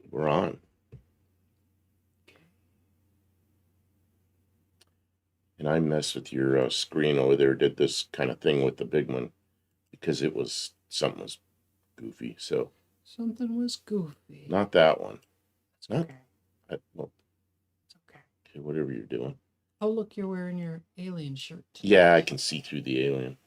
We're on. And I messed with your screen over there, did this kind of thing with the big one because something was goofy. So Something was goofy. not that one. It's okay. Well, It's okay. okay, whatever you're doing. Oh, look, you're wearing your alien shirt. Yeah, I can see through the alien.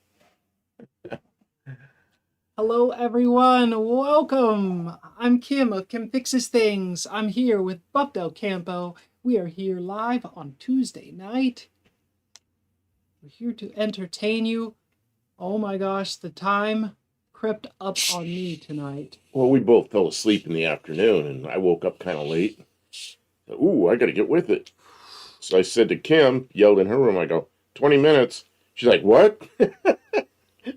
Hello, everyone. Welcome. I'm Kim of Kim Fixes Things. I'm here with Buff Del Campo. We are here live on Tuesday night. We're here to entertain you. Oh my gosh, the time crept up on me tonight. Well, we both fell asleep in the afternoon, and I woke up kind of late. Ooh, I got to get with it. So I said to Kim, yelled in her room, I go, 20 minutes. She's like, what?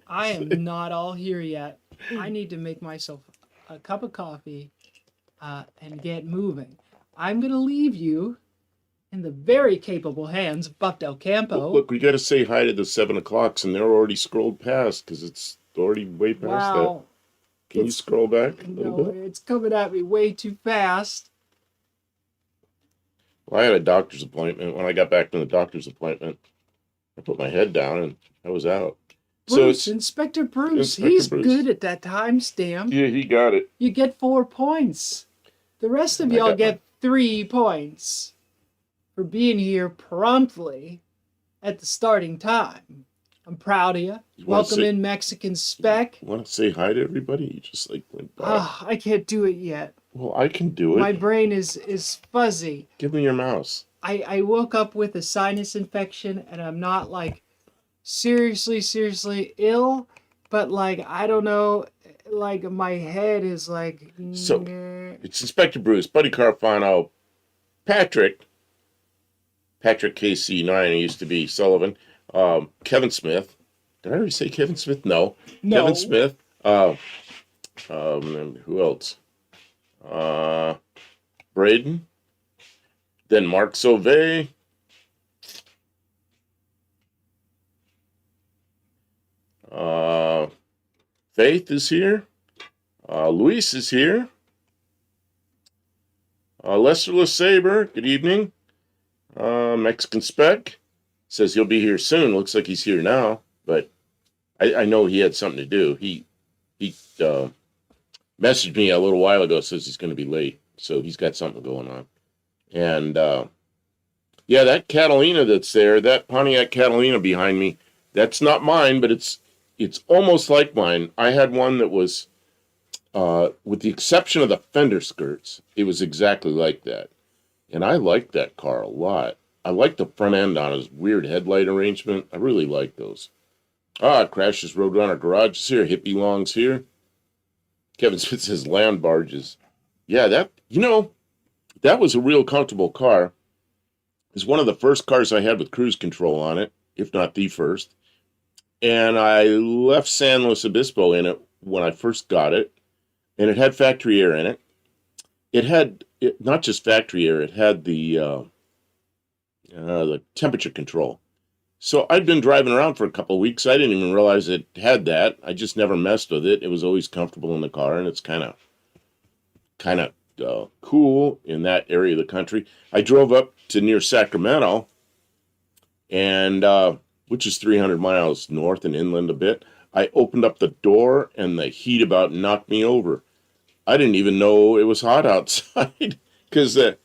I am not all here yet. I need to make myself a cup of coffee and get moving. I'm going to leave you in the very capable hands of Buff Del Campo. Look, we got to say hi to the 7 o'clocks, and they're already scrolled past because it's already way past that. Can you scroll back a little bit? It's coming at me way too fast. Well, I had a doctor's appointment. When I got back from the doctor's appointment, I put my head down and I was out. Bruce, Inspector Bruce, he's good at that timestamp. Yeah, he got it. You get 4 points. The rest of y'all get 3 points for being here promptly at the starting time. I'm proud of you. Welcome in, Mexican Spec. You want to say hi to everybody? You just went by. I can't do it yet. Well, I can do it. My brain is fuzzy. Give me your mouse. I woke up with a sinus infection, and I'm not seriously ill, but I don't know, my head is So it's Inspector Bruce, Buddy Carfano, Patrick KC9, he used to be Sullivan, Kevin Smith. Did I already say Kevin Smith? No. Kevin Smith. Who else? Braden. Then Mark Sauvé. Faith is here. Luis is here. Lester LeSabre, good evening. Mexican Spec says he'll be here soon. Looks like he's here now, but I know he had something to do. He messaged me a little while ago, says he's going to be late, so he's got something going on. And yeah, that Catalina that's there, that Pontiac Catalina behind me, that's not mine, but it's almost like mine. I had one that was, with the exception of the fender skirts, it was exactly like that. And I liked that car a lot. I liked the front end on his weird headlight arrangement. I really like those. Crashes Roadrunner Garage is here. Hippie Long's here. Kevin Smith says land barges. Yeah, that was a real comfortable car. It was one of the first cars I had with cruise control on it, if not the first. And I left San Luis Obispo in it when I first got it. And it had factory air in it. It had not just factory air, it had the temperature control. So I'd been driving around for a couple of weeks. I didn't even realize it had that. I just never messed with it. It was always comfortable in the car, and it's kind of cool in that area of the country. I drove up to near Sacramento, and which is 300 miles north and inland a bit. I opened up the door, and the heat about knocked me over. I didn't even know it was hot outside because the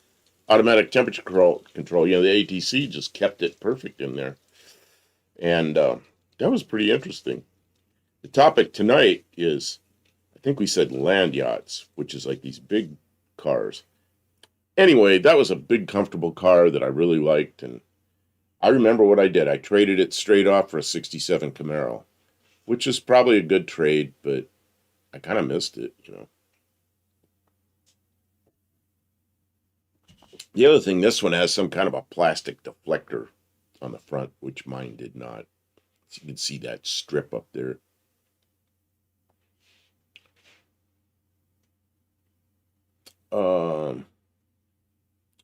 automatic temperature control, the ATC just kept it perfect in there. And that was pretty interesting. The topic tonight is, I think we said land yachts, which is like these big cars. Anyway, that was a big, comfortable car that I really liked. And I remember what I did. I traded it straight off for a 67 Camaro, which is probably a good trade, but I kind of missed it, The other thing, this one has some kind of a plastic deflector on the front, which mine did not. So you can see that strip up there.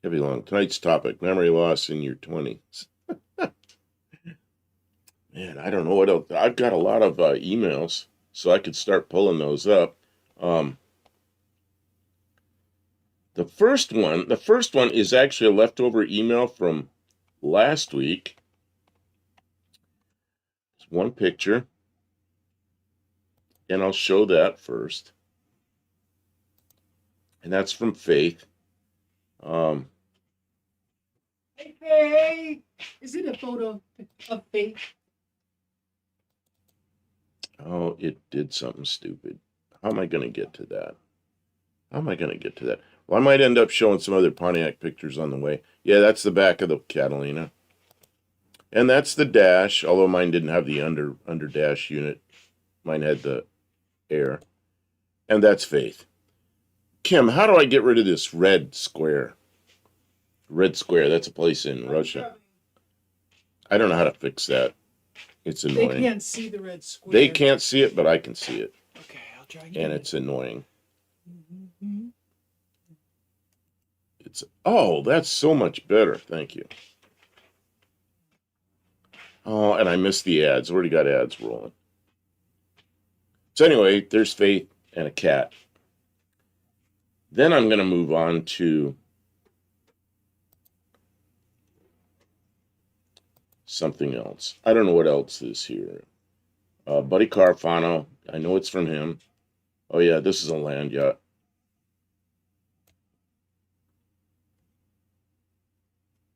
Heavy long. Tonight's topic, memory loss in your 20s. Man, I don't know what else. I've got a lot of emails, so I could start pulling those up. The first one is actually a leftover email from last week. It's one picture, and I'll show that first. And that's from Faith. Hey, Faye! Is it a photo of Faith? Oh, it did something stupid. How am I going to get to that? Well, I might end up showing some other Pontiac pictures on the way. Yeah, that's the back of the Catalina. And that's the dash, although mine didn't have the under dash unit. Mine had the air. And that's Faith. Kim, how do I get rid of this red square? Red Square, that's a place in Russia. I don't know how to fix that. It's annoying. They can't see the red square. They can't see it, but I can see it. Okay, I'll try again. And it's annoying. Oh, that's so much better. Thank you. Oh, and I missed the ads. Already got ads rolling. So anyway, there's Faith and a cat. Then I'm going to move on to something else. I don't know what else is here. Buddy Carfano. I know it's from him. Oh yeah, this is a land yacht.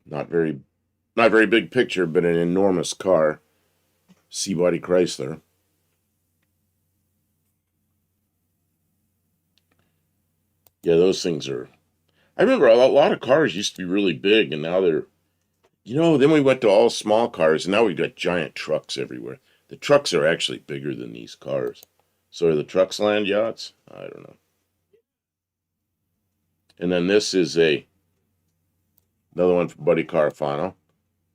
Not very big picture, but an enormous car. C-body Chrysler. Yeah, those things are... I remember a lot of cars used to be really big, and now they're... then we went to all small cars, and now we've got giant trucks everywhere. The trucks are actually bigger than these cars. So are the trucks land yachts? I don't know. And then this is another one from Buddy Carfano.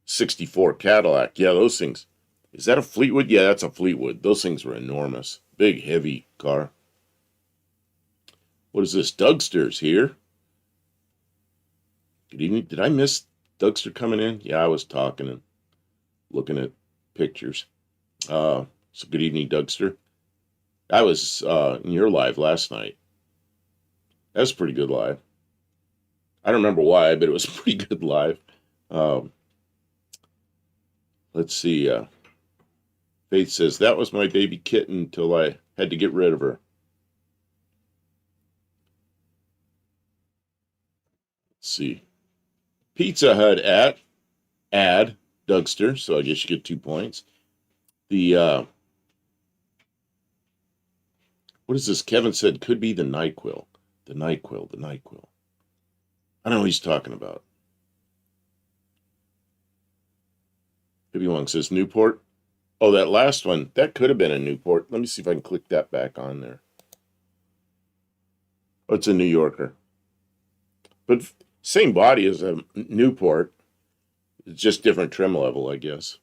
64 Cadillac. Yeah, those things. Is that a Fleetwood? Yeah, that's a Fleetwood. Those things were enormous. Big, heavy car. What is this? Dougster's here. Good evening. Did I miss Dougster coming in? Yeah, I was talking and looking at pictures. So good evening, Dougster. I was in your live last night. That was a pretty good live. I don't remember why, but it was a pretty good live. Let's see. Faith says, that was my baby kitten until I had to get rid of her. Let's see. Pizza Hut ad Dougster, so I guess you get 2 points. The what is this? Kevin said could be the NyQuil. The NyQuil. I don't know what he's talking about. Maybe one says Newport. Oh, that last one, that could have been a Newport. Let me see if I can click that back on there. Oh, it's a New Yorker. But same body as a Newport. It's just different trim level, I guess.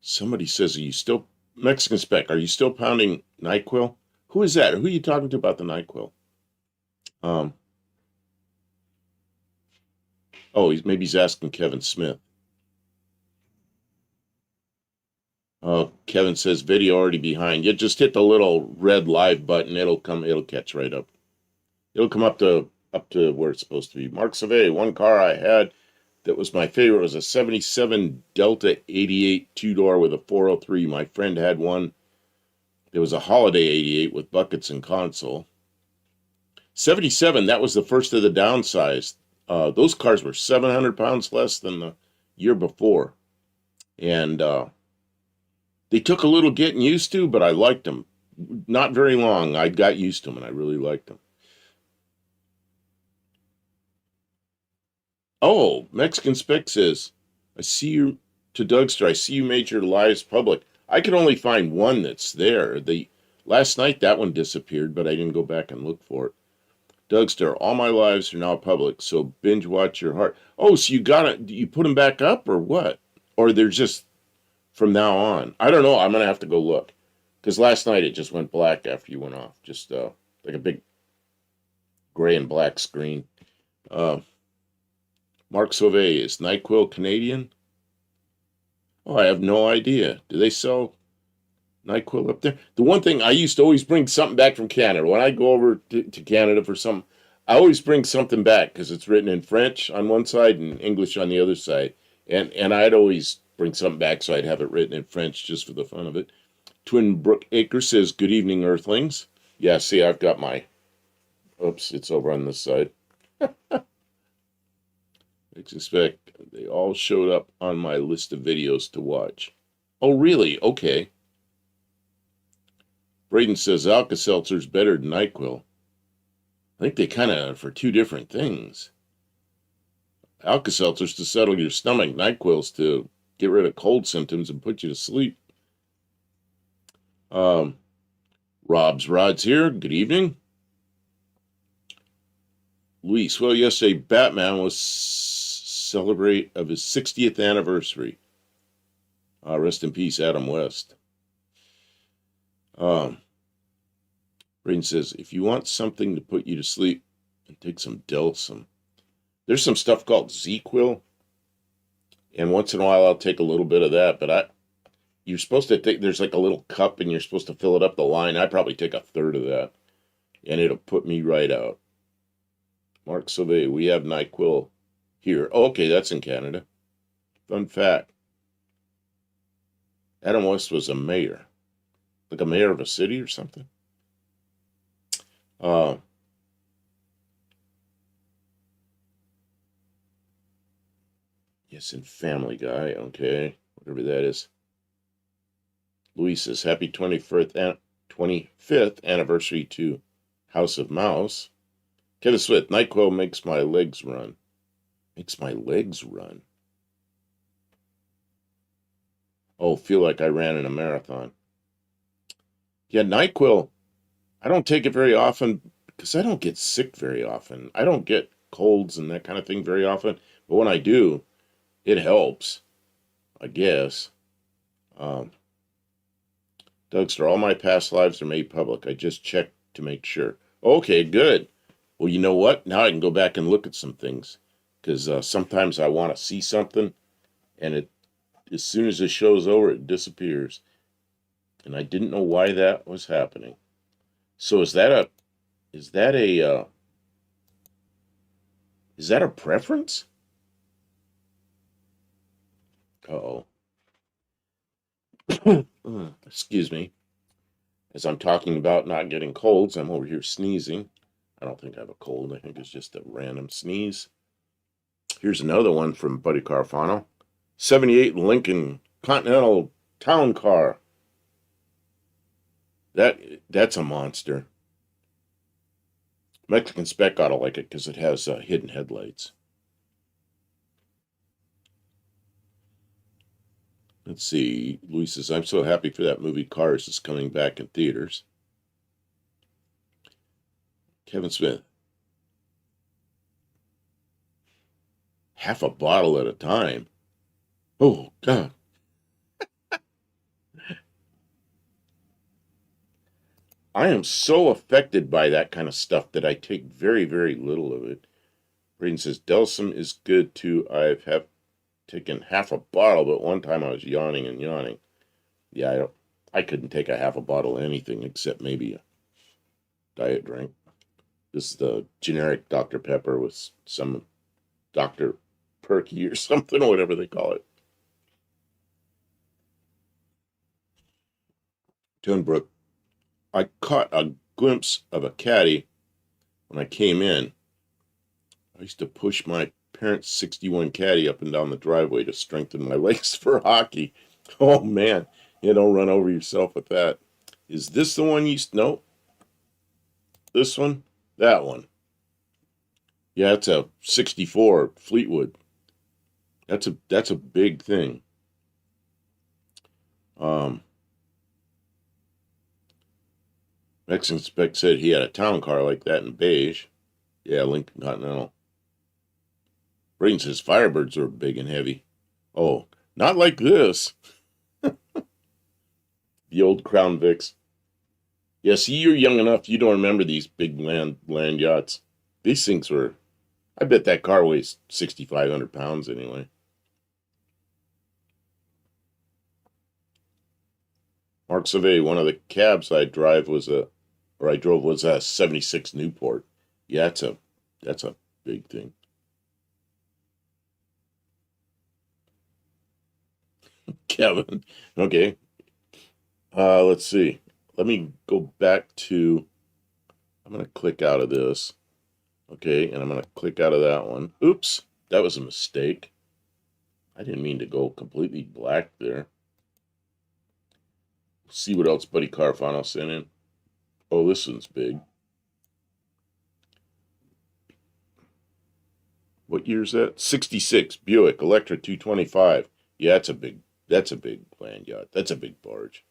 Somebody says, are you still, Mexican Spec, are you still pounding NyQuil? Who is that? Who are you talking to about the NyQuil? Maybe he's asking Kevin Smith. Kevin says video already behind. You just hit the little red live button. It'll catch right up. It'll come up to where it's supposed to be. Mark Savay, one car I had that was my favorite was a 77 Delta 88 two-door with a 403. My friend had one. There was a Holiday 88 with buckets and console. 77, that was the first of the downsize. Those cars were 700 pounds less than the year before. And they took a little getting used to, but I liked them. Not very long. I got used to them, and I really liked them. Oh, Mexican Spec says, I see you, to Dougster, I see you made your lives public. I could only find one that's there. Last night, that one disappeared, but I didn't go back and look for it. Dougster, all my lives are now public, so binge watch your heart. Oh, so you put them back up or what? Or they're just from now on? I don't know. I'm going to have to go look. Because last night it just went black after you went off. Just like a big gray and black screen. Mark Sauvé, is NyQuil Canadian? Oh, I have no idea. Do they sell? NyQuil up there. The one thing I used to always bring something back from Canada. When I go over to Canada for something, I always bring something back because it's written in French on one side and English on the other side. And I'd always bring something back so I'd have it written in French just for the fun of it. Twin Brook Acre says, "Good evening, Earthlings." Yeah, see, I've got my. Oops, it's over on this side. I suspect they all showed up on my list of videos to watch. Oh, really? Okay. Braden says Alka-Seltzer's better than NyQuil. I think they kind of for two different things. Alka-Seltzer's to settle your stomach. NyQuil's to get rid of cold symptoms and put you to sleep. Rob's Rod's here. Good evening. Luis, well, yesterday Batman was celebrate of his 60th anniversary. Rest in peace, Adam West. Braden says, if you want something to put you to sleep, take some Delsum. There's some stuff called ZQuil, and once in a while I'll take a little bit of that, but you're supposed to take, there's like a little cup and you're supposed to fill it up the line. I probably take a third of that, and it'll put me right out. Mark Sauvé, we have NyQuil here. Oh, okay, that's in Canada. Fun fact. Adam West was a mayor. Like a mayor of a city or something. Yes, in Family Guy. Okay, whatever that is. Luis says, happy 25th anniversary to House of Mouse. Kevin Smith, NyQuil makes my legs run. Makes my legs run. Oh, feel like I ran in a marathon. Yeah, NyQuil, I don't take it very often because I don't get sick very often. I don't get colds and that kind of thing very often. But when I do, it helps, I guess. Dougster, all my past lives are made public. I just checked to make sure. Okay, good. Well, you know what? Now I can go back and look at some things because sometimes I want to see something, and as soon as the show's over, it disappears. And I didn't know why that was happening. So is that a preference? Uh-oh. Excuse me. As I'm talking about not getting colds, I'm over here sneezing. I don't think I have a cold. I think it's just a random sneeze. Here's another one from Buddy Carfano. 78 Lincoln Continental Town Car. That's a monster. Mexican spec ought to like it because it has hidden headlights. Let's see. Luis says, I'm so happy for that movie Cars is coming back in theaters. Kevin Smith. Half a bottle at a time. Oh, God. I am so affected by that kind of stuff that I take very, very little of it. Braden says, Delsum is good too. Have taken half a bottle, but one time I was yawning and yawning. Yeah, I couldn't take a half a bottle of anything except maybe a diet drink. This is the generic Dr. Pepper with some Dr. Perky or something, or whatever they call it. Tunbrook, I caught a glimpse of a caddy when I came in. I used to push my parents' 61 caddy up and down the driveway to strengthen my legs for hockey. Oh, man. You don't run over yourself with that. Is this the one you... No. This one? That one. Yeah, it's a 64 Fleetwood. That's a big thing. Mexican Spec said he had a town car like that in beige. Yeah, Lincoln Continental. Braden says Firebirds are big and heavy. Oh, not like this. The old Crown Vics. Yeah, see, you're young enough, you don't remember these big land yachts. These things were, I bet that car weighs 6,500 pounds anyway. Mark Survey, one of the cabs I drove was a 76 Newport. Yeah, that's a big thing. Kevin. Okay. Let's see. Let me go back to, I'm going to click out of this. Okay, and I'm going to click out of that one. Oops, that was a mistake. I didn't mean to go completely black there. See what else Buddy Carfano sent in. Oh, this one's big. What year is that? 66 Buick Electra 225. Yeah, that's a big land yacht. That's a big barge.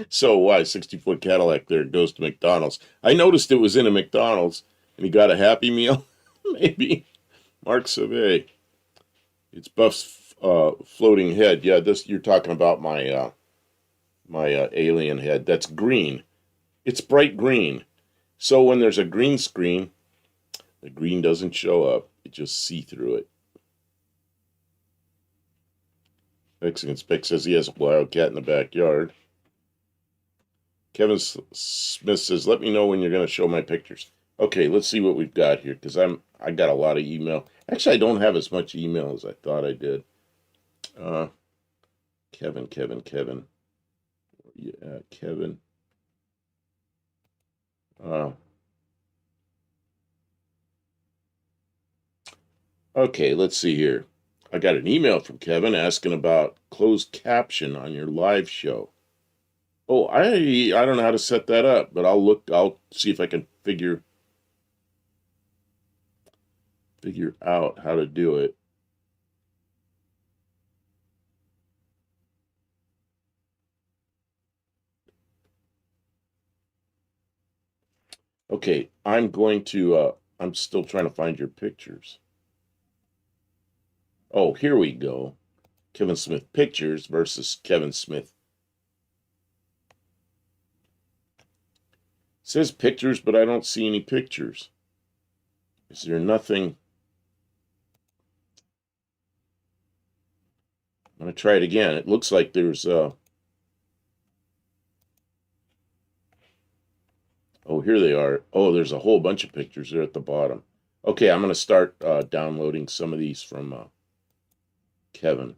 So why 60-foot Cadillac there goes to McDonald's? I noticed it was in a McDonald's and he got a Happy Meal. Maybe. Mark Survey. It's Buff's floating head. Yeah, this you're talking about my alien head. That's green. It's bright green. So when there's a green screen, the green doesn't show up. You just see through it. Mexican Spick says he has a wildcat in the backyard. Kevin Smith says, let me know when you're going to show my pictures. Okay, let's see what we've got here, because I got a lot of email. Actually, I don't have as much email as I thought I did. Kevin. Yeah, Kevin. Okay, let's see here. I got an email from Kevin asking about closed caption on your live show. Oh, I don't know how to set that up, but I'll see if I can figure out how to do it. Okay, I'm still trying to find your pictures. Oh, here we go. Kevin Smith pictures versus Kevin Smith. It says pictures, but I don't see any pictures. Is there nothing? I'm going to try it again. It looks like there's oh, here they are. Oh, there's a whole bunch of pictures there at the bottom. Okay, I'm going to start downloading some of these from Kevin.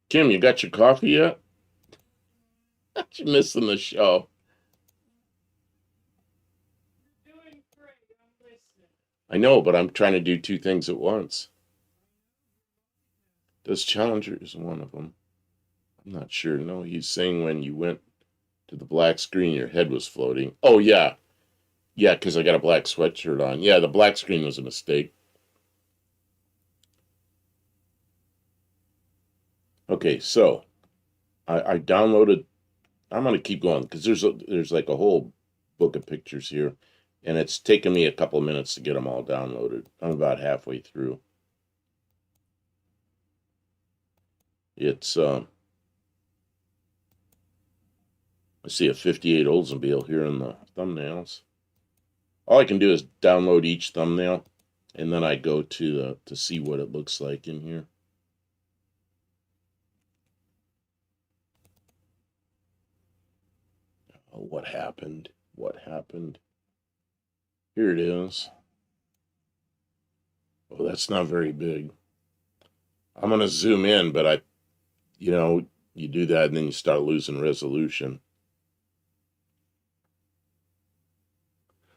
Kim, you got your coffee yet? You're missing the show. Doing great. I'm listening. I know, but I'm trying to do two things at once. Does Challenger is one of them? I'm not sure. No, he's saying when you went to the black screen, your head was floating. Oh, yeah. Yeah, because I got a black sweatshirt on. Yeah, the black screen was a mistake. Okay, so I downloaded. I'm going to keep going because there's like a whole book of pictures here, and it's taken me a couple of minutes to get them all downloaded. I'm about halfway through. It's I see a 58 Oldsmobile here in the thumbnails. All I can do is download each thumbnail, and then I go to see what it looks like in here. Oh, what happened? What happened? Here it is. Oh, that's not very big. I'm going to zoom in, but you do that and then you start losing resolution.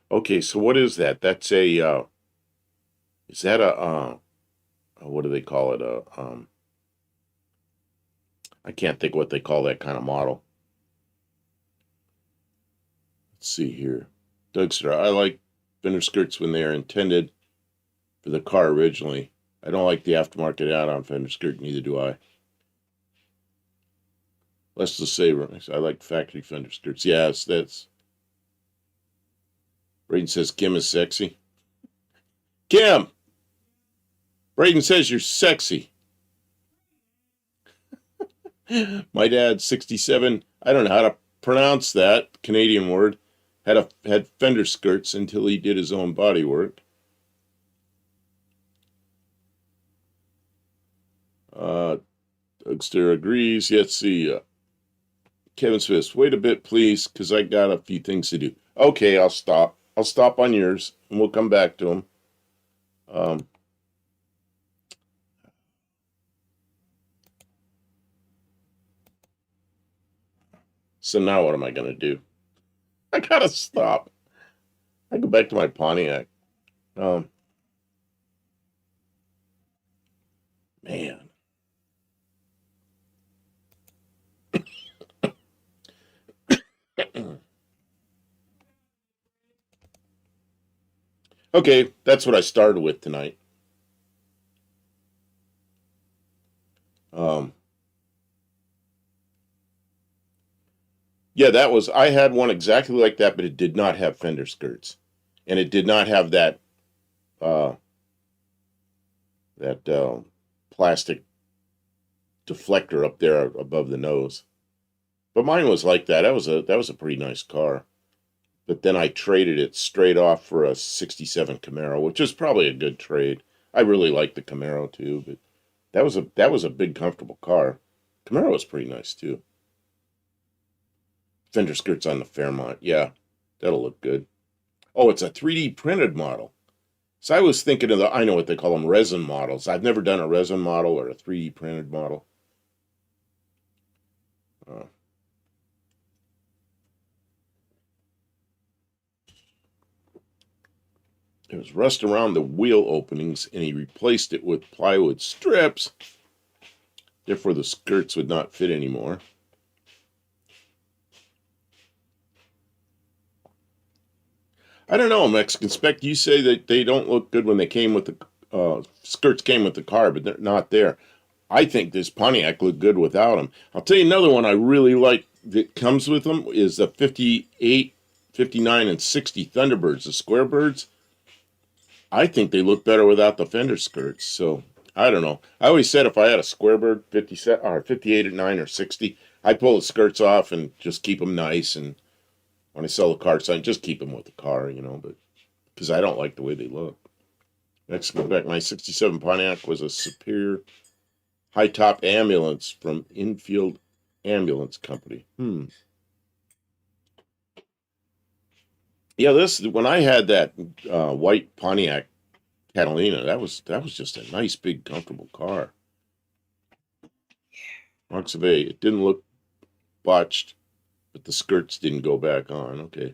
Okay, so what is that? That's a, is that a, what do they call it? I can't think what they call that kind of model. Let's see here. Dougster, I like fender skirts when they are intended for the car originally. I don't like the aftermarket add-on fender skirt, neither do I. Let's just say I like factory fender skirts. Yes, that's... Braden says Kim is sexy. Kim! Braden says you're sexy. My dad, 67, I don't know how to pronounce that Canadian word, had fender skirts until he did his own body work. Uh, Dougster agrees. Let's see. Kevin Smith, wait a bit, please, because I got a few things to do. Okay, I'll stop. I'll stop on yours, and we'll come back to them. So now what am I going to do? I got to stop. I go back to my Pontiac. Man. Okay, that's what I started with tonight. Yeah, I had one exactly like that, but it did not have fender skirts. And it did not have uh, that plastic deflector up there above the nose. But mine was like that. That was a pretty nice car. But then I traded it straight off for a 67 Camaro, which is probably a good trade. I really like the Camaro too, but that was a big comfortable car. Camaro was pretty nice too. Fender skirts on the Fairmont. Yeah, that'll look good. Oh, it's a 3D printed model. So I was thinking I know what they call them, resin models. I've never done a resin model or a 3D printed model. There was rust around the wheel openings, and he replaced it with plywood strips. Therefore, the skirts would not fit anymore. I don't know, Mexican Spec. You say that they don't look good when they came with the skirts came with the car, but they're not there. I think this Pontiac looked good without them. I'll tell you another one I really like that comes with them is the 58, 59, and 60 Thunderbirds, the square birds. I think they look better without the fender skirts. So I don't know. I always said if I had a square bird 57 or 58 at 9 or 60, I'd pull the skirts off and just keep them nice. And when I sell the car, so I just keep them with the car, but because I don't like the way they look. Next, go back. My 67 Pontiac was a Superior high top ambulance from Infield Ambulance Company. Yeah, when I had that white Pontiac Catalina, that was just a nice, big, comfortable car. Marks of A. It didn't look botched, but the skirts didn't go back on. Okay.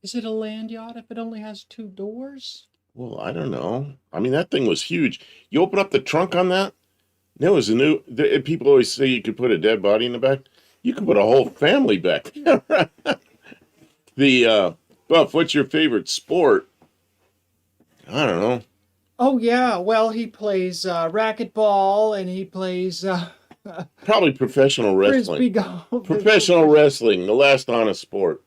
Is it a land yacht if it only has 2 doors? Well, I don't know. I mean, that thing was huge. You open up the trunk on that, there was people always say you could put a dead body in the back. You could put a whole family back there. Buff, what's your favorite sport? I don't know. Oh yeah, well he plays racquetball and he plays Probably professional frisbee wrestling. golf. Professional wrestling, the last honest sport.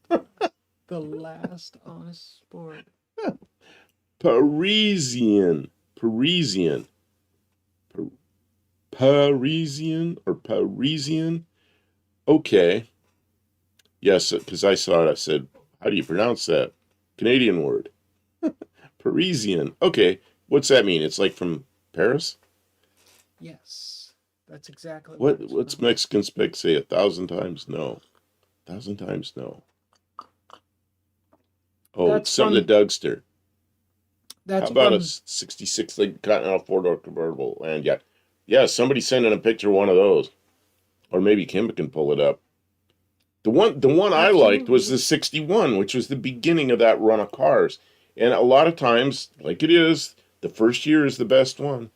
The last honest sport. Parisian. Okay. Yes, because I saw it. I said, how do you pronounce that? Canadian word. Parisian. Okay. What's that mean? It's like from Paris? Yes. That's exactly What's Mexican Spec say? 1,000 times no. 1,000 times no. Oh, That's it's something to Dougster. That's How about a 66 Lincoln Continental 4-door convertible land yacht? Yeah, somebody send in a picture of one of those. Or maybe Kim can pull it up. The one I liked was the 61, which was the beginning of that run of cars. And a lot of times, like it is, the first year is the best one.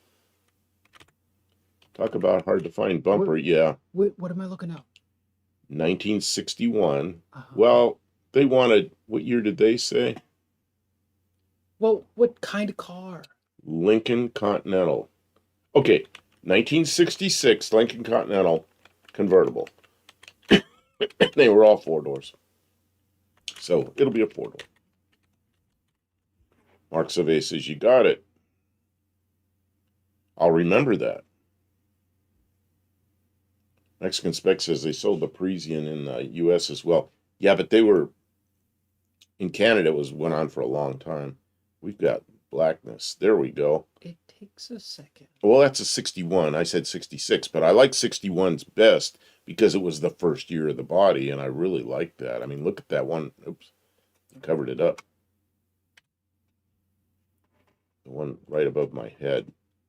Talk about hard to find bumper. Yeah. What am I looking up? 1961. Well, they wanted, what year did they say? Well, what kind of car? Lincoln Continental. Okay, 1966 Lincoln Continental convertible. They were all 4 doors. So it'll be a 4-door. Mark Survey says, you got it. I'll remember that. Mexican Spec says they sold the Parisian in the U.S. as well. Yeah, but they were, in Canada, went on for a long time. We've got blackness. There we go. It takes a second. Well, that's a 61. I said 66, but I like 61's best because it was the first year of the body, and I really like that. I mean, look at that one. Oops, covered it up. The one right above my head.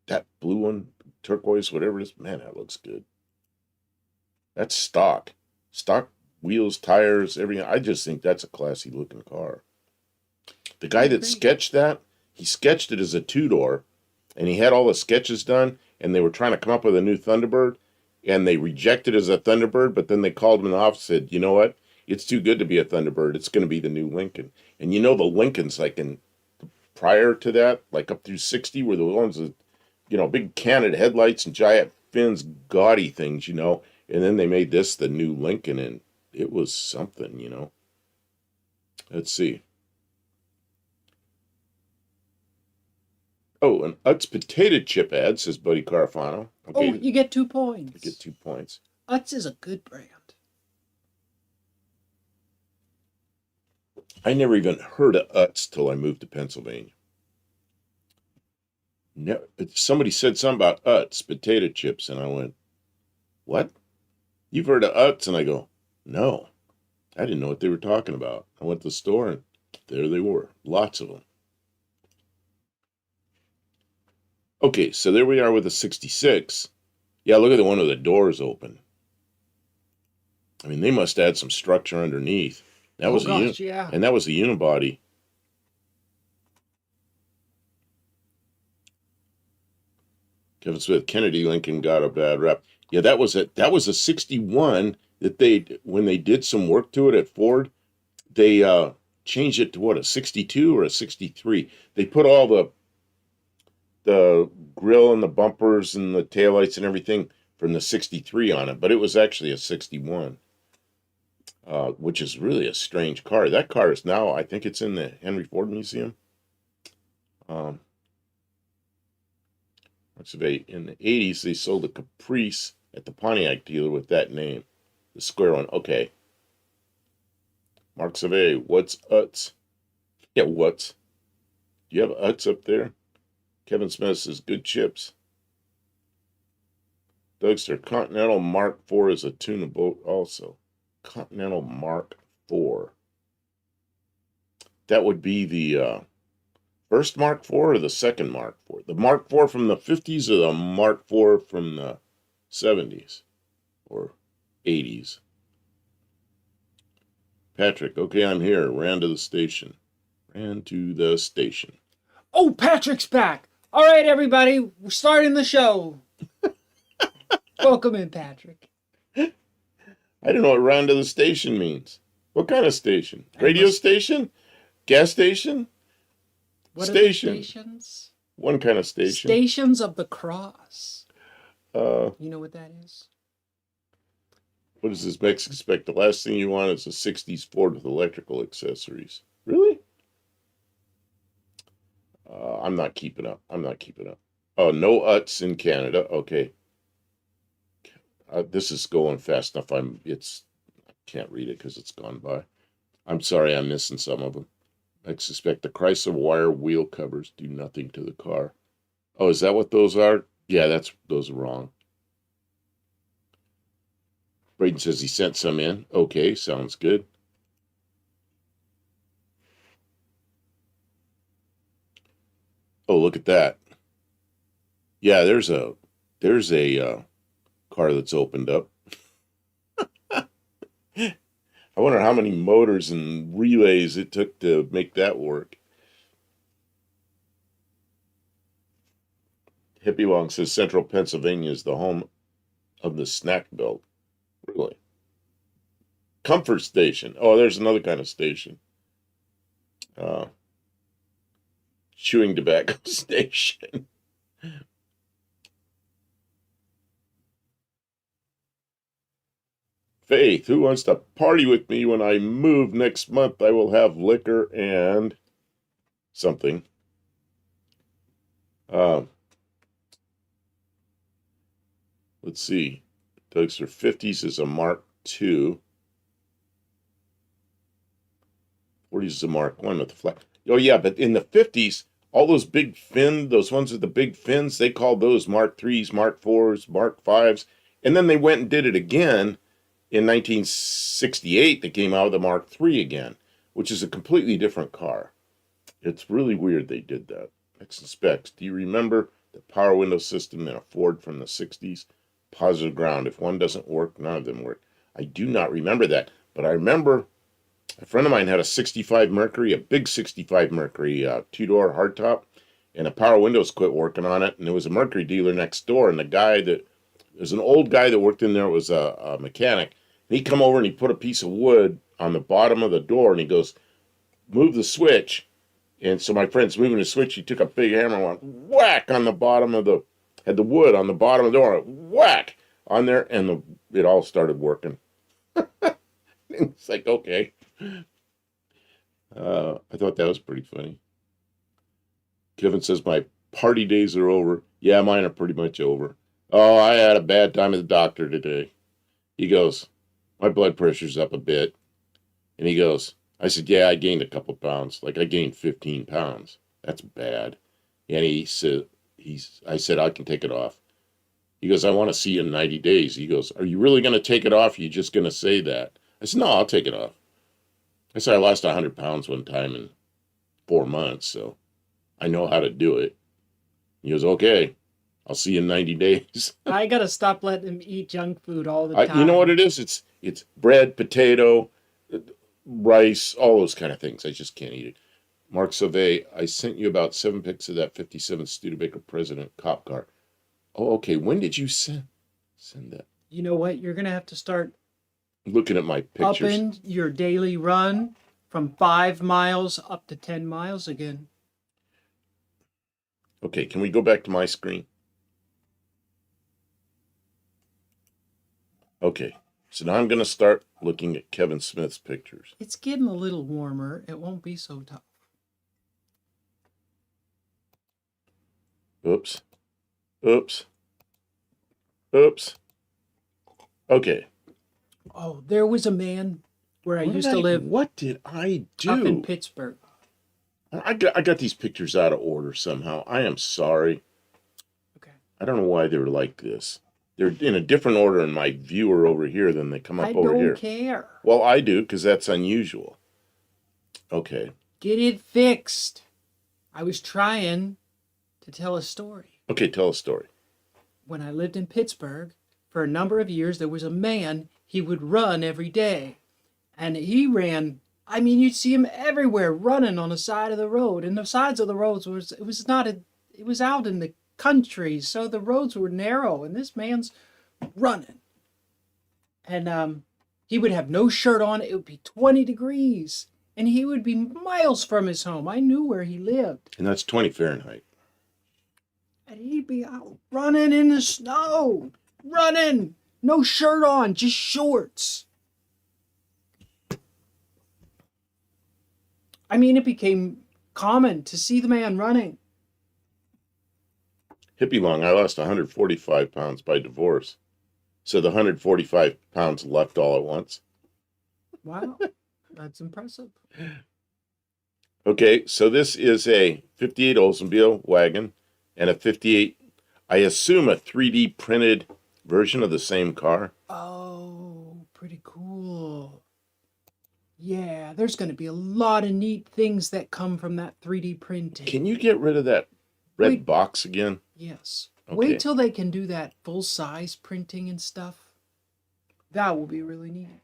That blue one, turquoise, whatever it is, man, that looks good. That's stock. Stock wheels, tires, everything. I just think that's a classy looking car. The guy that sketched that, he sketched it as a two-door, and he had all the sketches done, and they were trying to come up with a new Thunderbird, and they rejected it as a Thunderbird, but then they called him in the office and said, you know what? It's too good to be a Thunderbird. It's going to be the new Lincoln. And you know the Lincolns, like in prior to that, like up through 60, were the ones with, big canted headlights and giant fins, gaudy things, and then they made this the new Lincoln, and it was something. Let's see. Oh, an Utz potato chip ad, says Buddy Carafano. Okay, Oh, you get 2 points. I get 2 points. Utz is a good brand. I never even heard of Utz till I moved to Pennsylvania. Somebody said something about Utz potato chips, and I went, what? You've heard of Utz? And I go, no. I didn't know what they were talking about. I went to the store, and there they were. Lots of them. Okay, so there we are with a 66. Yeah, look at the one with the doors open. I mean, they must add some structure underneath. That was yeah. And that was a unibody. Kevin Smith, Kennedy Lincoln got a bad rap. Yeah, that was a 61 that when they did some work to it at Ford, they changed it to what, a 62 or a 63. They put all the grill and the bumpers and the taillights and everything from the 63 on it, but it was actually a 61, which is really a strange car. That car is now, I think it's in the Henry Ford Museum. In the 80s, they sold a Caprice at the Pontiac dealer with that name, the square one. Okay. Mark Savay, what's Utz? Yeah, what's? Do you have Utz up there? Kevin Smith says, good chips. Dougster, Continental Mark IV is a tuna boat also. Continental Mark IV. That would be the first Mark IV or the second Mark IV? The Mark IV from the 50s or the Mark IV from the 70s or 80s? Patrick, okay, I'm here. Ran to the station. Oh, Patrick's back. All right, everybody, we're starting the show. Welcome in, Patrick. I don't know what round to the station means. What kind of station? Radio station? Gas station? What station. Are the stations? One kind of station. Stations of the Cross. You know what that is? What does this Mex expect? The last thing you want is a 60s Ford with electrical accessories. Really? I'm not keeping up. Oh, no Utz in Canada. Okay. This is going fast enough. I can't read it because it's gone by. I'm sorry, I'm missing some of them. I suspect the Chrysler wire wheel covers do nothing to the car. Oh, is that what those are? Yeah, those are wrong. Braden says he sent some in. Okay, sounds good. Oh, look at that. Yeah, there's a car that's opened up. I wonder how many motors and relays it took to make that work. Hippie Long says Central Pennsylvania is the home of the snack belt. Really? Comfort station. Oh, there's another kind of station. Chewing tobacco station. Faith, who wants to party with me when I move next month? I will have liquor and something. Let's see. Dougster 50s is a Mark II. 40s is a Mark I with the flat. Oh, yeah, but in the 50s, all those big fin, those ones with the big fins, they called those Mark IIIs, Mark IVs, Mark Vs. And then they went and did it again in 1968. They came out with the Mark III again, which is a completely different car. It's really weird they did that. Specs and specs. Do you remember the power window system in a Ford from the 60s? Positive ground. If one doesn't work, none of them work. I do not remember that, but I remember a friend of mine had a 65 Mercury, a big 65 Mercury, two-door hardtop, and the power windows quit working on it, and there was a Mercury dealer next door, and the guy that, there's an old guy that worked in there, was a mechanic, and he come over and he put a piece of wood on the bottom of the door, and he goes, move the switch. And so my friend's moving the switch, he took a big hammer and went whack on the bottom of the, had the wood on the bottom of the door, whack on there, and it all started working. It's like, okay. I thought that was pretty funny. Kevin says, my party days are over. Yeah, mine are pretty much over. Oh, I had a bad time at the doctor today. He goes, my blood pressure's up a bit. And he goes, I said, yeah, I gained a couple pounds. Like I gained 15 pounds. That's bad. And he said, I said, I can take it off. He goes, I want to see you in 90 days. He goes, are you really going to take it off? Or are you just going to say that? I said, no, I'll take it off. I said, I lost 100 pounds one time in 4 months, so I know how to do it. He goes, okay, I'll see you in 90 days. I gotta stop letting him eat junk food all the time. You know what it is? It's bread, potato, rice, all those kind of things. I just can't eat it. Mark Sauvé, I sent you about 7 pics of that 57 Studebaker President cop car. Oh, okay. When did you send that? You know what? You're gonna have to start looking at my pictures. Upping your daily run from 5 miles up to 10 miles again. Okay, can we go back to my screen? Okay, so now I'm going to start looking at Kevin Smith's pictures. It's getting a little warmer. It won't be so tough. Oops. Oops. Oops. Okay. Oh, there was a man where I used to live. What did I do? Up in Pittsburgh. I got these pictures out of order somehow. I am sorry. Okay. I don't know why they were like this. They're in a different order in my viewer over here than they come up over here. I don't care. Well, I do, because that's unusual. Okay. Get it fixed. I was trying to tell a story. Okay, tell a story. When I lived in Pittsburgh, for a number of years, there was a man, he would run every day. And he ran, I mean, you'd see him everywhere running on the side of the road. And the sides of the roads it was out in the country, so the roads were narrow, and this man's running. And he would have no shirt on. It would be 20 degrees, and he would be miles from his home. I knew where he lived. And that's 20 Fahrenheit. And he'd be out running in the snow, running, no shirt on, just shorts. I mean, it became common to see the man running. Hippie long, I lost 145 pounds by divorce. So the 145 pounds left all at once. Wow, that's impressive. Okay, so this is a 58 Oldsmobile wagon and a 58, I assume a 3D printed version of the same car. Oh, pretty cool. Yeah, there's going to be a lot of neat things that come from that 3D printing. Can you get rid of that red box again? Yes. Okay. Wait till they can do that full-size printing and stuff. That will be really neat.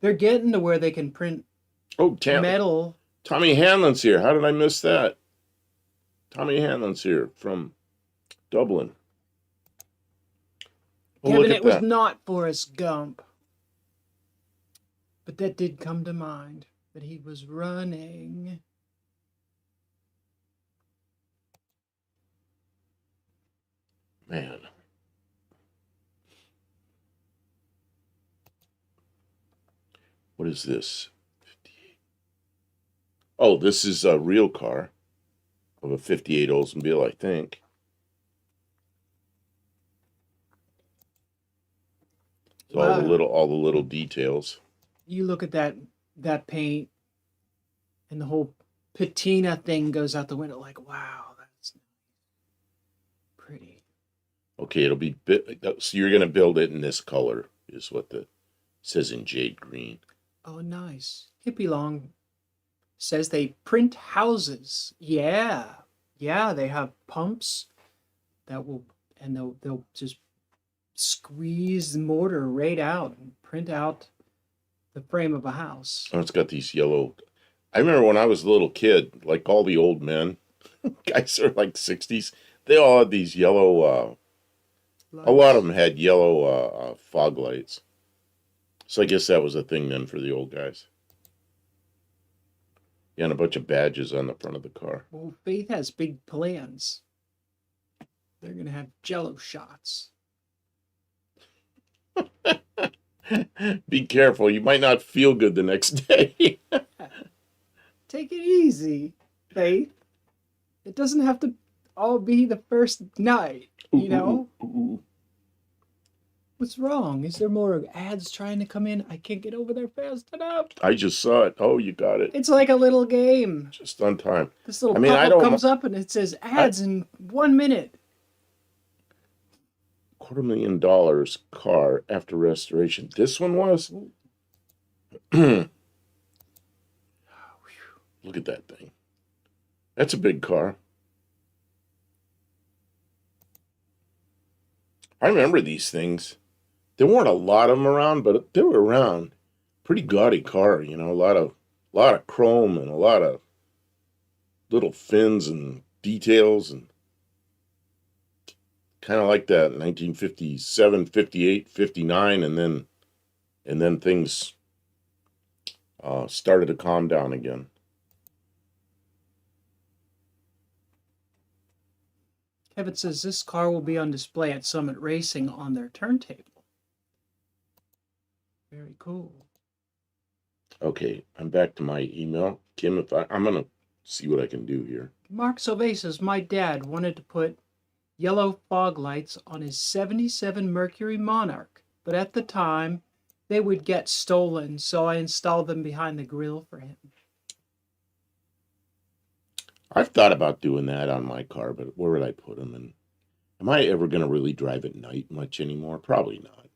They're getting to where they can print metal. Tommy Hanlon's here. How did I miss that? Tommy Hanlon's here from Dublin. Oh, Kevin, it was not Forrest Gump. But that did come to mind, that he was running. Man. What is this? 58. Oh, this is a real car of a 58 Oldsmobile, I think. Wow. All the little details. You look at that paint and the whole patina thing goes out the window. Like, wow, that's pretty. Okay, it'll be so you're gonna build it in this color, is what the says in jade green. Oh, nice. Hippie Long says they print houses. Yeah, yeah, they have pumps that will, and they'll just squeeze the mortar right out and print out the frame of a house. Oh, it's got these yellow. I remember when I was a little kid, like all the old men, guys are like 60s, they all had these yellow. A lot of them had yellow fog lights. So I guess that was a thing then for the old guys. Yeah, and a bunch of badges on the front of the car. Well, Faith has big plans. They're gonna have Jello shots. Be careful, you might not feel good the next day. Take it easy, Faith. It doesn't have to all be the first night, you know? Ooh. What's wrong? Is there more ads trying to come in? I can't get over there fast enough. I just saw it. Oh, you got it. It's like a little game. Just on time. This little I mean, pop-up comes up and it says ads in 1 minute. $250,000 car after restoration. This one was? Look at that thing. That's a big car. I remember these things. There weren't a lot of them around, but they were around. Pretty gaudy car, you know, a lot of chrome and a lot of little fins and details, and kind of like that 1957, 58, 59, and then things started to calm down again. Kevin says this car will be on display at Summit Racing on their turntable. Very cool. Okay, I'm back to my email. Kim, I'm going to see what I can do here. Mark Sauvé says, my dad wanted to put yellow fog lights on his 77 Mercury Monarch, but at the time, they would get stolen, so I installed them behind the grille for him. I've thought about doing that on my car, but where would I put them? And am I ever going to really drive at night much anymore? Probably not.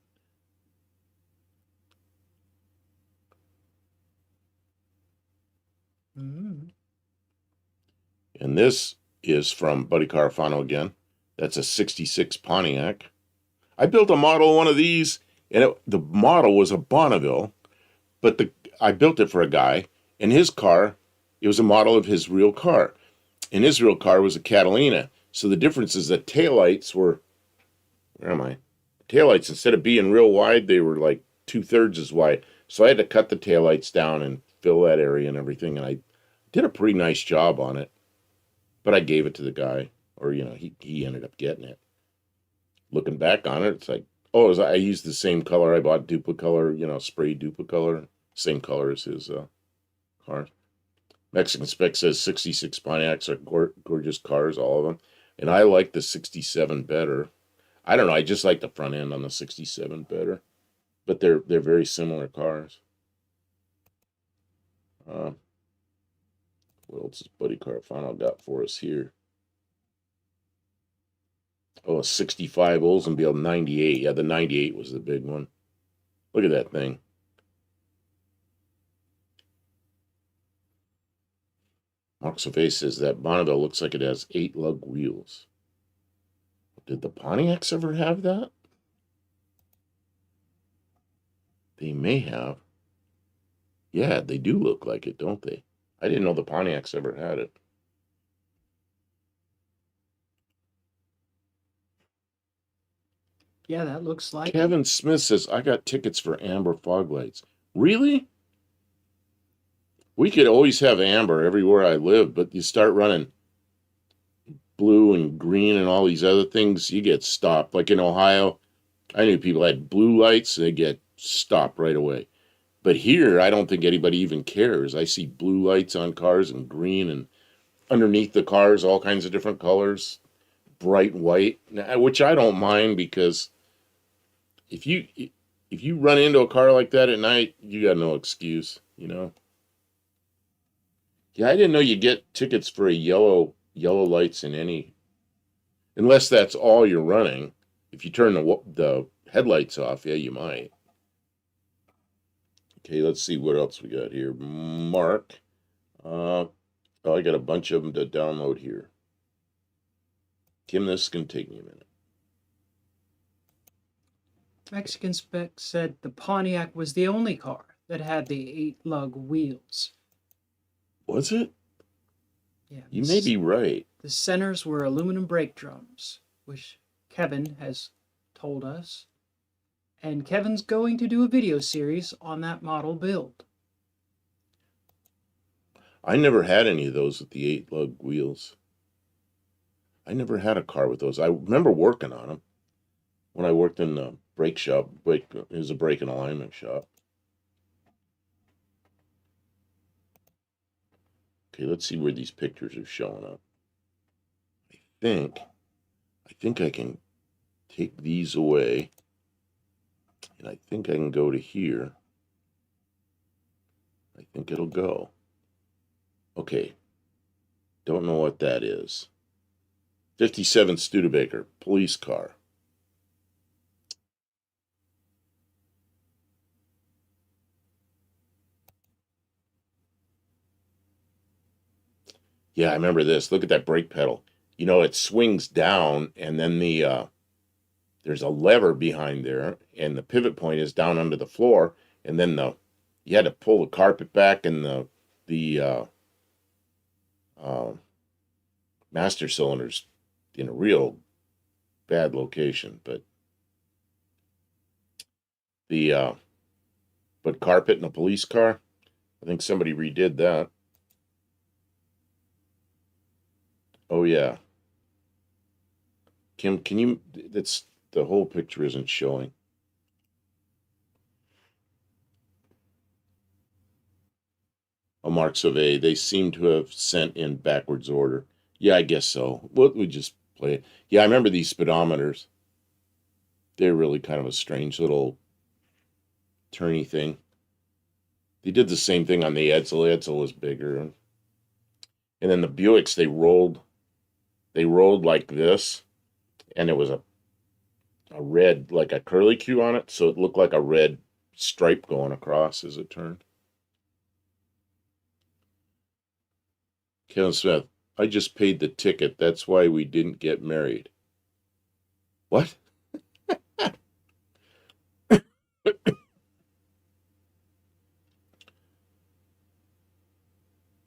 Mm-hmm. And this is from Buddy Carafano again. That's a 66 Pontiac. I built a model of one of these, and the model was a Bonneville, but I built it for a guy, and his car, it was a model of his real car. And his real car was a Catalina. So the difference is that taillights were, where am I? Taillights, instead of being real wide, they were like 2/3 as wide. So I had to cut the taillights down and fill that area and everything, and I did a pretty nice job on it. But I gave it to the guy, or, you know, he ended up getting it. Looking back on it, it's like, oh, I used the same color. I bought Duplicolor, you know, spray Duplicolor, same color as his car. Mexican Spec says 66 Pontiacs are gorgeous cars, all of them. And I like the 67 better. I don't know, I just like the front end on the 67 better. But they're very similar cars. What else has Buddy Carafano got for us here? Oh, a 65 Oldsmobile 98. Yeah, the 98 was the big one. Look at that thing. Mark Sauvé says that Bonneville looks like it has 8 lug wheels. Did the Pontiacs ever have that? They may have. Yeah, they do look like it, don't they? I didn't know the Pontiacs ever had it. Yeah, that looks like Kevin Smith says, I got tickets for amber fog lights. Really? We could always have amber everywhere I live, but you start running blue and green and all these other things, you get stopped. Like in Ohio, I knew people had blue lights, they get stopped right away. But here, I don't think anybody even cares. I see blue lights on cars and green, and underneath the cars, all kinds of different colors, bright white, which I don't mind, because if you run into a car like that at night, you got no excuse, you know. Yeah, I didn't know you get tickets for a yellow lights in any, unless that's all you're running. If you turn the headlights off, yeah, you might. Okay, let's see what else we got here. Mark. Oh, I got a bunch of them to download here. Kim, this can take me a minute. Mexican Spec said the Pontiac was the only car that had the 8-lug wheels. Was it? Yeah, You may be right. the centers were aluminum brake drums, which Kevin has told us. And Kevin's going to do a video series on that model build. I never had any of those with the 8-lug wheels. I never had a car with those. I remember working on them when I worked in the brake shop. It was a brake and alignment shop. Okay, let's see where these pictures are showing up. I think I can take these away, and I think I can go to here. I think it'll go. Okay, don't know what that is. 57 Studebaker, police car. Yeah, I remember this. Look at that brake pedal. You know, it swings down, and then there's a lever behind there, and the pivot point is down under the floor, and then you had to pull the carpet back, and the master cylinder's in a real bad location, the but carpet in a police car, I think somebody redid that. Oh yeah, Kim, can you? That's the whole picture isn't showing. A Mark Sauvé, they seem to have sent in backwards order. Yeah, I guess so. We just play it. Yeah, I remember these speedometers. They're really kind of a strange little turny thing. They did the same thing on the Edsel. Edsel was bigger, and then the Buicks they rolled like this, and it was a red, like a curly Q on it, so it looked like a red stripe going across as it turned. Kevin Smith, I just paid the ticket. That's why we didn't get married. What?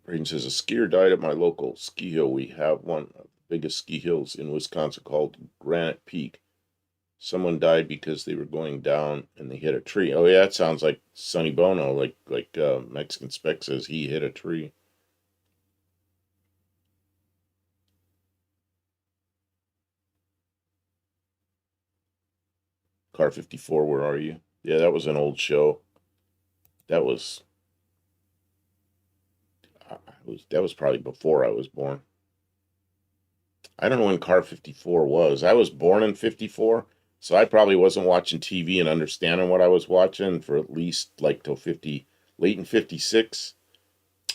Braden says a skier died at my local ski hill. We have one of the biggest ski hills in Wisconsin called Granite Peak. Someone died because they were going down and they hit a tree. Oh yeah, it sounds like Sonny Bono, like Mexican Spec says he hit a tree. Car 54, where are you? Yeah, that was an old show. That was that was probably before I was born. I don't know when Car 54 was. I was born in 54, so I probably wasn't watching TV and understanding what I was watching for at least like till 50, late in 56.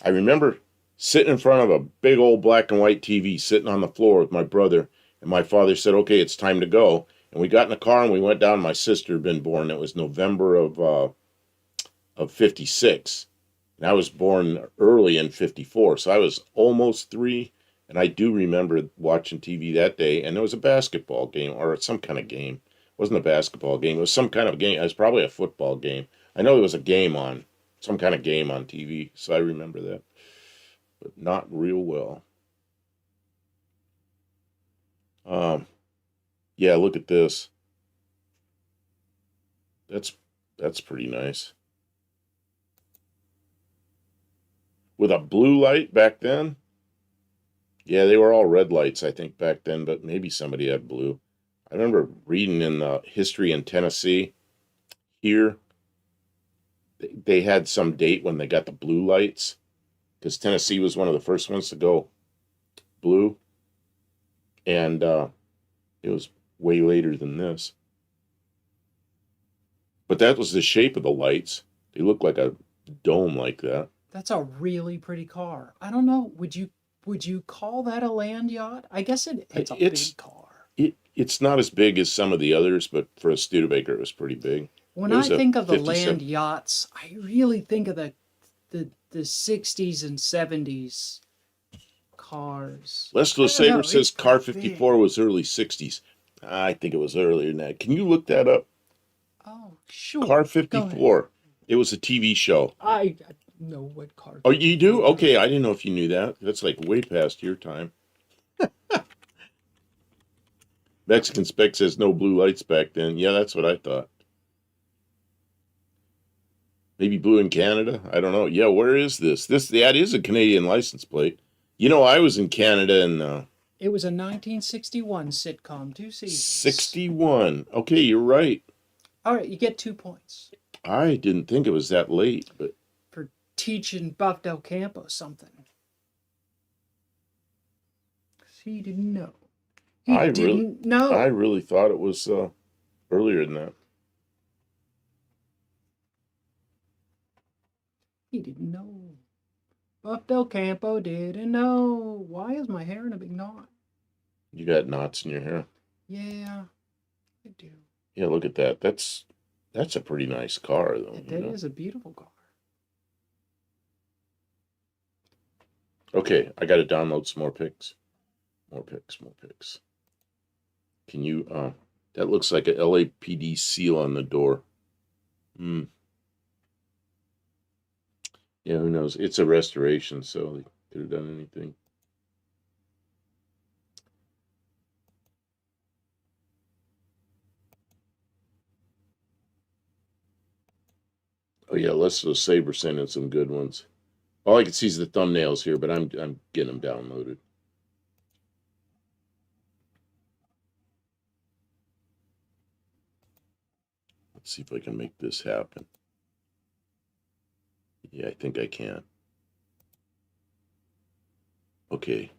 I remember sitting in front of a big old black and white TV, sitting on the floor with my brother, and my father said, "Okay, it's time to go." And we got in the car and we went down. My sister had been born. It was November of 56. And I was born early in 54, so I was almost 3. And I do remember watching TV that day, and there was a basketball game or some kind of game. It wasn't a basketball game. It was some kind of game. It was probably a football game. I know there was a game on, some kind of game on TV, so I remember that, but not real well. Um, yeah, look at this. That's that's pretty nice. With a blue light back then. Yeah, they were all red lights, I think, back then, but maybe somebody had blue. I remember reading in the history in Tennessee here, they had some date when they got the blue lights, because Tennessee was one of the first ones to go blue, and it was way later than this. But that was the shape of the lights. They looked like a dome like that. That's a really pretty car. I don't know. Would you call that a land yacht? I guess it's a It's big car. it's not as big as some of the others, but for a Studebaker, it was pretty big. When It I was a think of the land 57. yachts, I really think of the 60s and 70s cars. I Leslie don't Saber know. It's says Car pretty big. 54 was early 60s. I think it was earlier than that. Can you look that up? Oh, Car sure. Go ahead. 54. It was a TV show. I know what car Oh, you do? 54 Okay, is. I didn't know if you knew that. That's like way past your time. Mexican Spec says no blue lights back then. Yeah, that's what I thought. Maybe blue in Canada? I don't know. Yeah, where is this? That is a Canadian license plate. You know, I was in Canada in It was a 1961 sitcom, 2 seasons. 61. Okay, you're right. All right, you get 2 points I didn't think it was that late, but for teaching Buck Del Campo something. He didn't know. He I really didn't I know. really thought it was earlier than that. He didn't know. Buck Del Campo didn't know. Why is my hair in a big knot? You got knots in your hair. Yeah, I do. Yeah, look at that. That's a pretty nice car though, That you know. is a beautiful car. Okay, I got to download some more pics. More pics, more pics. Can you that looks like a LAPD seal on the door. Hmm. Yeah, who knows? It's a restoration, so they could have done anything. Oh yeah, Leslie Saber sending some good ones. All I can see is the thumbnails here, but I'm getting them downloaded. Let's see if I can make this happen. Yeah, I think I can. Okay.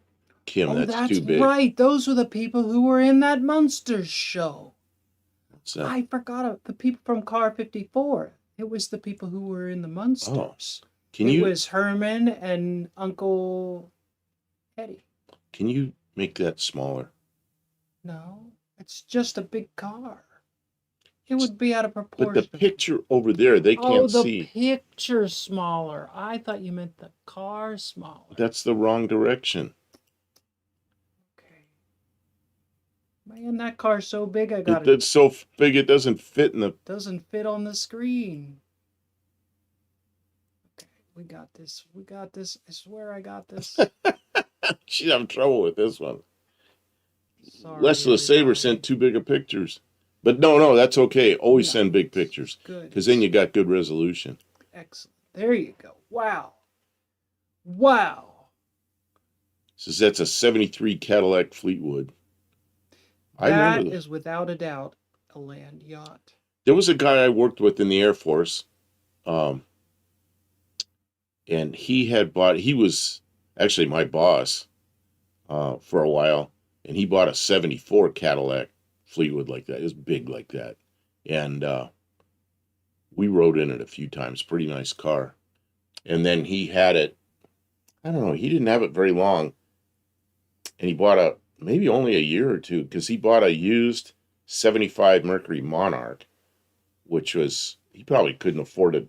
Kim, Oh, that's that's too big. right. Those were the people who were in that Munsters show. What's that? I forgot the people from Car 54. It was the people who were in the Munsters. Can It you was Herman and Uncle Eddie. can you make that smaller? No, it's just a big car. It would be out of But the proportion. picture over there, they Oh, can't the see. picture smaller. I thought you meant the car smaller. That's the wrong direction. Okay. Man, that car's so big I got it. It's so big it doesn't fit in the. Doesn't fit on the screen. Okay, we got this. We got this. I swear I got this. She's having trouble with this one. Sorry, Leslie Saber everybody. sent too big of pictures. But no, that's okay. Always send big pictures. Good. Because then you got good resolution. Excellent. There you go. Wow. Wow. Says that's a 73 Cadillac Fleetwood. I That remember is without a doubt a land yacht. there was a guy I worked with in the Air Force. And he was actually my boss for a while. And he bought a 74 Cadillac Fleetwood like that. It was big like that. And we rode in it a few times. Pretty nice car. And then he had it, I don't know, he didn't have it very long. And he bought maybe only a year or two, because he bought a used 75 Mercury Monarch, which was, he probably couldn't afford it.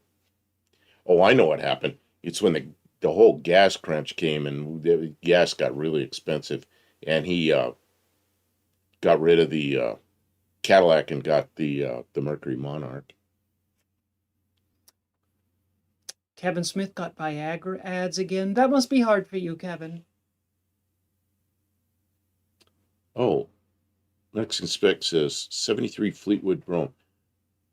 Oh, I know what happened. It's when the whole gas crunch came and the gas got really expensive. And he got rid of the Cadillac and got the Mercury Monarch. Kevin Smith got Viagra ads again. That must be hard for you, Kevin. Oh, Mexican Spec says 73 Fleetwood Brougham.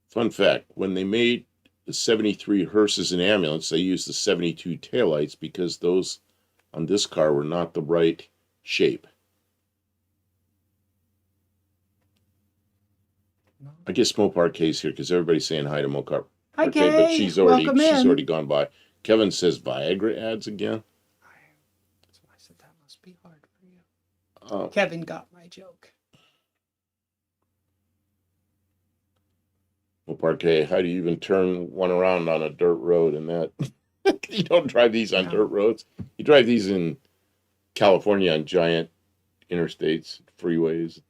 Fun fact, when they made the 73 hearses and ambulance, they used the 72 taillights because those on this car were not the right shape. No. I guess Mopar K's here because everybody's saying hi to Mopar. Hi, Okay, Kay. but she's Welcome in. already gone by. Kevin says Viagra ads again. That's why I said that must be hard for you. Oh, Kevin got my joke. Mopar K, how do you even turn one around on a dirt road and that? You don't drive these on No. dirt roads. You drive these in California on giant interstates, freeways,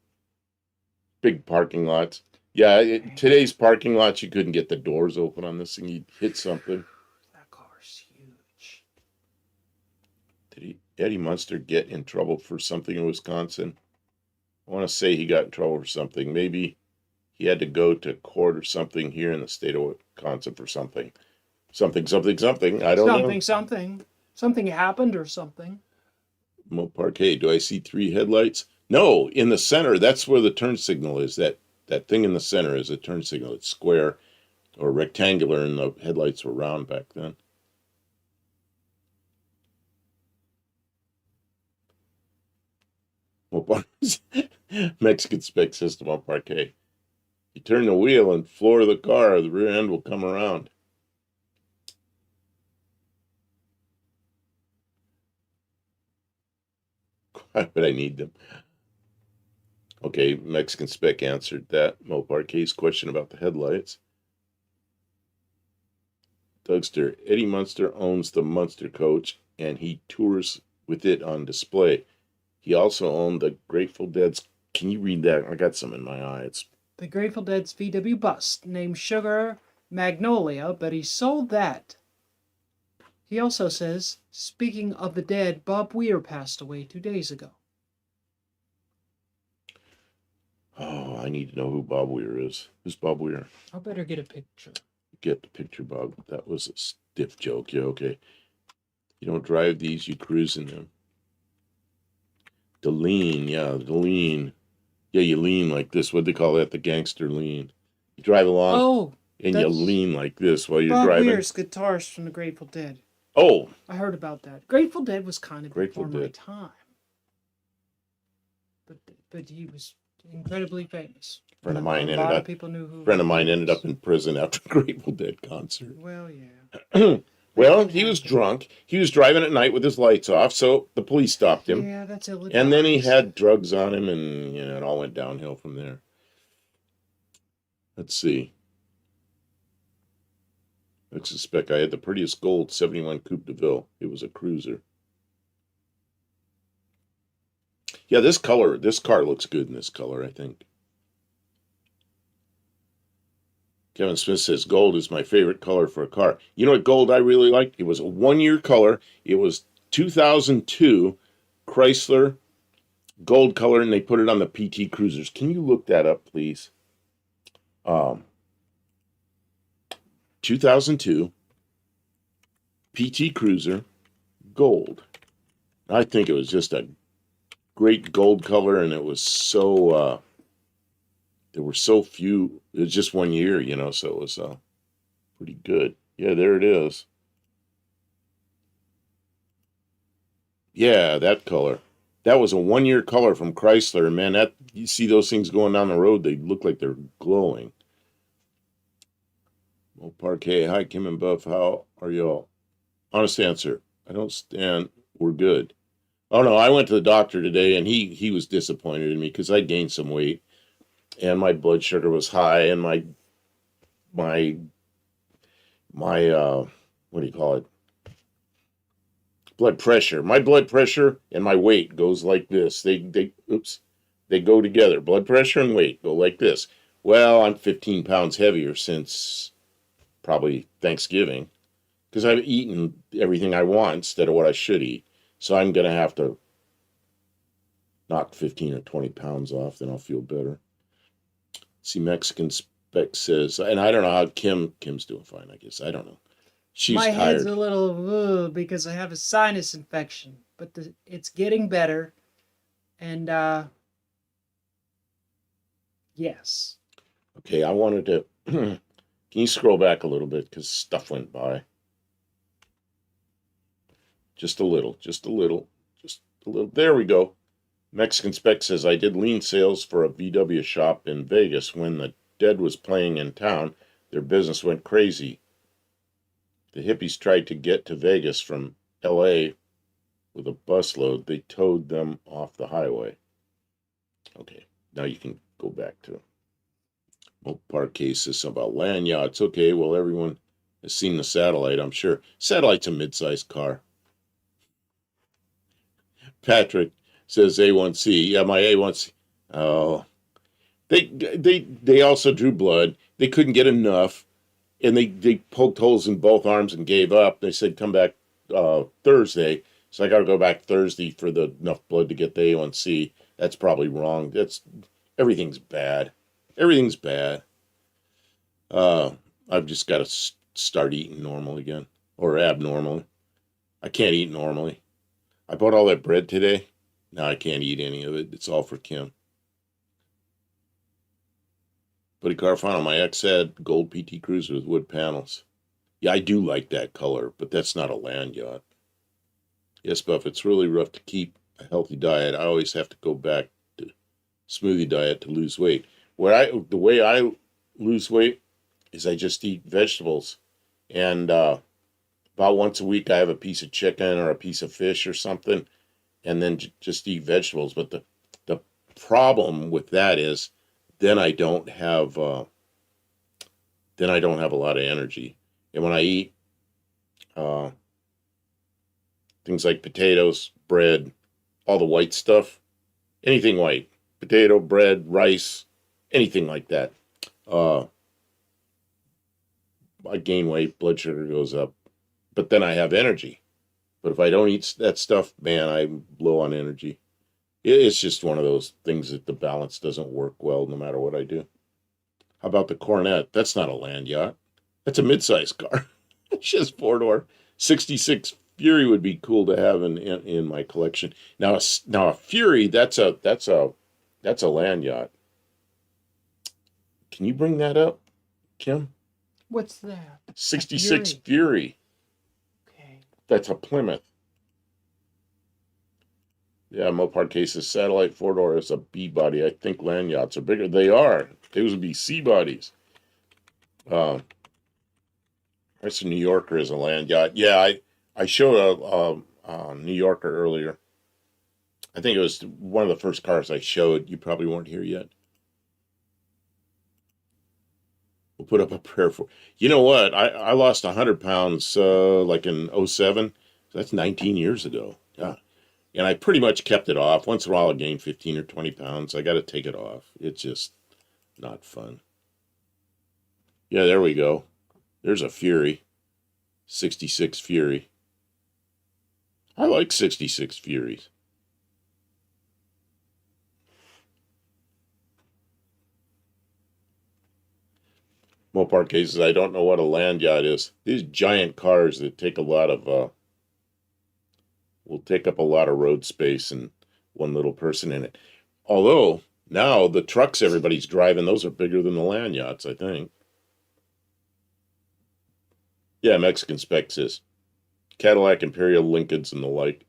big parking lots. Yeah, today's parking lots, you couldn't get the doors open on this thing. You'd hit something. That car's huge. Did Eddie Munster get in trouble for something in Wisconsin? I want to say he got in trouble for something. Maybe he had to go to court or something here in the state of Wisconsin for something. Something. I don't know. Something happened or something. Mopar K. Do I see 3 headlights? No, in the center. That's where the turn signal is. That thing in the center is a turn signal. It's square or rectangular, and the headlights were round back then. Mopar Mexican spec system on Parquet. You turn the wheel and floor the car, the rear end will come around. Why would I need them? Okay, Mexican spec answered that Mopar K's question about the headlights. Dougster, Eddie Munster owns the Munster coach, and he tours with it on display. He also owned the Grateful Dead's. Can you read that? I got some in my eye. It's The Grateful Dead's VW bus named Sugar Magnolia, but he sold that. He also says, speaking of the dead, Bob Weir passed away 2 days ago. Oh, I need to know who Bob Weir is. Who's Bob Weir? I better get a picture. Get the picture, Bob. That was a stiff joke. Yeah, okay. You don't drive these, you cruise in them. The lean, yeah, the lean. Yeah, you lean like this. What do they call that? The gangster lean. You drive along and you lean like this while you're Bob driving. Bob Weir's guitarist from the Grateful Dead. Oh. I heard about that. Grateful Dead was kind of Grateful before my Dead. time. But he was incredibly famous. A friend of mine ended up in prison after a Grateful Dead concert. Well, yeah. Well, he was drunk. He was driving at night with his lights off, so the police stopped him. Yeah, that's illegal. And then he had drugs on him, and it all went downhill from there. Let's see. I suspect I had the prettiest gold 71 Coupe de Ville. It was a cruiser. Yeah, this car looks good in this color, I think. Kevin Smith says, gold is my favorite color for a car. You know what gold I really liked? It was a 1-year color. It was 2002 Chrysler gold color, and they put it on the PT Cruisers. Can you look that up, please? 2002 PT Cruiser gold. I think it was just a great gold color, and it was so... there were so few. It was just 1 year, so it was pretty good. Yeah, there it is. Yeah, that color. That was a 1-year color from Chrysler. And man, you see those things going down the road, they look like they're glowing. Well, Parquet, hi, Kim and Buff. How are y'all? Honest answer. I don't stand. We're good. Oh, no, I went to the doctor today, and he was disappointed in me because I gained some weight. And my blood sugar was high, and my what do you call it? Blood pressure. My blood pressure and my weight goes like this. They go together. Blood pressure and weight go like this. Well, I'm 15 pounds heavier since probably Thanksgiving because I've eaten everything I want instead of what I should eat. So I'm going to have to knock 15 or 20 pounds off, then I'll feel better. See, Mexican spec says, and I don't know how Kim's doing fine, I guess. I don't know. She's my tired. Head's a little because I have a sinus infection, but it's getting better. And yes. Okay, I wanted to. Can you scroll back a little bit because stuff went by? Just a little. There we go. Mexican Spec says, I did lean sales for a VW shop in Vegas. When the Dead was playing in town, their business went crazy. The hippies tried to get to Vegas from L.A. with a busload. They towed them off the highway. Okay, now you can go back to Mopar cases about land yachts. Okay, well, everyone has seen the Satellite, I'm sure. Satellite's a mid-sized car. Patrick says A1C. Yeah, my A1C. Oh, they also drew blood. They couldn't get enough, and they poked holes in both arms and gave up. They said come back Thursday. So I got to go back Thursday for the enough blood to get the A1C. That's probably wrong. That's everything's bad. Everything's bad. I've just got to start eating normal again or abnormally. I can't eat normally. I bought all that bread today. Now I can't eat any of it. It's all for Kim. Buddy Carfano, my ex had gold PT Cruiser with wood panels. Yeah, I do like that color, but that's not a land yacht. Yes, Buff, it's really rough to keep a healthy diet. I always have to go back to smoothie diet to lose weight. The way I lose weight is I just eat vegetables, and about once a week I have a piece of chicken or a piece of fish or something, and then just eat vegetables. But the problem with that is then I don't have a lot of energy, and when I eat things like potatoes, bread, all the white stuff, anything white, potato, bread, rice, anything like that. I gain weight, blood sugar goes up, but then I have energy. But if I don't eat that stuff, man, I'm low on energy. It's just one of those things that the balance doesn't work well no matter what I do. How about the Cornet? That's not a land yacht. That's a mid-sized car. It's just four-door. 66 Fury would be cool to have in my collection. Now a Fury, that's a land yacht. Can you bring that up, Kim? What's that? 66 Fury. Okay. That's a Plymouth. Yeah, Mopar Case's Satellite four-door is a B body. I think land yachts are bigger. They are. Those would be C bodies. That's a New Yorker is a land yacht. Yeah, I showed a New Yorker earlier. I think it was one of the first cars I showed. You probably weren't here yet. We'll put up a prayer for. You know what? I lost 100 pounds like in 07. That's 19 years ago. Yeah. And I pretty much kept it off. Once in a while I gain 15 or 20 pounds. I got to take it off. It's just not fun. Yeah, there we go. There's a Fury. 66 Fury. I like 66 Furies. Mopar Cases, I don't know what a land yacht is. These giant cars that take a lot of will take up a lot of road space and one little person in it. Although now the trucks everybody's driving, those are bigger than the land yachts, I think. Yeah, Mexican Spec says Cadillac, Imperial, Lincolns, and the like.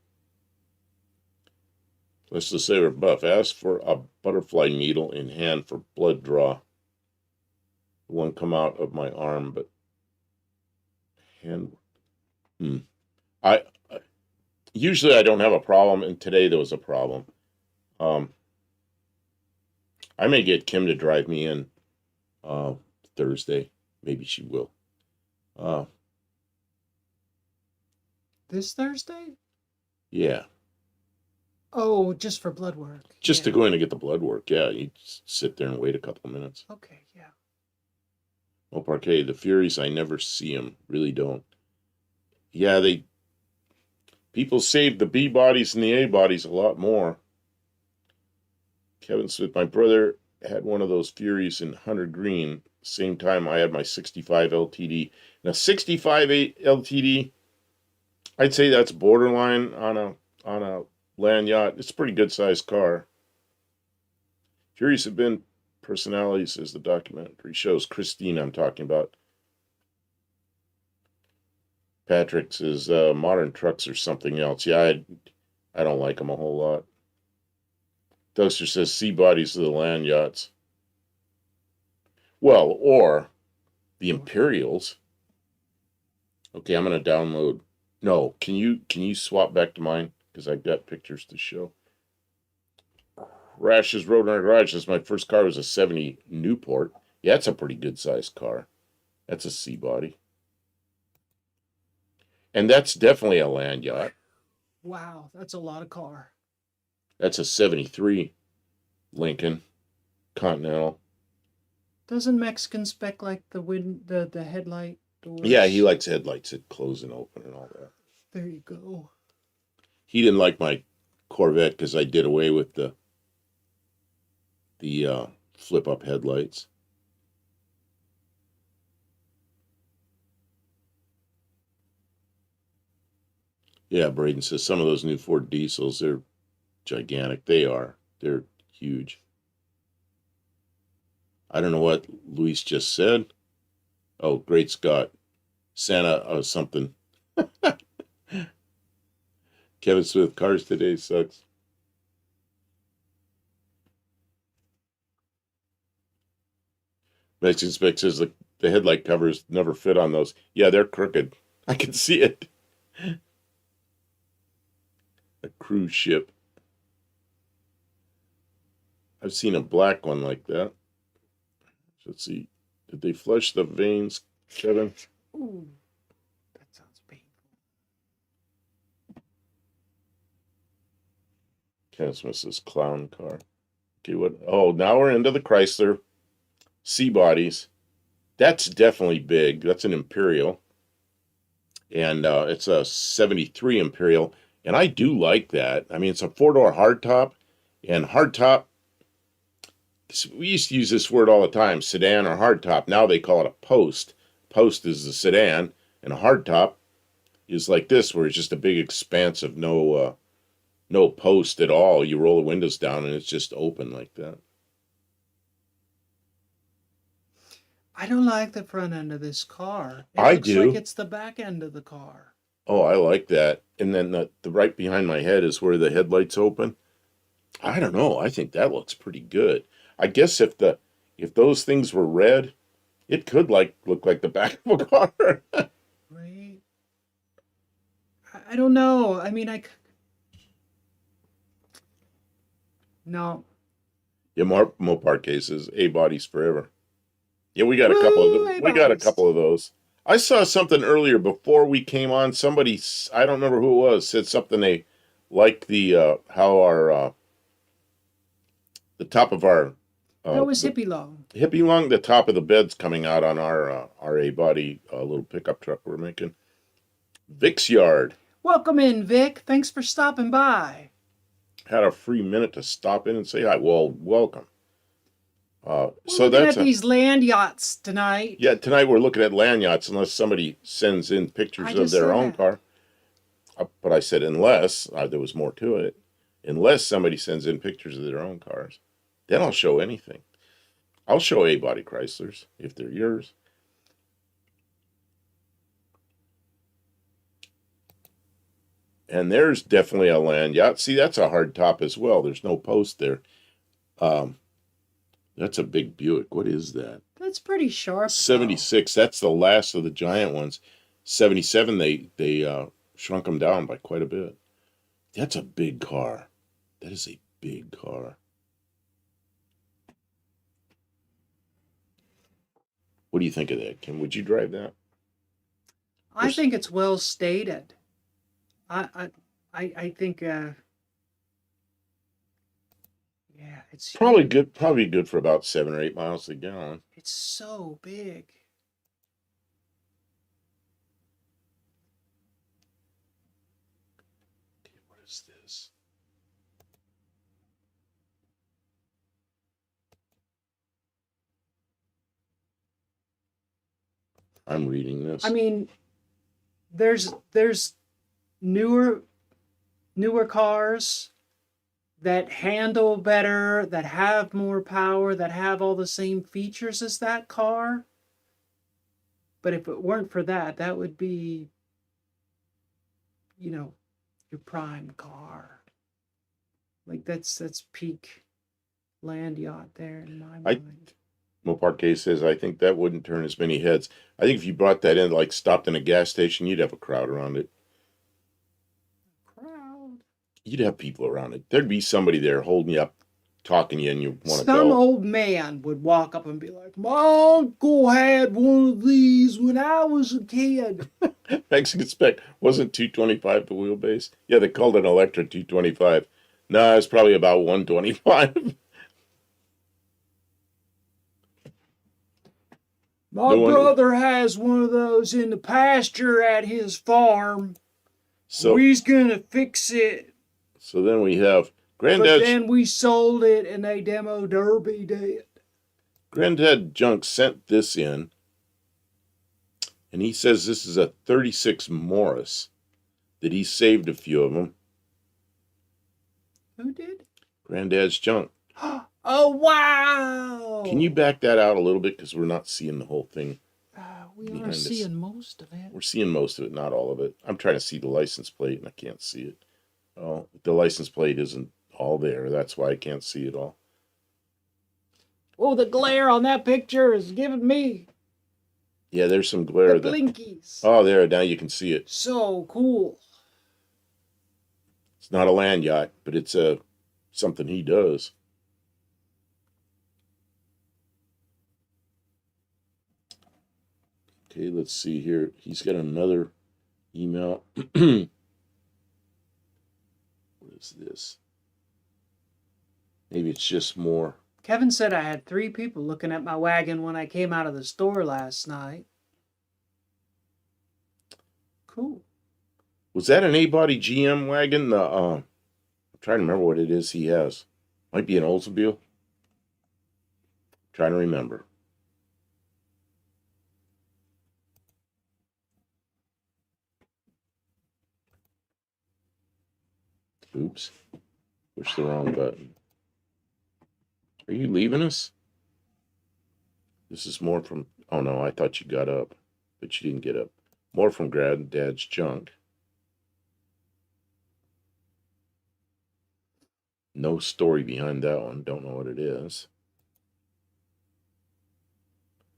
Let's just say we're Buff. Ask for a butterfly needle in hand for blood draw. One come out of my arm, but hand. I usually I don't have a problem, and today there was a problem. I may get Kim to drive me in Thursday. Maybe she will. This Thursday? Yeah. Oh, just for blood work. Just to go in and get the blood work. Yeah, you sit there and wait a couple of minutes. Okay, yeah. Oh, Parquet, the Furies, I never see them. Really don't. Yeah, people save the B bodies and the A bodies a lot more. Kevin Smith, my brother had one of those Furies in Hunter Green. Same time I had my 65 LTD. Now 65 LTD, I'd say that's borderline on a land yacht. It's a pretty good sized car. Furies have been personalities, as the documentary shows. Christine, I'm talking about. Patrick says modern trucks are something else. Yeah, I don't like them a whole lot. Duster says sea bodies of the land yachts. Well, or the Imperials. Okay, I'm gonna download. No, can you swap back to mine? Because I've got pictures to show. Rash's Road in our garage. This my first car was a 70 Newport. Yeah, that's a pretty good sized car. That's a C body. And that's definitely a land yacht. Wow, that's a lot of car. That's a 73 Lincoln Continental. Doesn't Mexican spec like the headlight doors? Yeah, he likes headlights that close and open and all that. There you go. He didn't like my Corvette because I did away with the flip up headlights. Yeah, Braden says some of those new Ford diesels, they're gigantic. They are. They're huge. I don't know what Luis just said. Oh, great Scott. Santa something. Kevin Smith, cars today sucks. Mexican Spec says the headlight covers never fit on those. Yeah, they're crooked. I can see it. A cruise ship. I've seen a black one like that. Let's see. Did they flush the veins, Kevin? Ooh, that sounds painful. Kevin Smith says clown car. Okay, what? Oh, now we're into the Chrysler C bodies. That's definitely big. That's an Imperial. And it's a 73 Imperial. And I do like that. I mean, it's a four-door hardtop. And hardtop, we used to use this word all the time, sedan or hardtop. Now they call it a post. Post is the sedan. And a hardtop is like this, where it's just a big expanse of no post at all. You roll the windows down and it's just open like that. I don't like the front end of this car. It I looks do. like it's the back end of the car. Oh, I like that. And then the right behind my head is where the headlights open. I don't know. I think that looks pretty good. I guess if those things were red, it could look like the back of a car. Right? I don't know. I mean, no. Yeah, Mopar cases, A bodies forever. Yeah, we got a couple of those. I saw something earlier before we came on. Somebody, I don't remember who it was, said something they liked how our the top of our That was hippie long. hippie lung, the top of the bed's coming out on our A body little pickup truck we're making. Vic's yard. Welcome in, Vic. Thanks for stopping by. Had a free minute to stop in and say hi. Well, welcome. We're So looking that's at these land yachts tonight. yeah. Tonight we're looking at land yachts, unless somebody sends in pictures of their own car. But I said unless there was more to it. Unless somebody sends in pictures of their own cars, then I'll show anything. I'll show A-body Chryslers if they're yours. And there's definitely a land yacht. See, that's a hard top as well. There's no post there. That's a big Buick. What is that? That's pretty sharp. 76. That's the last of the giant ones. 77. They shrunk them down by quite a bit. That's a big car. That is a big car. What do you think of that, Kim? Would you drive that? I think it's well stated. I think yeah, it's probably good. Probably good for about 7 or 8 miles a gallon. It's so big. Okay, what is this? I'm reading this. I mean, there's newer cars that handle better, that have more power, that have all the same features as that car. But if it weren't for that, that would be, your prime car. Like that's peak land yacht there in my mind. Mopar K says, I think that wouldn't turn as many heads. I think if you brought that in, like stopped in a gas station, you'd have a crowd around it. You'd have people around it. There'd be somebody there holding you up, talking to you, and you want to go. Some old man would walk up and be like, "My uncle had one of these when I was a kid." Mexican spec wasn't 225 the wheelbase. Yeah, they called it Electra 225. No, it's probably about 125. My No one. brother has one of those in the pasture at his farm. So We's gonna fix it. so then we have But Granddad's then we sold it and they demo derbied it. Granddad Junk sent this in, and he says this is a 36 Morris. That he saved a few of them. Who did? Granddad's Junk. Oh, wow! Can you back that out a little bit because we're not seeing the whole thing? We behind are us? seeing most of it. We're seeing most of it, not all of it. I'm trying to see the license plate and I can't see it. Oh, the license plate isn't all there. That's why I can't see it all. Oh, the glare on that picture is giving me Yeah, there's some glare. the blinkies. Oh, there. Now you can see it. So cool. It's not a land yacht, but it's something he does. Okay, let's see here. He's got another email. What is this? Maybe it's just more. Kevin said I had 3 people looking at my wagon when I came out of the store last night. Cool. Was that an A-body GM wagon? I'm trying to remember what it is he has. Might be an Oldsmobile. Trying to remember. Oops. Push the wrong button. Are you leaving us? This is more from... Oh, no, I thought you got up. But you didn't get up. More from Granddad's Junk. No story behind that one. Don't know what it is.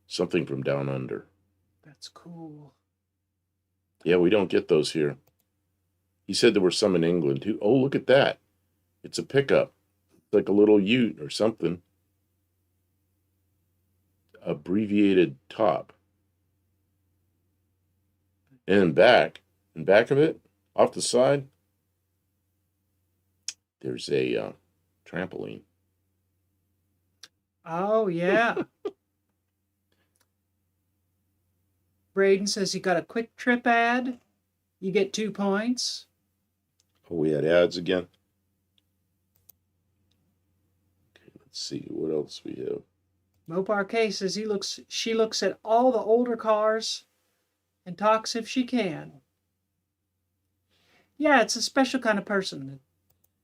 Something from down under. That's cool. Yeah, we don't get those here. He said there were some in England too. Oh, look at that. It's a pickup. It's like a little ute or something. Abbreviated top. And in back of it, off the side, there's a trampoline. Oh, yeah. Braden says he got a Quick Trip ad. You get 2 points. Oh, we had ads again. Okay, let's see what else we have. Mopar K says she looks at all the older cars and talks if she can. Yeah, it's a special kind of person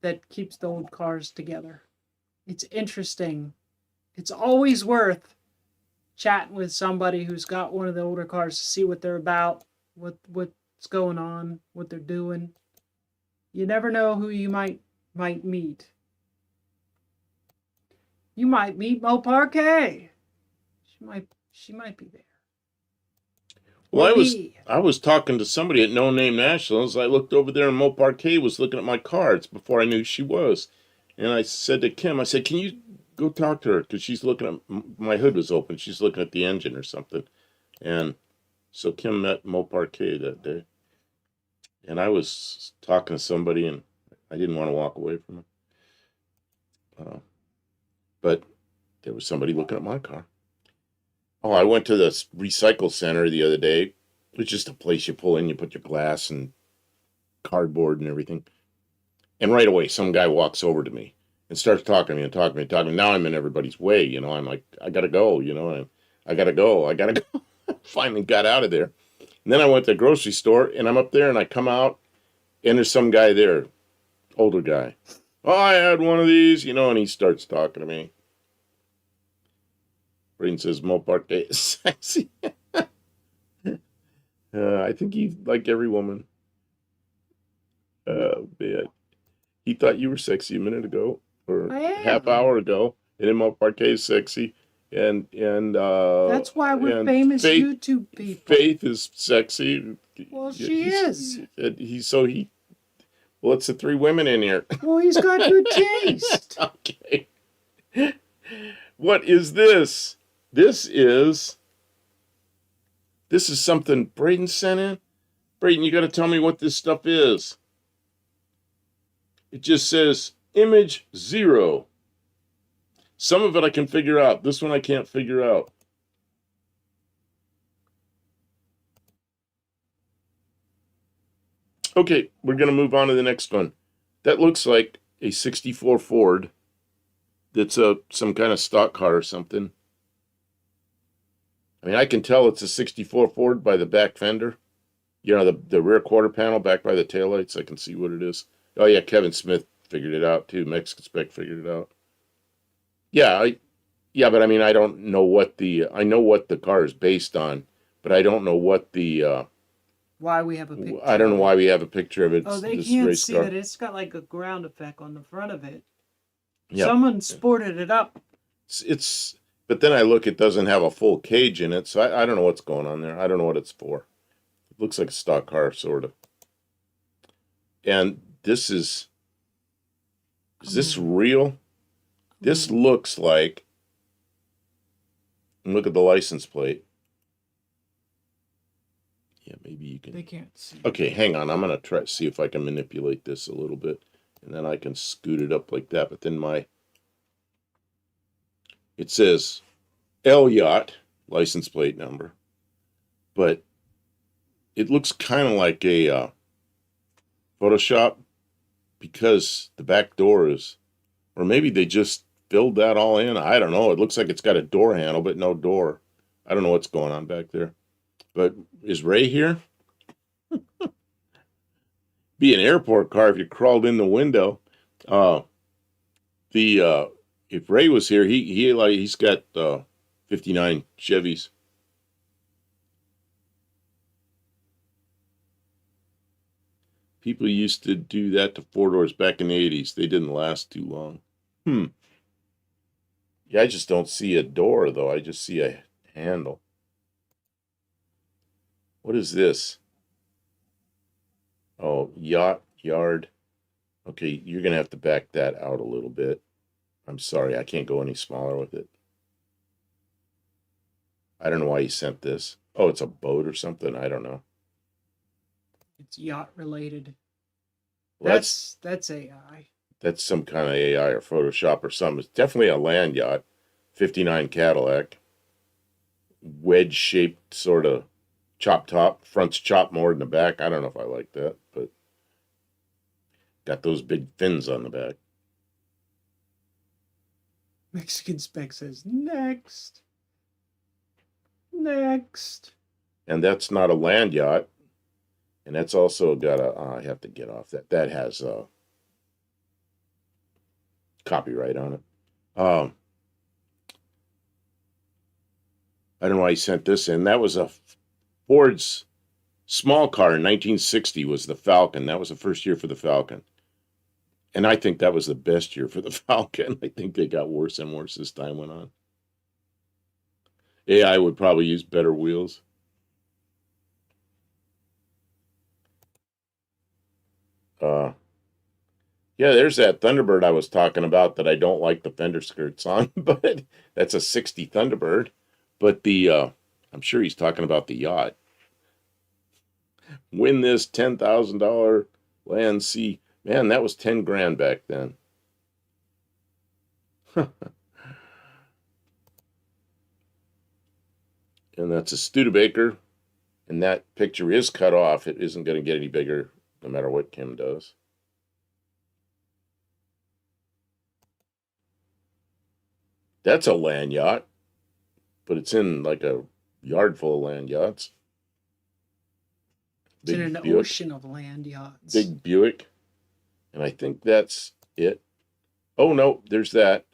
that keeps the old cars together. It's interesting. It's always worth chatting with somebody who's got one of the older cars to see what they're about, what's going on, what they're doing. You never know who you might meet. You might meet Mopar K. She might be there. Well, I was talking to somebody at No Name Nationals. I looked over there and Mopar K was looking at my cards before I knew she was. And I said to Kim, I said, can you go talk to her? Because she's looking at, my hood was open. She's looking at the engine or something. And so Kim met Mopar K that day. And I was talking to somebody and I didn't want to walk away from him. But there was somebody looking at my car. Oh, I went to the recycle center the other day. It's just a place you pull in, you put your glass and cardboard and everything. And right away, some guy walks over to me and starts talking to me and talking to me and talking to me. Now I'm in everybody's way, you know. I'm like, I got to go, you know. And I got to go. Finally got out of there. And then I went to the grocery store and I'm up there and I come out and there's some guy there, older guy. Oh, I had one of these, you know, and he starts talking to me. Braden says Mopar K is sexy. I think he's like every woman. Man. He thought you were sexy a minute ago or half hour ago. And then Mopar K is sexy. And that's why we're famous YouTube people. Faith is sexy. Well, she is. Well, it's the 3 women in here. Well, he's got good taste. Okay. What is this? This is something Braden sent in. Brayton, you got to tell me what this stuff is. It just says image 0. Some of it I can figure out. This one I can't figure out. Okay, we're going to move on to the next one. That looks like a 64 Ford. That's some kind of stock car or something. I mean, I can tell it's a 64 Ford by the back fender. You know, the rear quarter panel back by the taillights. I can see what it is. Oh, yeah, Kevin Smith figured it out, too. Mexican Spec figured it out. Yeah, but I mean, I don't know what I know what the car is based on, but I don't know what Why we have a picture? I don't know why we have a picture of it. Oh, they can't see that it's got like a ground effect on the front of it. Yep. Someone sported it up. But then I look, it doesn't have a full cage in it, so I don't know what's going on there. I don't know what it's for. It looks like a stock car, sort of. And this is this real? This looks like, look at the license plate. Yeah, maybe you can. They can't see. Okay, hang on. I'm going to try to see if I can manipulate this a little bit. And then I can scoot it up like that. But then it says L Yacht, license plate number. But it looks kind of like a Photoshop because the back door is, or maybe they just filled that all in. I don't know. It looks like it's got a door handle, but no door. I don't know what's going on back there. But is Ray here? Be an airport car if you crawled in the window. If Ray was here, he's got 59 Chevys. People used to do that to four doors back in the 80s. They didn't last too long. Yeah, I just don't see a door though. I just see a handle. What is this? Oh, yacht, yard. Okay, you're going to have to back that out a little bit. I'm sorry, I can't go any smaller with it. I don't know why he sent this. Oh, it's a boat or something? I don't know. It's yacht related. Well, that's AI. That's some kind of AI or Photoshop or something. It's definitely a land yacht. 59 Cadillac. Wedge-shaped sort of chop top. Front's chopped more than the back. I don't know if I like that, but got those big fins on the back. Mexican Spec says, next. Next. And that's not a land yacht. And that's also got I have to get off that. That has copyright on it. I don't know why he sent this in. That was a Ford's small car in 1960 was the Falcon. That was the first year for the Falcon. And I think that was the best year for the Falcon. I think they got worse and worse as time went on. AI would probably use better wheels. Yeah, there's that Thunderbird I was talking about that I don't like the fender skirts on, but that's a 60 Thunderbird. But I'm sure he's talking about the yacht. Win this $10,000 Land Sea. Man, that was 10 grand back then. And that's a Studebaker. And that picture is cut off. It isn't going to get any bigger no matter what Kim does. That's a land yacht. But it's in like a yard full of land yachts. It's in an ocean of land yachts. Big Buick. And I think that's it. Oh, no, there's that.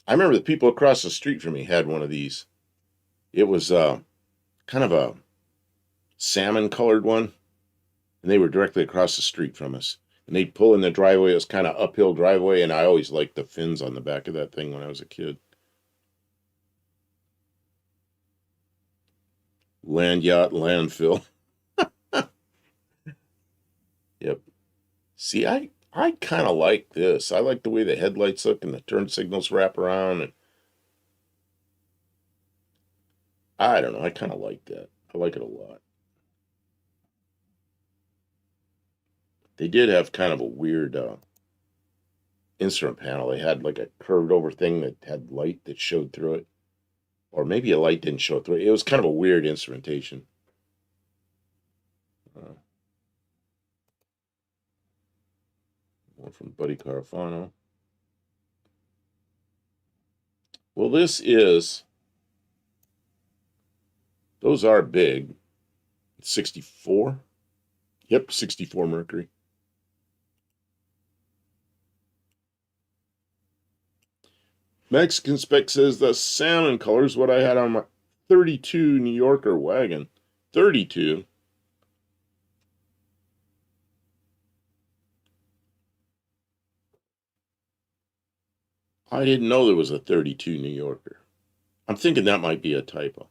I remember the people across the street from me had one of these. It was kind of a salmon-colored one. And they were directly across the street from us. And they'd pull in the driveway. It was kind of uphill driveway. And I always liked the fins on the back of that thing when I was a kid. Land yacht, landfill. Yep. See, I kind of like this. I like the way the headlights look and the turn signals wrap around. And I don't know. I kind of like that. I like it a lot. They did have kind of a weird instrument panel. They had like a curved over thing that had light that showed through it. Or maybe a light didn't show through it. It was kind of a weird instrumentation. One from Buddy Carafano. Well, those are big. 64. Yep, 64 Mercury. Mexican Spec says the salmon color is what I had on my 32 New Yorker wagon. 32. I didn't know there was a 32 New Yorker. I'm thinking that might be a typo.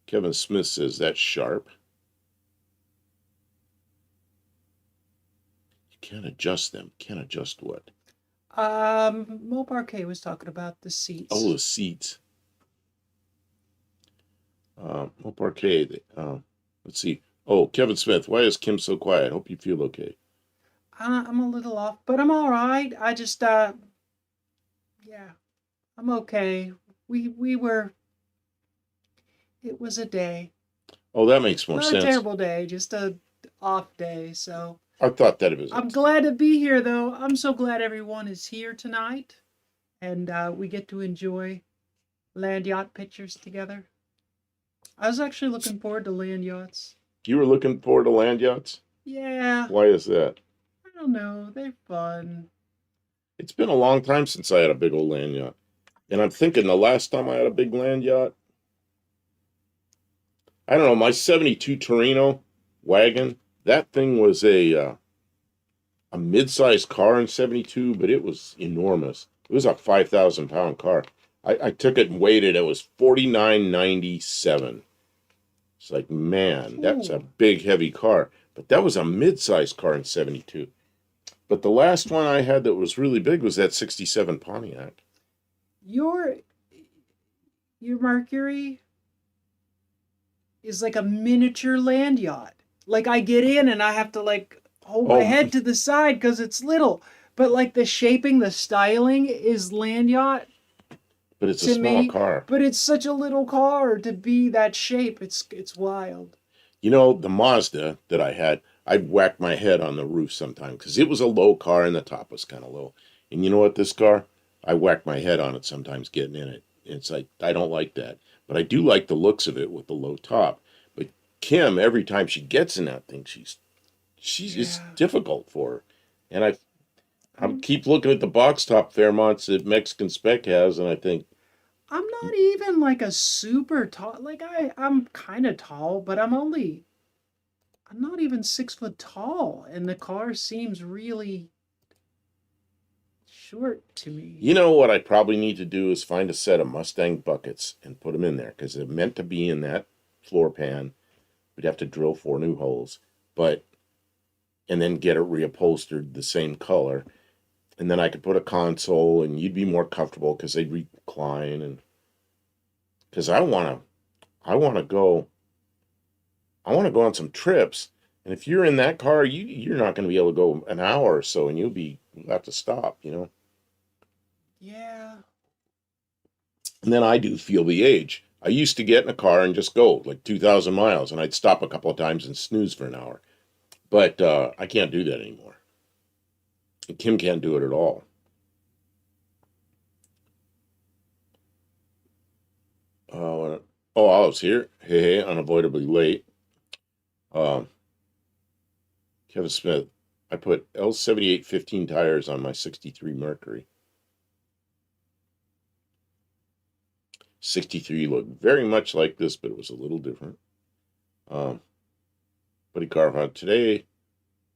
Kevin Smith says that's sharp. You can't adjust them. Can't adjust what? Mo Parquet was talking about the seats. Oh, the seats. Mo Parquet. Let's see. Oh, Kevin Smith. Why is Kim so quiet? Hope you feel okay. I'm a little off, but I'm all right. I just, yeah, I'm okay. We were. It was a day. Oh, that makes more Not sense. a terrible day, just a off day. So I thought that it was. I'm glad to be here, though. I'm so glad everyone is here tonight, and we get to enjoy land yacht pictures together. I was actually looking forward to land yachts. You were looking forward to land yachts? Yeah. Why is that? I don't know. They're fun. It's been a long time since I had a big old land yacht. And I'm thinking the last time I had a big land yacht, I don't know, my 72 Torino wagon, that thing was a mid-sized car in 72, but it was enormous. It was a 5,000-pound car. I took it and weighed it. It was 49.97. It's like, man, that's a big, heavy car. But that was a mid-sized car in 72. But the last one I had that was really big was that 67 Pontiac. Your Mercury is like a miniature land yacht. Like I get in and I have to like hold my head to the side because it's little. But like the shaping, the styling is land yacht. But it's a small car. But it's such a little car to be that shape. It's wild. You know, the Mazda that I had, I'd whack my head on the roof sometime because it was a low car and the top was kind of low. And you know what, this car, I whack my head on it sometimes getting in it. It's like, I don't like that. But I do like the looks of it with the low top. But Kim, every time she gets in that thing, it's difficult for her. And I keep looking at the box top Fairmonts that Mexican Spec has, and I think, I'm not even like a super tall. Like I'm kind of tall, but I'm not even 6 foot tall, and the car seems really short to me. You know what I probably need to do is find a set of Mustang buckets and put them in there because they're meant to be in that floor pan. We'd have to drill 4 new holes, and then get it reupholstered the same color. And then I could put a console and you'd be more comfortable because they'd recline. And because I want to go on some trips. And if you're in that car, you're not going to be able to go an hour or so and you'll have to stop, you know? Yeah. And then I do feel the age. I used to get in a car and just go like 2,000 miles and I'd stop a couple of times and snooze for an hour. But I can't do that anymore. And Kim can't do it at all. I was here. Hey, unavoidably late. Kevin Smith, I put L7815 tires on my 63 Mercury. 63 looked very much like this, but it was a little different. Buddy Carver, today,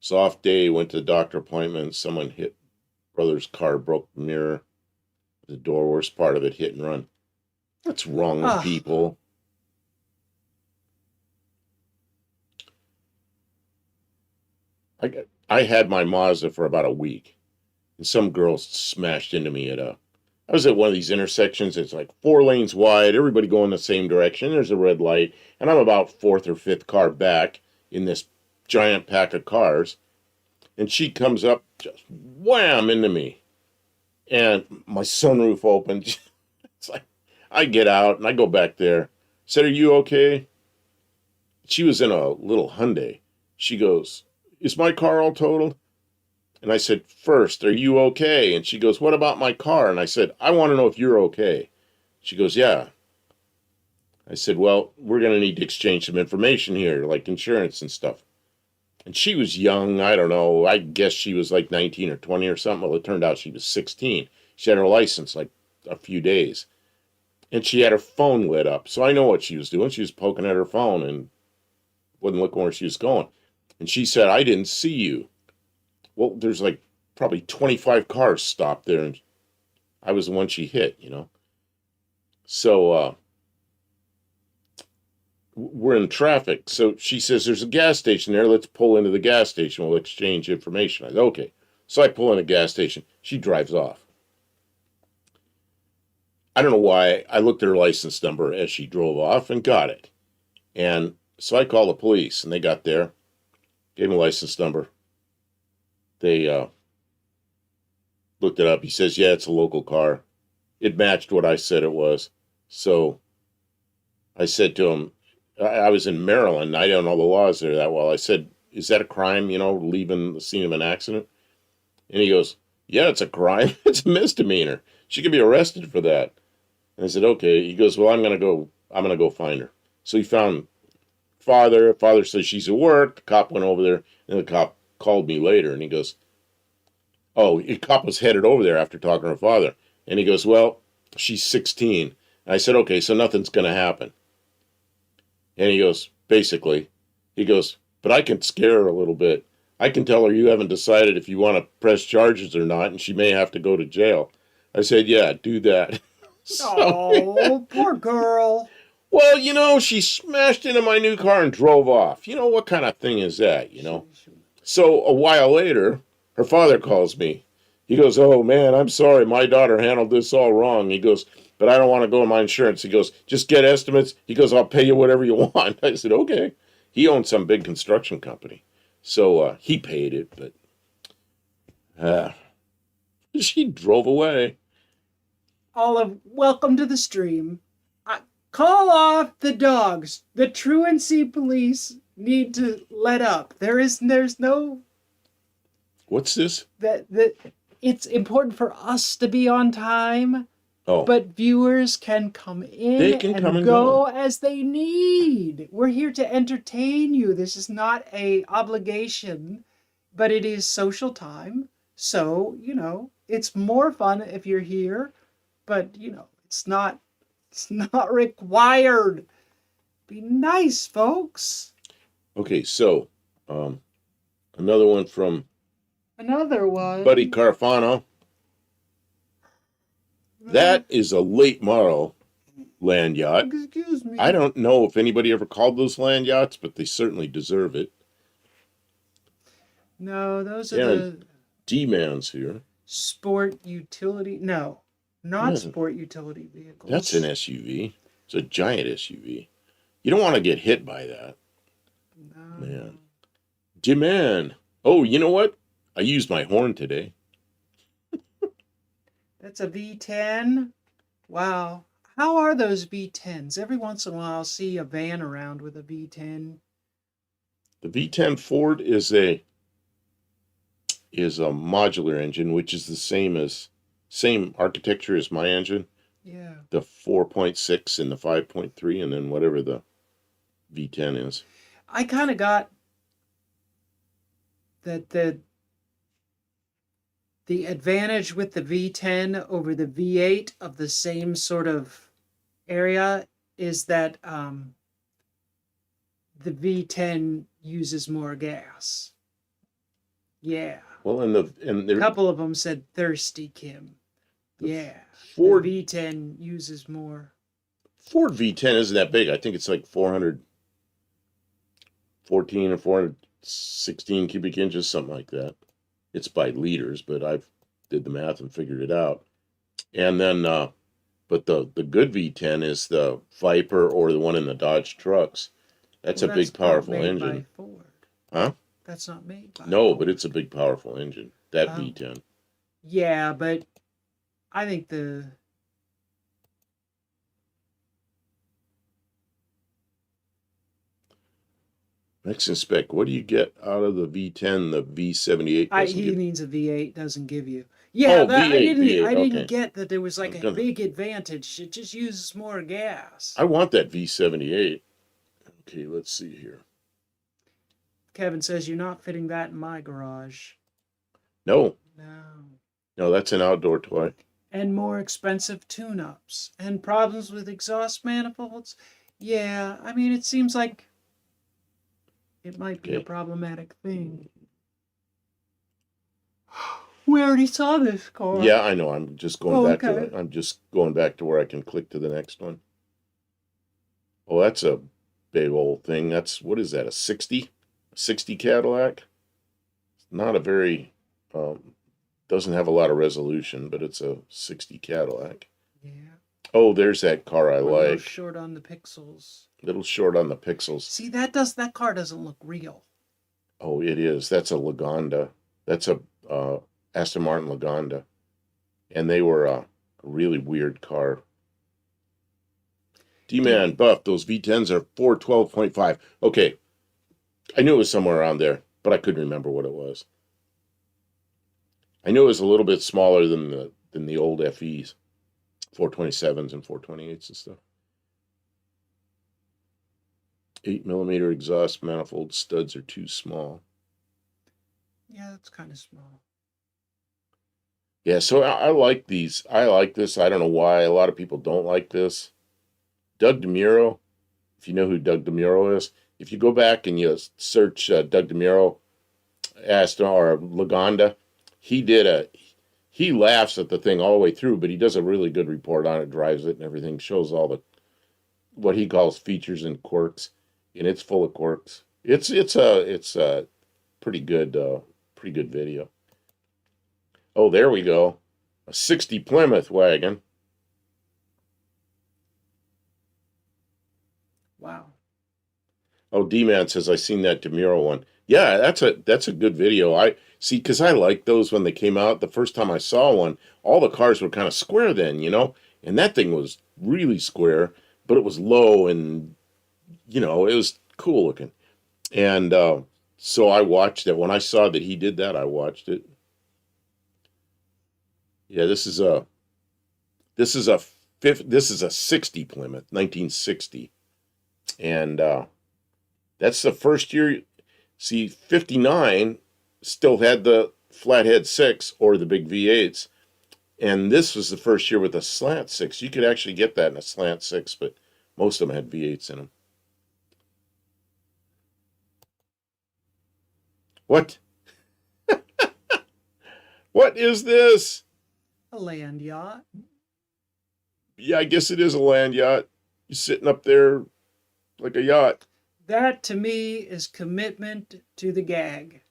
soft day, went to the doctor appointment. Someone hit brother's car, broke the mirror, the door, worst part of it, hit and run. What's wrong with people? I had my Mazda for about a week, and some girl smashed into me at I was at one of these intersections. It's like 4 lanes wide, everybody going the same direction. There's a red light, and I'm about fourth or fifth car back in this giant pack of cars. And she comes up, just wham into me. And my sunroof opened. It's like, I get out and I go back there. Said, "Are you okay?" She was in a little Hyundai. She goes, "Is my car all totaled?" And I said, "First, are you okay?" And she goes, "What about my car?" And I said, "I want to know if you're okay." She goes, "Yeah." I said, "Well, we're going to need to exchange some information here, like insurance and stuff." And she was young. I don't know. I guess she was like 19 or 20 or something. Well, it turned out she was 16. She had her license like a few days. And she had her phone lit up. So I know what she was doing. She was poking at her phone and wasn't looking where she was going. And she said, "I didn't see you." Well, there's like probably 25 cars stopped there. And I was the one she hit, you know. So we're in traffic. So she says, "There's a gas station there. Let's pull into the gas station. We'll exchange information." I said, "Okay." So I pull in a gas station. She drives off. I don't know why. I looked at her license number as she drove off and got it. And so I called the police, and they got there, gave me a license number. They looked it up. He says, "Yeah, it's a local car." It matched what I said it was. So I said to him, I was in Maryland. I don't know the laws there that well. I said, "Is that a crime, leaving the scene of an accident?" And he goes, "Yeah, it's a crime. It's a misdemeanor. She could be arrested for that." And I said, "Okay." He goes, "Well, I'm gonna go find her." So he found father. Father says she's at work. The cop went over there, and the cop called me later, and he goes, "Oh, the cop was headed over there after talking to her father." And he goes, "Well, she's 16. And I said, "Okay, so nothing's gonna happen." And he goes, basically, he goes, "But I can scare her a little bit. I can tell her you haven't decided if you want to press charges or not, and she may have to go to jail." I said, "Yeah, do that." So, Oh, poor girl. well, she smashed into my new car and drove off. What kind of thing is that? So a while later, her father calls me. He goes, "Oh, man, I'm sorry. My daughter handled this all wrong." He goes, "But I don't want to go on my insurance." He goes, "Just get estimates." He goes, "I'll pay you whatever you want." I said, "Okay." He owns some big construction company. So he paid it, but she drove away. Olive, welcome to the stream. Call off the dogs. The truancy police need to let up. There's no What's this? that it's important for us to be on time, Oh, but viewers can come in they can and come and go go. as they need. We're here to entertain you. This is not a obligation, but it is social time. So, it's more fun if you're here, but it's not required. Be nice, folks. Okay, so another one from Another one. Buddy Carfano. That is a late model land yacht. Excuse me. I don't know if anybody ever called those land yachts, but they certainly deserve it. No, those are Yeah, the D-Man's here. sport utility. No, not Yeah, sport utility vehicles. that's an SUV. It's a giant SUV. You don't want to get hit by that. No. Man. D-Man. Oh, you know what? I used my horn today. That's a V10. Wow. How are those V10s? Every once in a while, I'll see a van around with a V10. The V10 Ford is a modular engine, which is the same architecture as my engine. Yeah. The 4.6 and the 5.3, and then whatever the V10 is. I kind of got that the advantage with the V10 over the V8 of the same sort of area is that the V10 uses more gas. Yeah. Well, and A couple of them said thirsty, Kim. Yeah. Ford The V10 uses more. Ford V10 isn't that big. I think it's like 414 or 416 cubic inches, something like that. It's by liters, but I've did the math and figured it out. And then, but the good V10 is the Viper or the one in the Dodge trucks. That's Well, a that's big, not powerful made by engine. Ford. Huh? That's not made by No, but Ford. it's a big, powerful engine. That Oh, V10. yeah, but I think the Mexican spec. What do you get out of the V10? The V78 I doesn't he give. means a V8 doesn't give you. Yeah, Oh, that V8, V8. I didn't Okay. get that there was I like was a gonna. big advantage. It just uses more gas. I want that V78. Okay, let's see here. Kevin says you're not fitting that in my garage. No, No. no, that's an outdoor toy. And more expensive tune-ups and problems with exhaust manifolds. Yeah, I mean it seems like it might be a Okay. problematic thing. We already saw this car. Yeah, I know. I'm just going Oh, back to okay. the. I'm just going back to where I can click to the next one. Oh, that's a big old thing. That's what is that? A 60 Cadillac? Not a very. Doesn't have a lot of resolution, but it's a 60 Cadillac. Yeah. Oh, there's that car I We're a little like. short on the pixels. Little short on the pixels. See, that car doesn't look real. Oh, it is. That's a Lagonda. That's a Aston Martin Lagonda, and they were a really weird car. D-Man Buff. Those V10s are 412.5. Okay, I knew it was somewhere around there, but I couldn't remember what it was. I knew it was a little bit smaller than the old FEs, 427s and 428s and stuff. 8 millimeter exhaust manifold studs are too small. Yeah, that's kind of small. Yeah, so I like these. I like this. I don't know why a lot of people don't like this. Doug DeMuro, if you know who Doug DeMuro is, if you go back and you search Doug DeMuro, Aston or Lagonda, he laughs at the thing all the way through, but he does a really good report on it, drives it and everything, shows all the what he calls features and quirks, and it's full of quirks. It's a pretty good video. Oh, there we go, a 60 Plymouth wagon. Wow. Oh, D-Man says I seen that DeMuro one. Yeah, that's a good video. I see because I liked those when they came out. The first time I saw one, all the cars were kind of square then, and that thing was really square, but it was low and it was cool looking. And so I watched it. When I saw that he did that, I watched it. Yeah, this is a this is a 60 Plymouth, 1960, and that's the first year. See, 59 still had the flathead 6 or the big V8s. And this was the first year with a slant 6. You could actually get that in a slant 6, but most of them had V8s in them. What? What is this? A land yacht. Yeah, I guess it is a land yacht. You're sitting up there like a yacht. That to me is commitment to the gag.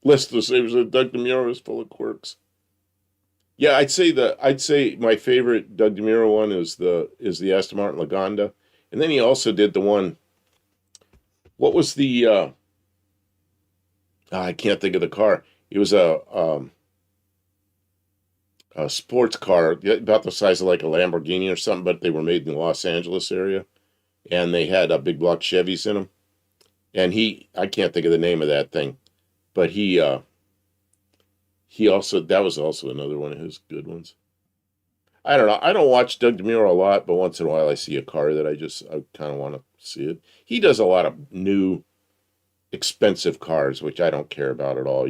List of savers of Doug DeMuro is full of quirks. Yeah, I'd say my favorite Doug DeMuro one is the Aston Martin Lagonda, and then he also did the one. What was the? I can't think of the car. It was a sports car about the size of like a Lamborghini or something, but they were made in the Los Angeles area, and they had big block Chevys in them. And I can't think of the name of that thing, but he also that was also another one of his good ones. I don't know. I don't watch Doug DeMuro a lot, but once in a while I see a car that I kind of want to see it. He does a lot of new, expensive cars, which I don't care about at all.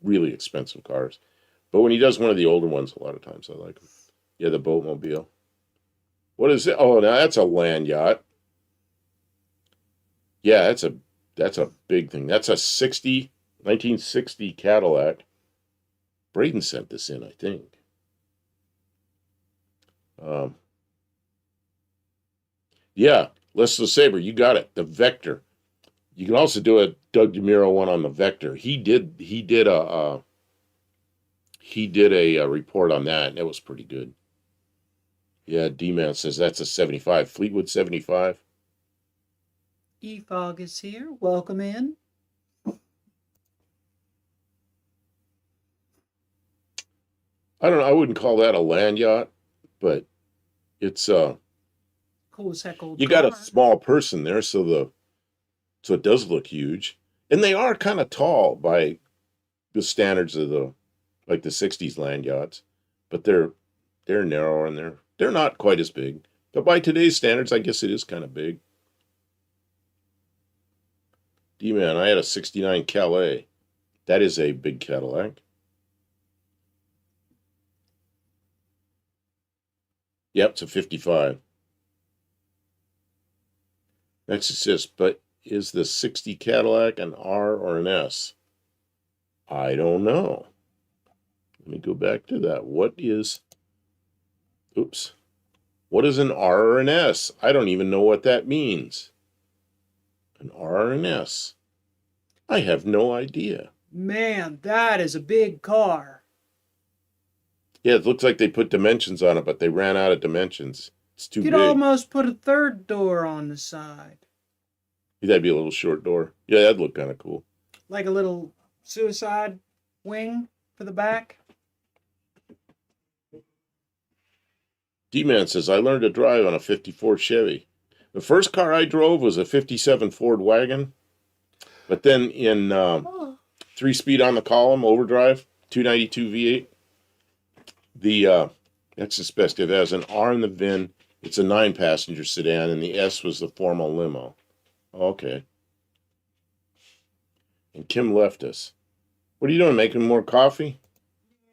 Really expensive cars. But when he does one of the older ones, a lot of times I like him. Yeah, the boatmobile. What is it? Oh, now that's a land yacht. Yeah, that's a big thing. That's a 1960 Cadillac. Braden sent this in, I think. Um, yeah, Leslie Saber, you got it. The Vector. You can also do a Doug DeMuro one on the Vector. He did he did a report on that, and it was pretty good. Yeah, D-Man says that's a 75. Fleetwood 75. E-Fog is here. Welcome in. I don't know. I wouldn't call that a land yacht, but it's Cool as heck old you car. got a small person there, so it does look huge, and they are kind of tall by the standards of the like the '60s land yachts, but they're narrow and they're not quite as big. But by today's standards, I guess it is kind of big. D-Man, I had a '69 Calais. That is a big Cadillac. Yep, it's a 55. Next it says, but is the 60 Cadillac an R or an S? I don't know. Let me go back to that. What is an R or an S? I don't even know what that means. An R or an S? I have no idea. Man, that is a big car. Yeah, it looks like they put dimensions on it, but they ran out of dimensions. It's too You could big. almost put a third door on the side. That'd be a little short door. Yeah, that'd look kind of cool. Like a little suicide wing for the back. D-Man says, I learned to drive on a 54 Chevy. The first car I drove was a 57 Ford wagon. But then in 3-speed on the column, overdrive, 292 V8, the that's the spec. It has an R in the VIN. It's a 9-passenger sedan, and the S was the formal limo. Okay. And Kim left us. What are you doing, making more coffee?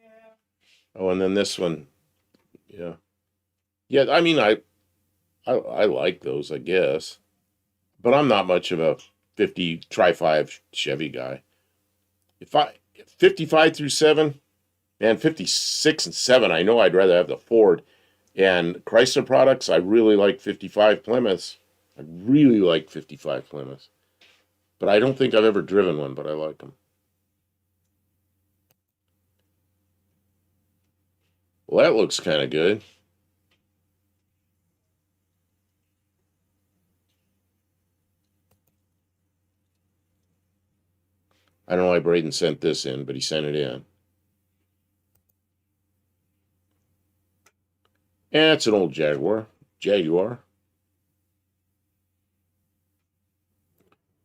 Yeah. Oh, and then this one. Yeah. Yeah, I mean, I like those, I guess. But I'm not much of a 50 Tri-5 Chevy guy. 55 through 7, man, 56 and 7, I know I'd rather have the Ford. And Chrysler products, I really like 55 Plymouths. I really like 55 Plymouths. But I don't think I've ever driven one, but I like them. Well, that looks kind of good. I don't know why Braden sent this in, but he sent it in. And it's an old Jaguar.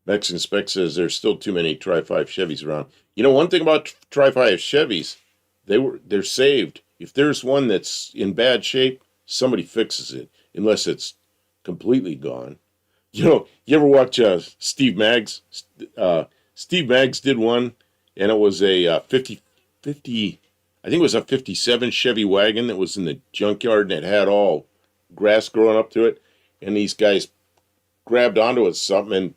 Mexican Spec says there's still too many Tri-5 Chevys around. You know, one thing about Tri-5 Chevys, they're saved. If there's one that's in bad shape, somebody fixes it, unless it's completely gone. You know, you ever watch Steve Maggs? Steve Maggs did one, and it was a 50, I think it was a 57 Chevy wagon that was in the junkyard, and it had all grass growing up to it, and these guys grabbed onto it something and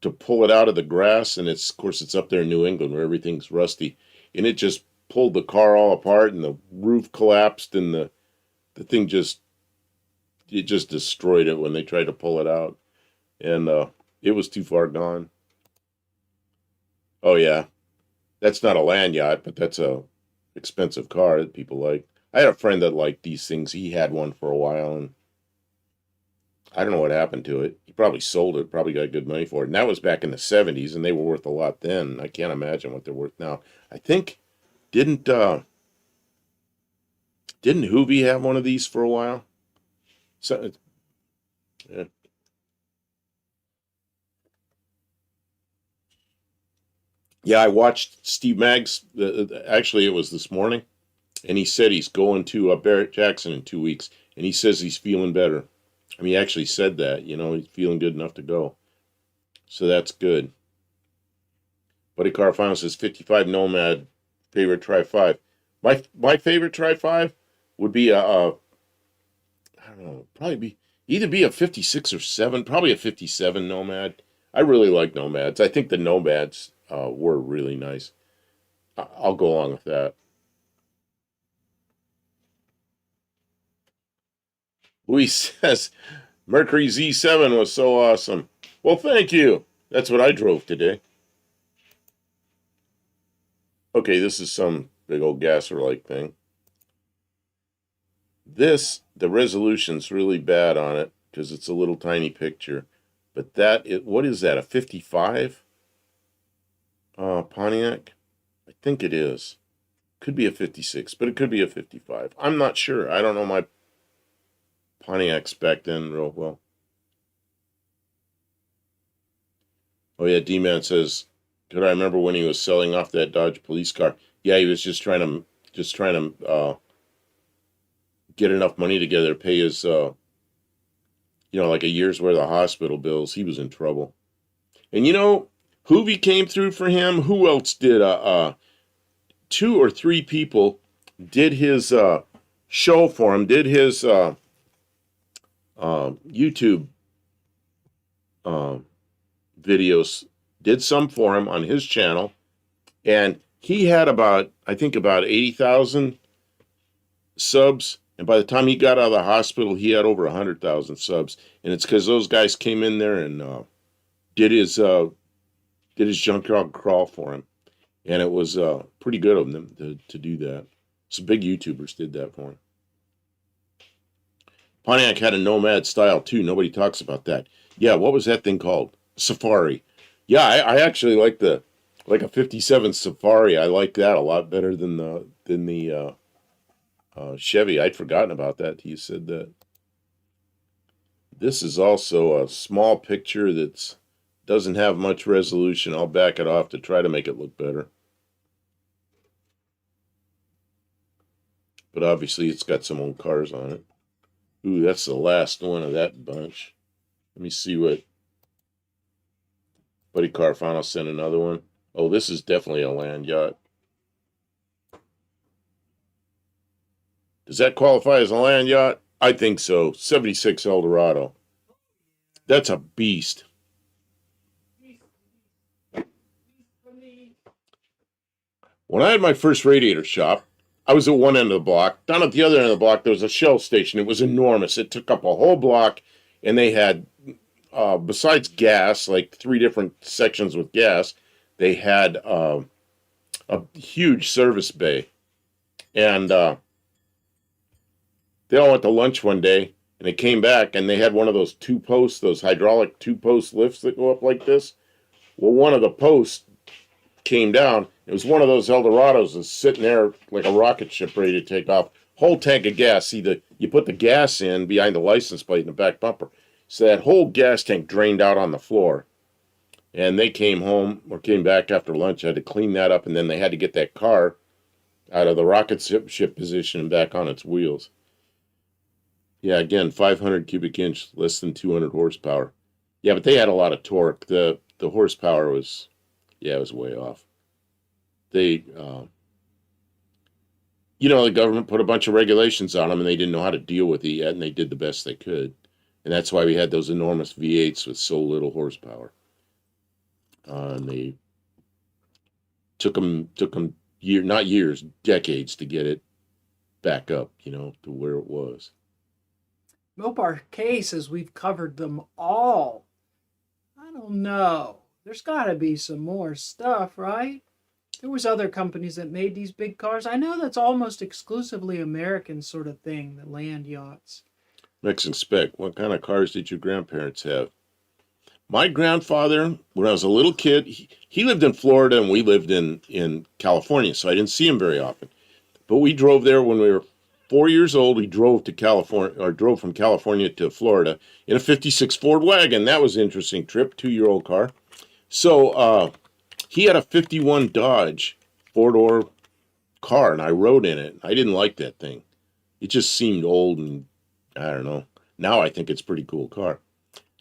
to pull it out of the grass, and of course it's up there in New England where everything's rusty, and it just pulled the car all apart, and the roof collapsed, and the thing just destroyed it when they tried to pull it out, and it was too far gone. Oh yeah, that's not a land yacht, but that's a expensive car that people like. I had a friend that liked these things. He had one for a while, and I don't know what happened to it. He probably sold it, probably got good money for it. And that was back in the 70s, and they were worth a lot then. I can't imagine what they're worth now. I think, didn't Hoovy have one of these for a while? So, yeah. Yeah, I watched Steve Maggs. Actually, it was this morning, and he said he's going to Barrett Jackson in 2 weeks, and he says he's feeling better. I mean, he actually said that, he's feeling good enough to go. So that's good. Buddy Car Final says 55 Nomad, favorite Tri-5. My favorite Tri-5 would be I don't know, probably either be a 56 or 7, probably a 57 Nomad. I really like Nomads. I think the Nomads were really nice. I'll go along with that. Luis says, Mercury Z7 was so awesome. Well, thank you. That's what I drove today. Okay, this is some big old gasser-like thing. This, the resolution's really bad on it because it's a little tiny picture. But what is that, a 55 Pontiac? I think it is. Could be a 56, but it could be a 55. I'm not sure. I don't know my Pontiacs back then real well. Oh yeah, D-Man says, could I remember when he was selling off that Dodge police car? Yeah, he was just trying to get enough money together to pay his like a year's worth of hospital bills. He was in trouble. And Hoovy came through for him. Who else did? 2 or 3 people did his show for him. Did his YouTube videos. Did some for him on his channel, and he had about 80,000 subs. And by the time he got out of the hospital, he had over 100,000 subs. And it's because those guys came in there and did his junkyard crawl for him. And it was pretty good of them to do that. Some big YouTubers did that for him. Pontiac had a Nomad style too. Nobody talks about that. Yeah, what was that thing called? Safari. Yeah, I actually like a 57 Safari. I like that a lot better than the Chevy. I'd forgotten about that. You said that. This is also a small picture that doesn't have much resolution. I'll back it off to try to make it look better. But obviously it's got some old cars on it. Ooh, that's the last one of that bunch. Let me see what Buddy Carfano sent another one. Oh, this is definitely a land yacht. Does that qualify as a land yacht? I think so. 76 Eldorado. That's a beast. When I had my first radiator shop, I was at one end of the block. Down at the other end of the block, there was a Shell station. It was enormous. It took up a whole block, and they had, besides gas, like 3 different sections with gas, they had a huge service bay. And they all went to lunch one day, and they came back, and they had one of those 2-post, those hydraulic 2-post lifts that go up like this. Well, one of the posts came down. It was one of those Eldorados that's sitting there like a rocket ship ready to take off. Whole tank of gas. See, you put the gas in behind the license plate in the back bumper. So that whole gas tank drained out on the floor. And they came home or came back after lunch, had to clean that up, and then they had to get that car out of the rocket ship position and back on its wheels. Yeah, again, 500 cubic inch, less than 200 horsepower. Yeah, but they had a lot of torque. The horsepower was, it was way off. They, the government put a bunch of regulations on them, and they didn't know how to deal with it yet, and they did the best they could. And that's why we had those enormous V8s with so little horsepower. And they took them not years, decades to get it back up, to where it was. Mopar K says we've covered them all. I don't know. There's got to be some more stuff, right? There was other companies that made these big cars. I know that's almost exclusively American sort of thing, the land yachts. Mexican Spec, what kind of cars did your grandparents have? My grandfather, when I was a little kid, he lived in Florida and we lived in California, so I didn't see him very often. But we drove there when we were 4 years old. We drove to California, or drove from California to Florida in a 56 Ford wagon. That was an interesting trip, 2-year-old car. So he had a 51 Dodge 4-door car, and I rode in it. I didn't like that thing. It just seemed old, and I don't know. Now I think it's a pretty cool car.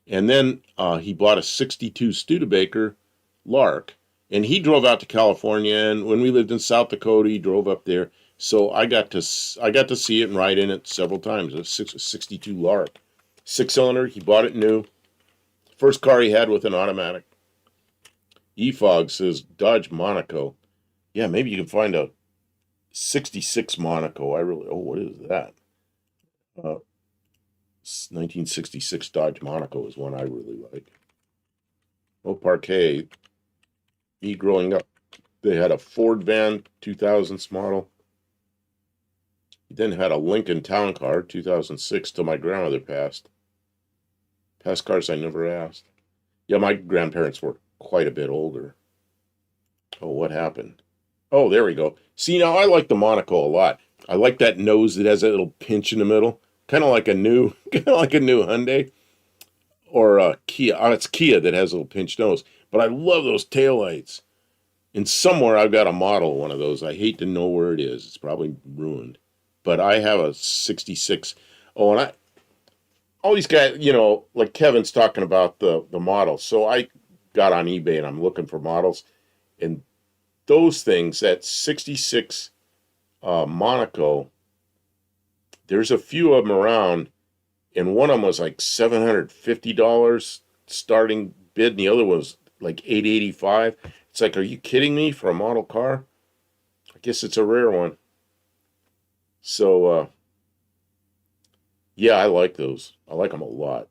And then he bought a 62 Studebaker Lark, and he drove out to California. And when we lived in South Dakota, he drove up there. So I got to see it and ride in it several times. A 62 Lark, 6-cylinder. He bought it new. First car he had with an automatic. EFOG says Dodge Monaco. Yeah, maybe you can find a 66 Monaco. what is that? 1966 Dodge Monaco is one I really like. Oh, Parquet. Me growing up They had a Ford van, 2000s model. He then had a Lincoln Town Car, 2006, till my grandmother passed. Past cars I never asked. Yeah, my grandparents were quite a bit older. Oh, what happened? Oh, there we go. See, now I like the Monaco a lot. I like that nose that has that little pinch in the middle, kind of like a new, kind of like a new Hyundai or a Kia. Oh, it's Kia that has a little pinched nose. But I love those taillights. And somewhere I've got a model of one of those. I hate to know where it is. It's probably ruined. But I have a 66. Oh, and all these guys, like Kevin's talking about the models. So I got on eBay and I'm looking for models. And those things, that 66 Monaco, there's a few of them around. And one of them was like $750 starting bid. And the other was like $885. It's like, are you kidding me for a model car? I guess it's a rare one. So, yeah, I like those. I like them a lot.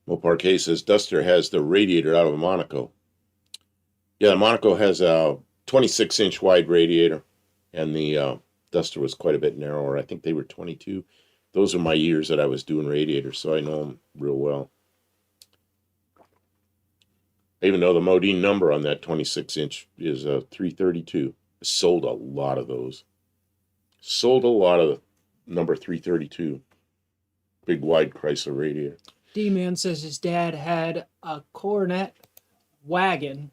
Well, Parquet says Duster has the radiator out of a Monaco. Yeah, the Monaco has a 26-inch wide radiator, and the Duster was quite a bit narrower. I think they were 22. Those are my years that I was doing radiators, so I know them real well. I even know the Modine number on that 26-inch is 332. I sold a lot of those. Sold a lot of the number 332. Big wide Chrysler radiator. D-Man says his dad had a Coronet wagon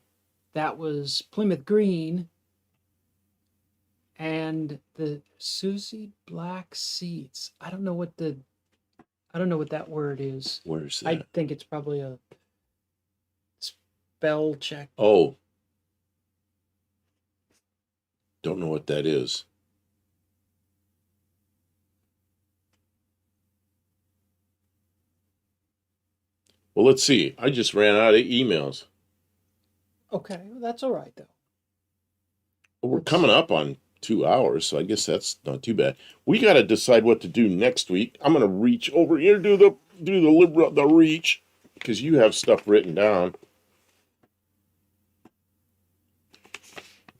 that was Plymouth green and the Susie black seats. I don't know what that word is. Where's that? I think it's probably a spell check. Oh. Don't know what that is. Well, let's see. I just ran out of emails. Okay, well, that's all right though. Well, we're coming up on 2 hours, so I guess that's not too bad. We got to decide what to do next week. I'm going to reach over here, do the reach, because you have stuff written down.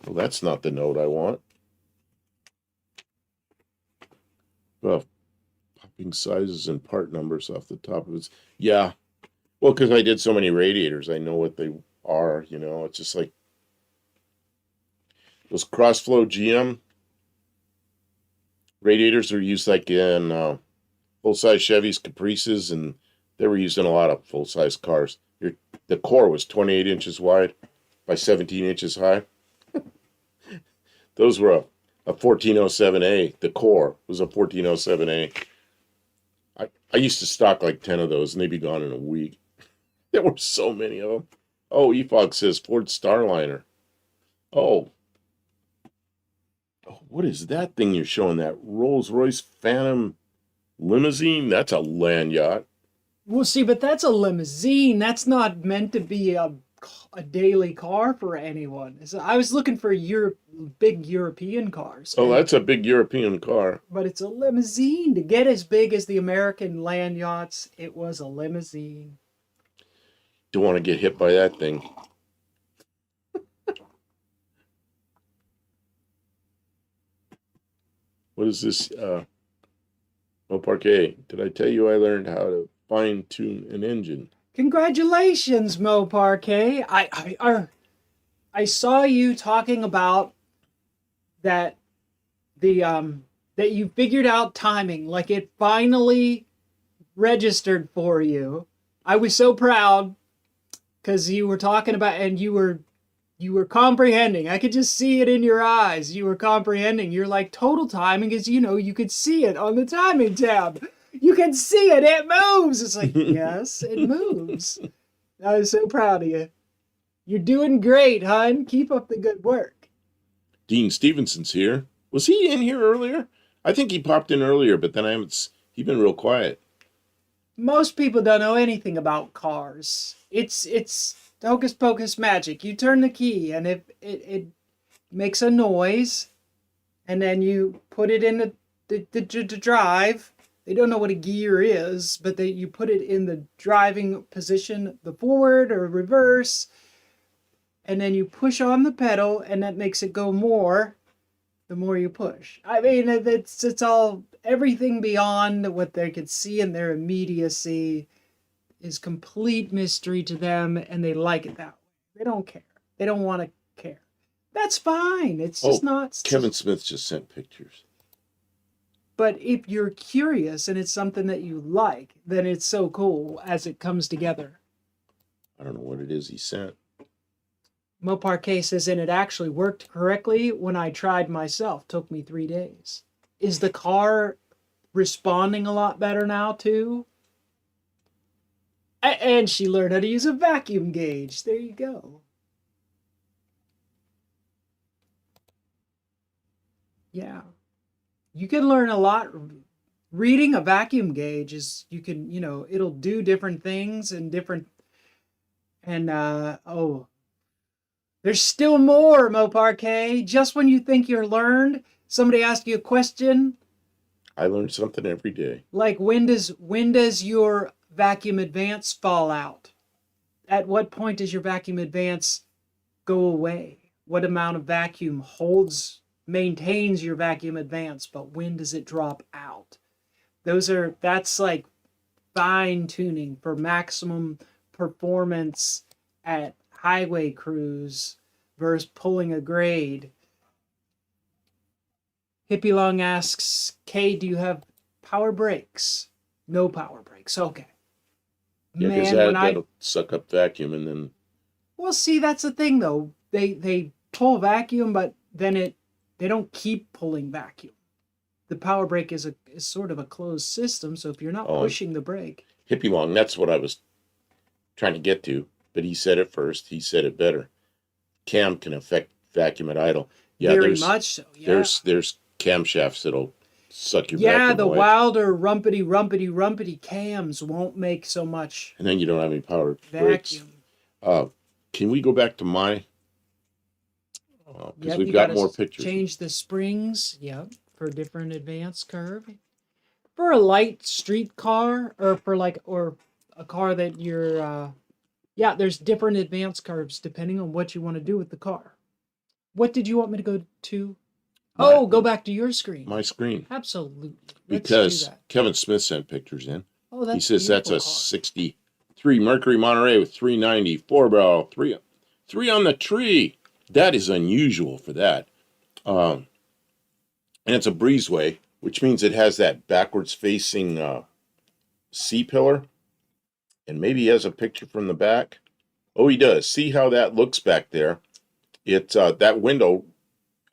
Well, that's not the note I want. Well, popping sizes and part numbers off the top of it. Yeah. Well, because I did so many radiators, I know what they are, It's just like those cross-flow GM radiators are used like in full-size Chevys, Caprices, and they were used in a lot of full-size cars. The core was 28 inches wide by 17 inches high. Those were a 1407A. The core was a 1407A. I used to stock like 10 of those, and they'd be gone in a week. There were so many of them. Oh, EFOG says Ford Starliner. Oh, what is that thing you're showing? That Rolls-Royce Phantom limousine? That's a land yacht. Well, see, but that's a limousine. That's not meant to be a daily car for anyone. So I was looking for big European cars. Oh, that's a big European car. But it's a limousine. To get as big as the American land yachts, it was a limousine. Don't want to get hit by that thing. What is this? Oh, Parquet, did I tell you I learned how to fine-tune an engine? Congratulations, Mo Parquet. I saw you talking about that that you figured out timing, like it finally registered for you. I was so proud because you were talking about and you were comprehending. I could just see it in your eyes. You were comprehending. You're like, total timing is, you could see it on the timing tab. You can see it. It moves. It's like, yes, it moves. I was so proud of you. You're doing great, hon. Keep up the good work. Dean Stevenson's here. Was he in here earlier? I think he popped in earlier, but then he's been real quiet. Most people don't know anything about cars. It's hocus pocus magic. You turn the key and it makes a noise, and then you put it in to drive. They don't know what a gear is, but you put it in the driving position, the forward or reverse, and then you push on the pedal, and that makes it go more the more you push. I mean, it's all everything beyond what they could see in their immediacy is complete mystery to them, and they like it that way. They don't care. They don't want to care. That's fine. It's just not. Kevin Smith just sent pictures. But if you're curious and it's something that you like, then it's so cool as it comes together. I don't know what it is he sent. Moparquet says, and it actually worked correctly when I tried myself. Took me 3 days. Is the car responding a lot better now, too? And she learned how to use a vacuum gauge. There you go. Yeah. You can learn a lot. Reading a vacuum gauge is, you can, it'll do different things and different. And, there's still more, Moparquet. Just when you think you're learned, somebody asks you a question. I learn something every day. Like, when does your vacuum advance fall out? At what point does your vacuum advance go away? What amount of vacuum maintains your vacuum advance, but when does it drop out? That's like fine tuning for maximum performance at highway cruise versus pulling a grade. Hippie Long asks, Kay, do you have power brakes? No power brakes. Okay. Yeah, because that'll suck up vacuum and then. Well, see, that's the thing though. They pull vacuum, but then they don't keep pulling vacuum. The power brake is sort of a closed system, so if you're not pushing the brake. Hippie Long, that's what I was trying to get to, but he said it first. He said it better. Cam can affect vacuum at idle. Yeah, very much so. Yeah. There's camshafts that'll suck your vacuum away. Yeah, the wilder rumpity cams won't make so much. And then you don't have any power vacuum. Brakes. Can we go back to my? Because we've got more pictures. Change the springs. Yep, for different advance curve. For a light street car, or or a car that you're. There's different advance curves depending on what you want to do with the car. What did you want me to go to? Go back to your screen. My screen. Absolutely. Because Kevin Smith sent pictures in. Oh, that's he says that's a 63 Mercury Monterey with 390, 4-barrel, three on the tree. That is unusual for that. And it's a breezeway, which means it has that backwards facing C-pillar. And maybe he has a picture from the back. Oh, he does. See how that looks back there? It's that window.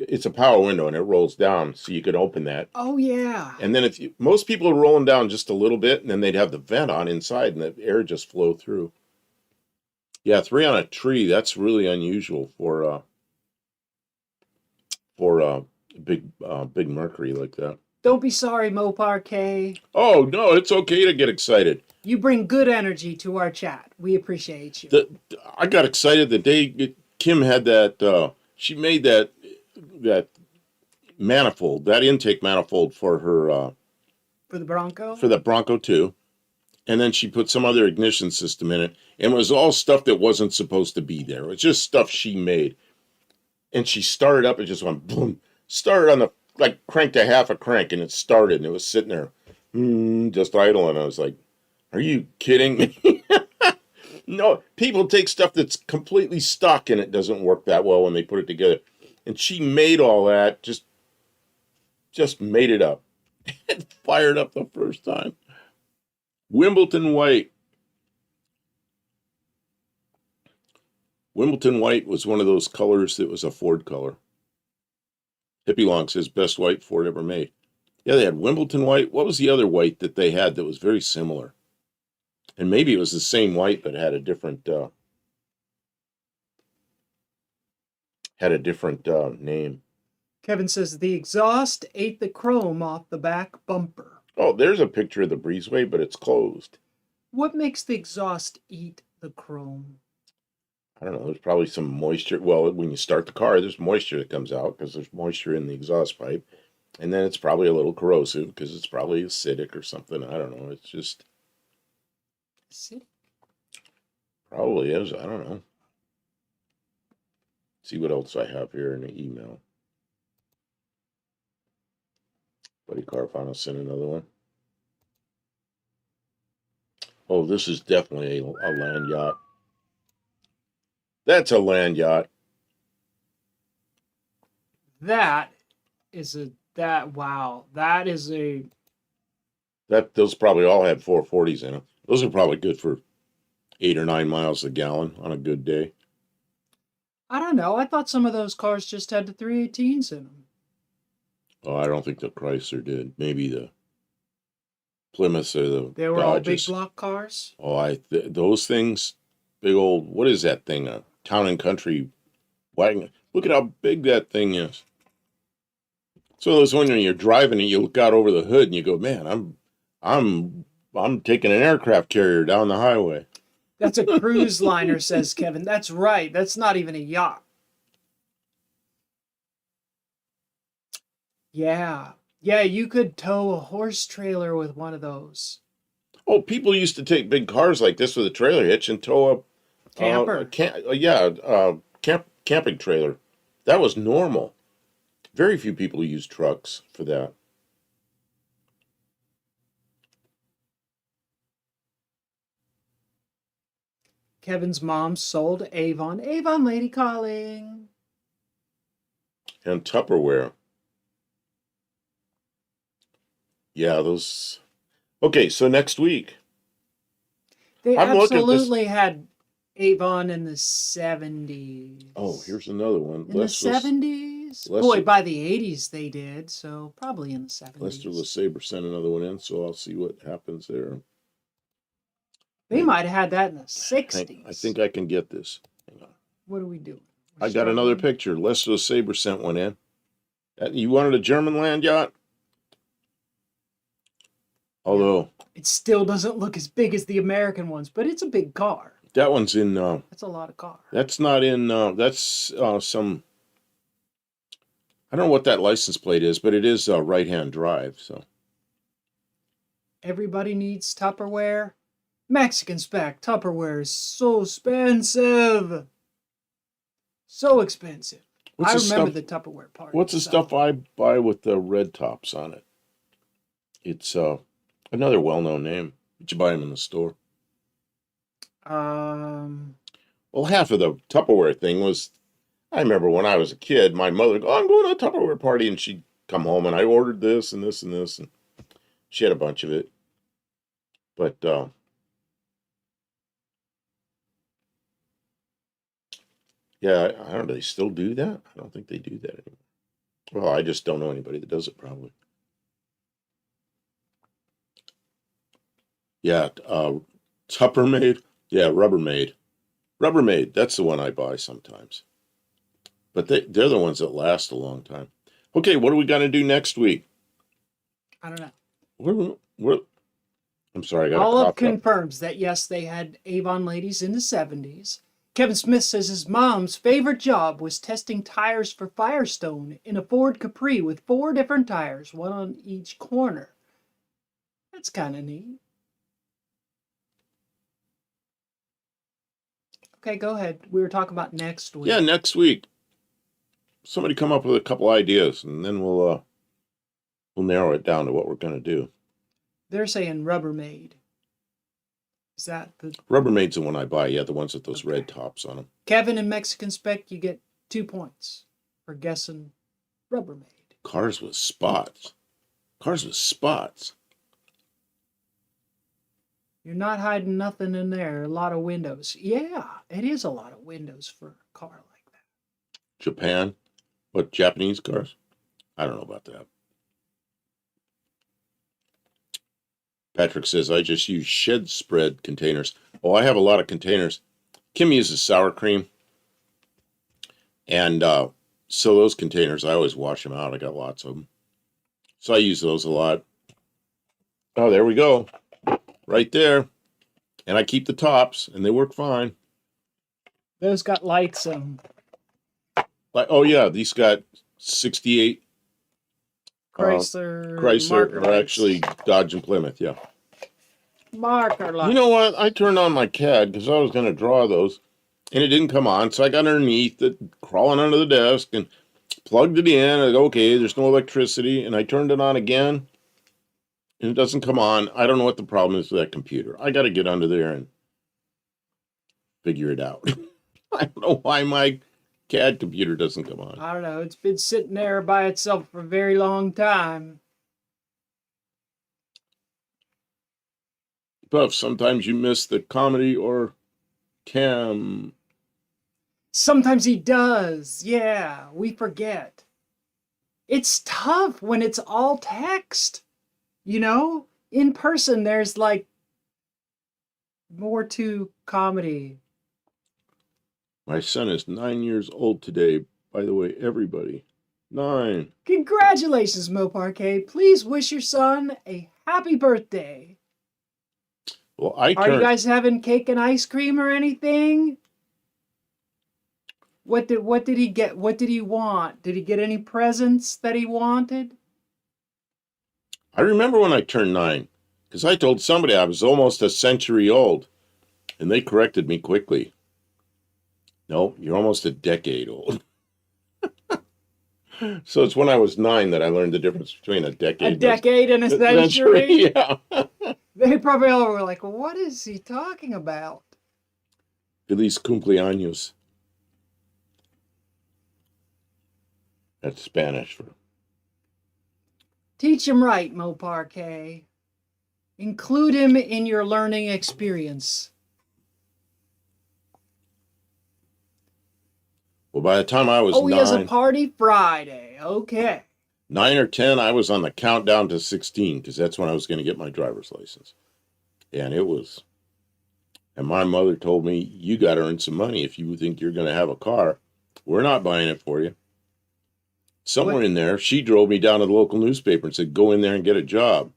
It's a power window, and it rolls down, so you could open that. Oh, yeah. And then most people are rolling down just a little bit, and then they'd have the vent on inside, and the air just flow through. Yeah, 3 on a tree. That's really unusual for big Mercury like that. Don't be sorry, Moparquet. Oh, no, it's okay to get excited. You bring good energy to our chat. We appreciate you. I got excited the day Kim had that. She made that manifold, that intake manifold for her. For the Bronco? For the Bronco 2. And then she put some other ignition system in it. And it was all stuff that wasn't supposed to be there. It was just stuff she made. And she started up, it just went boom. Started on cranked a half a crank, and it started, and it was sitting there, just idle. And I was like, are you kidding me? No, people take stuff that's completely stuck, and it doesn't work that well when they put it together. And she made all that, just made it up. It fired up the first time. Wimbledon White. Wimbledon White was one of those colors that was a Ford color. Hippie Long says, best white Ford ever made. Yeah, they had Wimbledon White. What was the other white that they had that was very similar? And maybe it was the same white, but had a different name. Kevin says, the exhaust ate the chrome off the back bumper. Oh, there's a picture of the breezeway, but it's closed. What makes the exhaust eat the chrome? I don't know. There's probably some moisture. Well, when you start the car, there's moisture that comes out because there's moisture in the exhaust pipe. And then it's probably a little corrosive because it's probably acidic or something. I don't know. It's just See? probably is. I don't know. See what else I have here in the email. Buddy Carfano sent another one. Oh, this is definitely a land yacht. That's a land yacht. That is a wow. That is a Those probably all had 440s in them. Those are probably good for 8 or 9 miles a gallon on a good day. I don't know. I thought some of those cars just had the 318s in them. Oh, I don't think the Chrysler did. Maybe the Plymouth or the They were all big Dodges. block cars. Oh, those things, big old. What is that thing? A town and country wagon. Look at how big that thing is. So those when you're driving and you look out over the hood and you go, man, I'm taking an aircraft carrier down the highway. That's a cruise liner, says Kevin. That's right. That's not even a yacht. Yeah. Yeah, you could tow a horse trailer with one of those. Oh, people used to take big cars like this with a trailer hitch and tow Camper. camping trailer. That was normal. Very few people use trucks for that. Kevin's mom sold Avon. Avon lady calling. And Tupperware. Yeah, those. Okay, so next week. They I'm looking at this- absolutely had Avon in the 70s. Oh, here's another one. In the 70s? Lester- Boy, by the 80s they did, so probably in the 70s. Lester LeSabre sent another one in, so I'll see what happens there. They might have had that in the 60s. I think I can get this. Hang on. What are we doing? I got another picture. Lester LeSabre sent one in. You wanted a German land yacht? Although it still doesn't look as big as the American ones, but it's a big car. that one's in. That's a lot of car. That's not in. That's some. I don't know what that license plate is, but it is right-hand drive. So everybody needs Tupperware. Mexican spec Tupperware is so expensive. So expensive. I remember the Tupperware part. What's the stuff I buy with the red tops on it? It's another well-known name. But you buy them in the store. Well, half of the Tupperware thing was, I remember when I was a kid, my mother would go, I'm going to a Tupperware party, and she'd come home, and I ordered this and this and this, and she had a bunch of it. But yeah, I don't know. They still do that? I don't think they do that anymore. Well, I just don't know anybody that does it, probably. Yeah, Tuppermade. Yeah, Rubbermaid. Rubbermaid, that's the one I buy sometimes. But they're the ones that last a long time. Okay, what are we going to do next week? I don't know. I'm sorry, I got Olive confirms that, yes, they had Avon ladies in the 70s. Kevin Smith says his mom's favorite job was testing tires for Firestone in a Ford Capri with 4 different tires, one on each corner. That's kind of neat. Okay, go ahead. We were talking about next week. Yeah, next week. Somebody come up with a couple ideas, and then we'll narrow it down to what we're going to do. They're saying Rubbermaid. Is that the... Rubbermaid's the one I buy, yeah, the ones with those red tops on them. Kevin in Mexican Spec, you get 2 points for guessing Rubbermaid. Cars with spots. Cars with spots. You're not hiding nothing in there. A lot of windows. Yeah, it is a lot of windows for a car like that. Japan? What, Japanese cars? I don't know about that. Patrick says, I just use shed spread containers. Oh, I have a lot of containers. Kim uses sour cream. And so those containers, I always wash them out. I got lots of them. So I use those a lot. Oh, there we go. Right there. And I keep the tops, and they work fine. Those got lights on. Oh, yeah, these got 68 Chrysler Chrysler, marker or lights. actually Dodge and Plymouth, yeah. Marker lights. You know what? I turned on my CAD because I was going to draw those, and it didn't come on. So I got underneath it, crawling under the desk, and plugged it in. I go, okay, there's no electricity, and I turned it on again, and it doesn't come on. I don't know what the problem is with that computer. I got to get under there and figure it out. I don't know why my CAD computer doesn't come on. I don't know. It's been sitting there by itself for a very long time. Buff, sometimes you miss the comedy or cam. Sometimes he does. Yeah, we forget. It's tough when it's all text. You know? In person, there's like more to comedy. My son is 9 years old today. By the way, everybody. 9. Congratulations, Moparquet. Please wish your son a happy birthday. Well, Are you guys having cake and ice cream or anything? What did he get? What did he want? Did he get any presents that he wanted? I remember when I turned 9, because I told somebody I was almost a century old, and they corrected me quickly. No, you're almost a decade old. So it's when I was 9 that I learned the difference between a decade and a century? Yeah. They probably all were like, what is he talking about? Feliz cumpleaños. That's Spanish for... Teach him right, Moparquet. Include him in your learning experience. Well, by the time I was 9... he has a party Friday. Okay. 9 or 10, I was on the countdown to 16, because that's when I was going to get my driver's license. And it was... And my mother told me, you got to earn some money if you think you're going to have a car. We're not buying it for you. Somewhere in there, she drove me down to the local newspaper and said, go in there and get a job.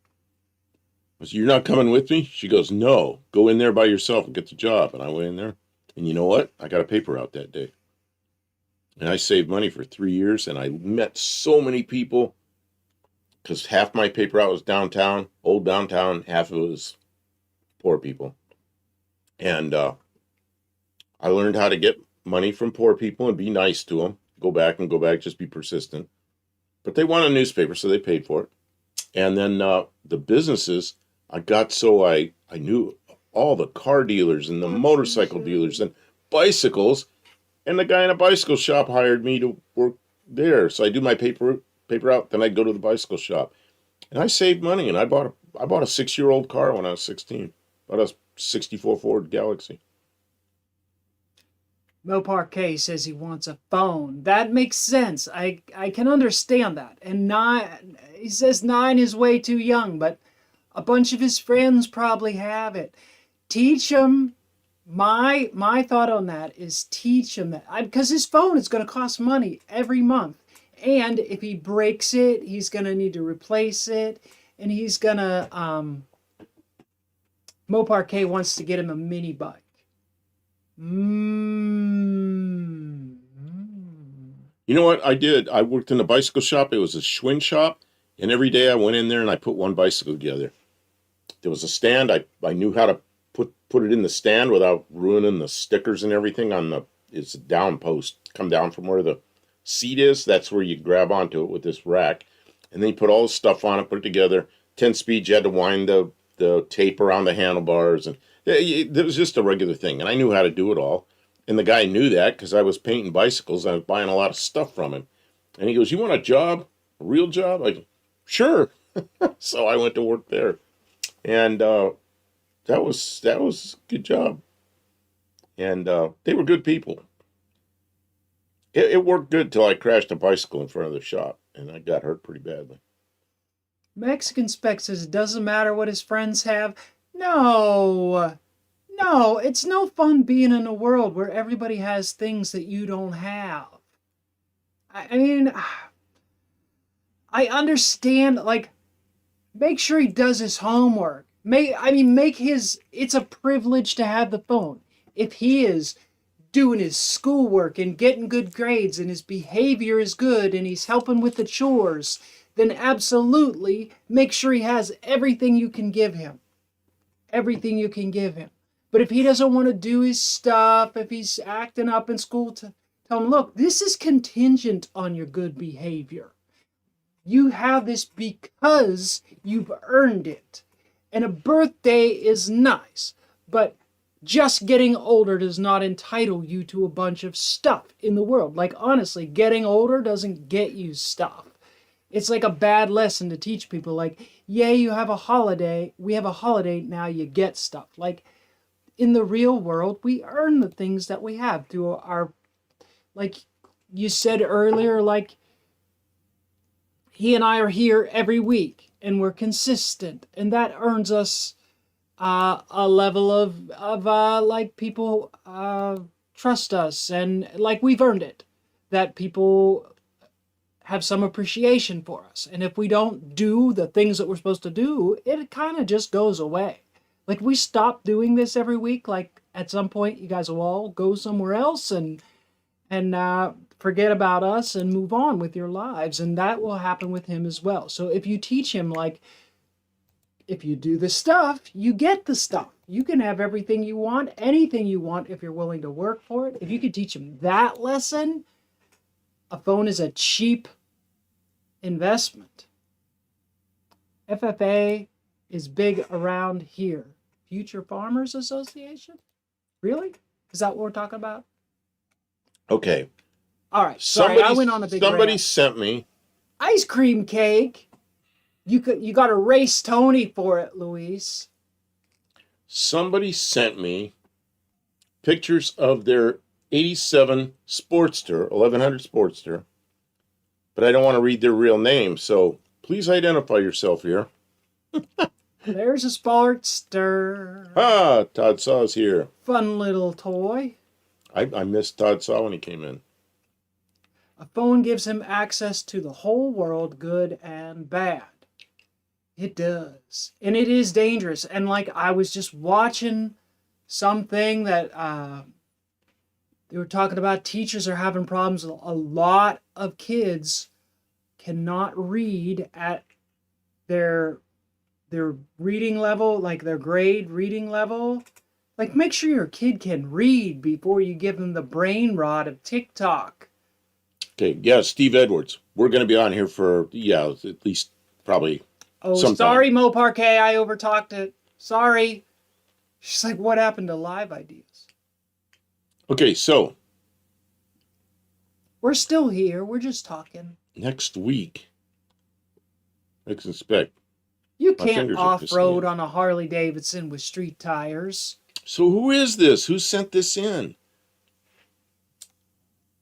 I said, you're not coming with me? She goes, no, go in there by yourself and get the job. And I went in there. And you know what? I got a paper out that day. And I saved money for 3 years. And I met so many people, because half my paper out was downtown, old downtown, half of it was poor people. And I learned how to get money from poor people and be nice to them. Go back, just be persistent. But they want a newspaper, so they paid for it. And then the businesses, I knew all the car dealers and the motorcycle dealers and bicycles. And the guy in a bicycle shop hired me to work there. So I do my paper out, then I'd go to the bicycle shop. And I saved money, and I bought a 6-year-old car when I was 16. Bought a 64 Ford Galaxy. Moparquet says he wants a phone. That makes sense. I can understand that. And he says 9 is way too young, but a bunch of his friends probably have it. Teach him. My thought on that is teach him that. Because his phone is going to cost money every month. And if he breaks it, he's going to need to replace it. And he's going to... Moparquet wants to get him a mini bike. You know what I did? I worked in a bicycle shop. It was a Schwinn shop. And every day I went in there and I put one bicycle together. There was a stand. I knew how to put it in the stand without ruining the stickers and everything on it's a down post. Come down from where the seat is. That's where you grab onto it with this rack. And then you put all the stuff on it, put it together. 10 speed, you had to wind the tape around the handlebars, and it was just a regular thing. And I knew how to do it all. And the guy knew that because I was painting bicycles. I was buying a lot of stuff from him. And he goes, you want a job? A real job? I go, sure. So I went to work there. And that was a good job. And they were good people. It worked good till I crashed a bicycle in front of the shop. And I got hurt pretty badly. Mexican Spec says it doesn't matter what his friends have. No, it's no fun being in a world where everybody has things that you don't have. I mean, I understand, like, make sure he does his homework. It's a privilege to have the phone. If he is doing his schoolwork and getting good grades and his behavior is good and he's helping with the chores, then absolutely make sure he has everything you can give him. Everything you can give him. But if he doesn't want to do his stuff, if he's acting up in school, tell him, look, this is contingent on your good behavior. You have this because you've earned it. And a birthday is nice, but just getting older does not entitle you to a bunch of stuff in the world. Like, honestly, getting older doesn't get you stuff. It's like a bad lesson to teach people. Like, yay, you have a holiday. We have a holiday, now you get stuff. Like, in the real world, we earn the things that we have through our, like you said earlier, like, he and I are here every week, and we're consistent, and that earns us a level of like people trust us, and like we've earned it, that people have some appreciation for us. And if we don't do the things that we're supposed to do, it kind of just goes away. Like, we stop doing this every week, like at some point you guys will all go somewhere else and forget about us and move on with your lives, and that will happen with him as well. So if you teach him, like, if you do the stuff, you get the stuff. You can have everything you want, anything you want, if you're willing to work for it. If you could teach him that lesson, a phone is a cheap investment. FFA is big around here. Future Farmers Association? Really? Is that what we're talking about? Okay. All right. Sorry, I went on a big Somebody rant. sent me. Ice cream cake. You got to race Tony for it, Luis. Somebody sent me pictures of their 87 Sportster, 1100 Sportster, but I don't want to read their real name, so please identify yourself here. There's a Sportster. Ah, Todd Saw's here. Fun little toy. I missed Todd Saw when he came in. A phone gives him access to the whole world, good and bad. It does. And it is dangerous. And like, I was just watching something that they were talking about, teachers are having problems. A lot of kids cannot read at their reading level, like their grade reading level. Like, make sure your kid can read before you give them the brain rot of TikTok. Okay, yeah, Steve Edwards. We're going to be on here for, at least probably sometime. Sorry, Mo Parquet, I overtalked it. Sorry. She's like, what happened to live ideas? Okay, so. We're still here. We're just talking. Next week. Let's inspect. You can't off-road on a Harley Davidson with street tires. So who is this? Who sent this in?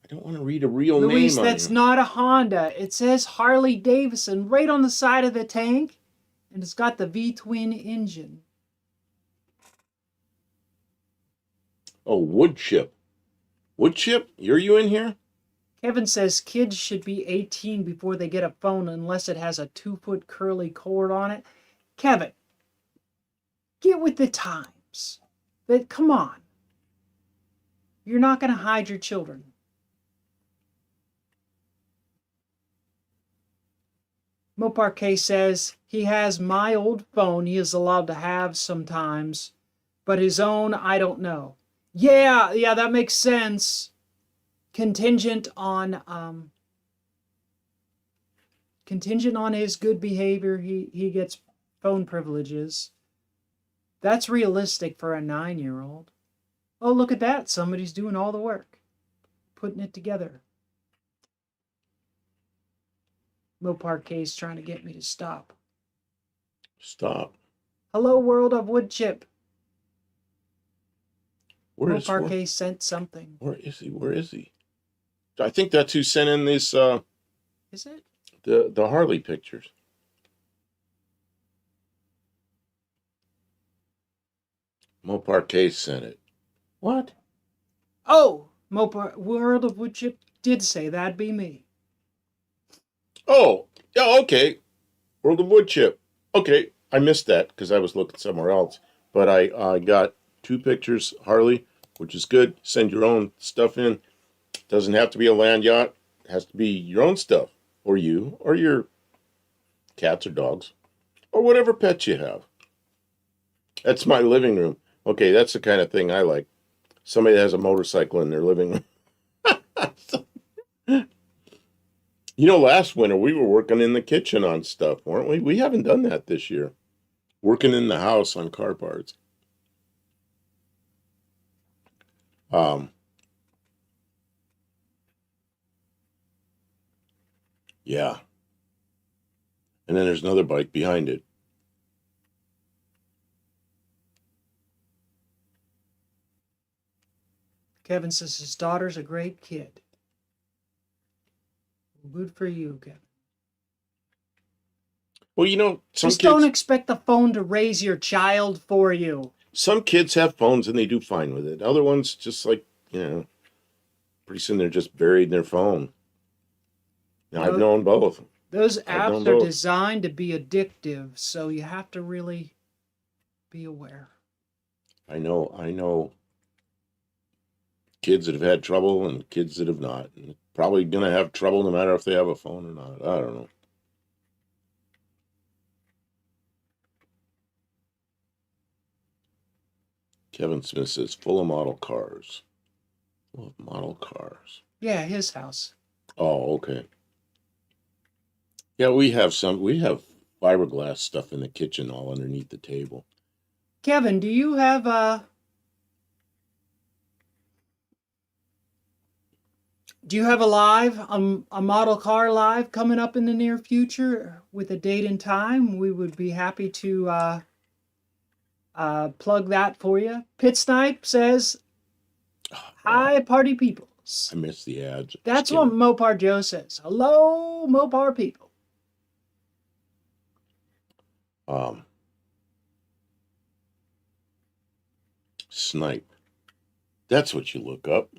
I don't want to read a real name on Luis, that's not a Honda. It says Harley Davidson right on the side of the tank, and it's got the V-twin engine. Oh, wood chip. Wood chip? Are you in here? Kevin says kids should be 18 before they get a phone unless it has a 2-foot curly cord on it. Kevin, get with the times. Come on. You're not going to hide your children. Moparquet says he has my old phone he is allowed to have sometimes, but his own, I don't know. Yeah, that makes sense. Contingent on his good behavior, he gets phone privileges. That's realistic for a 9-year-old. Oh, look at that. Somebody's doing all the work, putting it together. Mo Parquet's trying to get me to stop. Stop. Hello, world of wood chip. Mo Parquet sent something. Where is he? Where is he? I think that's who sent in this. Is it? The Harley pictures. Mo Parquet sent it. What? Oh, World of Wood Chip did say that'd be me. Oh, yeah, okay. World of Wood Chip. Okay, I missed that because I was looking somewhere else. But I got 2 pictures, Harley, which is good. Send your own stuff in. Doesn't have to be a land yacht. It has to be your own stuff. Or you, or your cats or dogs, or whatever pets you have. That's my living room. Okay, that's the kind of thing I like. Somebody that has a motorcycle in their living room. You know, last winter we were working in the kitchen on stuff, weren't we? We haven't done that this year. Working in the house on car parts. Um, yeah. And then there's another bike behind it. Kevin says his daughter's a great kid. Good for you, Kevin. Well, you know, Just don't expect the phone to raise your child for you. Some kids have phones and they do fine with it. Other ones just like, you know, pretty soon they're just buried in their phone. Now, I've known both. Those apps are designed to be addictive, so you have to really be aware. I know kids that have had trouble and kids that have not. And probably going to have trouble no matter if they have a phone or not. I don't know. Kevin Smith says, full of model cars. Full of model cars. Yeah, his house. Oh, okay. Yeah, we have fiberglass stuff in the kitchen all underneath the table. Kevin, do you have a a model car live coming up in the near future with a date and time? We would be happy to plug that for you. Pit Snipe says, hi, party peoples. I miss the ads. That's what Mopar Joe says. Hello, Mopar people. Snipe. That's what you look up.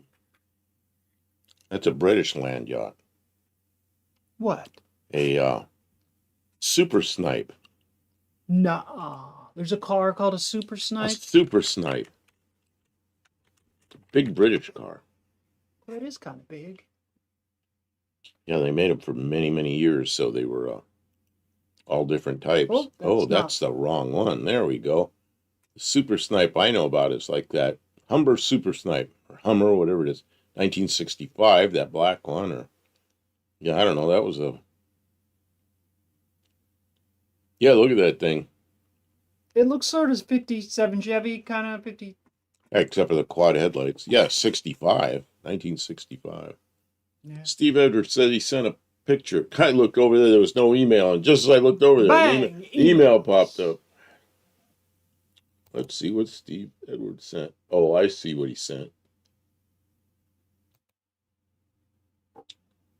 That's a British land yacht. What? A Super Snipe. Nuh-uh. There's a car called a Super Snipe? A Super Snipe. It's a big British car. Well, it is kind of big. Yeah, they made them for many, many years, so they were all different types. That's the wrong one. There we go. The Super Snipe I know about is like that Humber Super Snipe, or Hummer, whatever it is. 1965, that black one, or... Yeah, I don't know, that was a... Yeah, look at that thing. It looks sort of 57 Chevy, kind of 50... Except for the quad headlights. Yeah, 1965. Yeah. Steve Edwards said he sent a picture. I looked over there was no email, and just as I looked over there, Bang! Email popped up. Let's see what Steve Edwards sent. Oh, I see what he sent.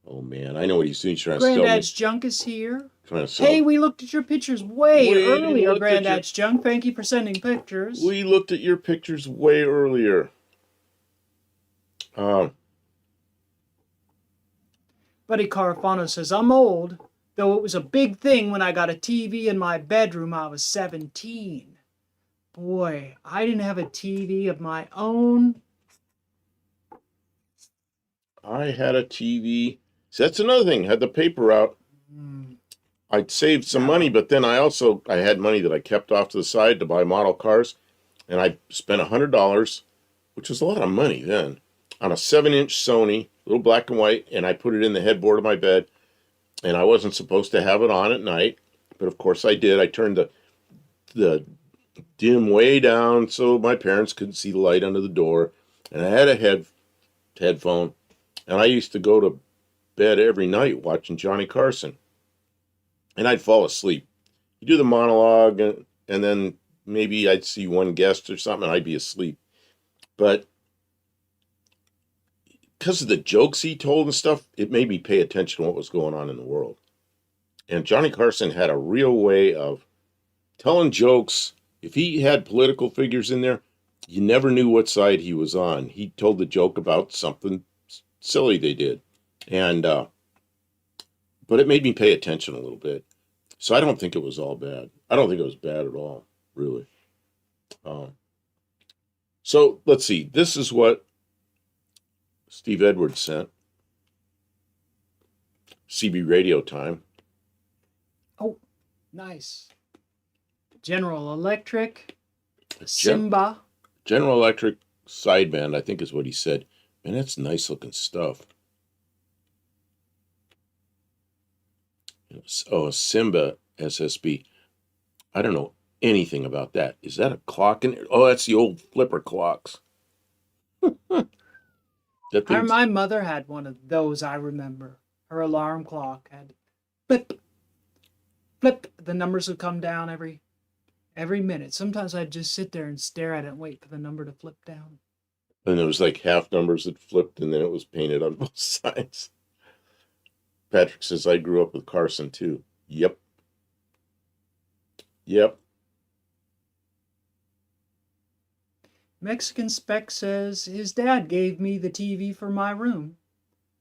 Oh, man, I know what he's doing. He's trying to sell me. Granddad's Junk is here. Hey, we looked at your pictures way earlier, Granddad's Junk. Thank you for sending pictures. We looked at your pictures way earlier. Buddy Carafano says, I'm old, though it was a big thing when I got a TV in my bedroom. I was 17. Boy, I didn't have a TV of my own. I had a TV. So that's another thing. Had the paper out. I'd saved some money, but then I had money that I kept off to the side to buy model cars. And I spent $100, which was a lot of money then, on a 7-inch Sony, little black and white, and I put it in the headboard of my bed. And I wasn't supposed to have it on at night, but of course I did. I turned the dim way down so my parents couldn't see the light under the door. And I had a headphone, and I used to go to bed every night watching Johnny Carson. And I'd fall asleep. You do the monologue, and then maybe I'd see one guest or something, and I'd be asleep. But because of the jokes he told and stuff, it made me pay attention to what was going on in the world. And Johnny Carson had a real way of telling jokes. If he had political figures in there, you never knew what side he was on. He told the joke about something silly they did. And, but it made me pay attention a little bit. So I don't think it was all bad. I don't think it was bad at all, really. So let's see. This is what Steve Edwards sent. CB radio time. Oh, Nice. General Electric, Simba. General Electric sideband, I think is what he said. Man, that's nice looking stuff. Oh, a Simba SSB. I don't know anything about that. Is that a clock in there? Oh, that's the old flipper clocks. That thing's My mother had one of those, I remember. Her alarm clock had flip, flip. The numbers would come down every minute. Sometimes I'd just sit there and stare at it and wait for the number to flip down. and there was like half numbers that flipped, and then it was painted on both sides. Patrick says I grew up with Carson too. Yep. Mexican Spec says his dad gave me the TV for my room.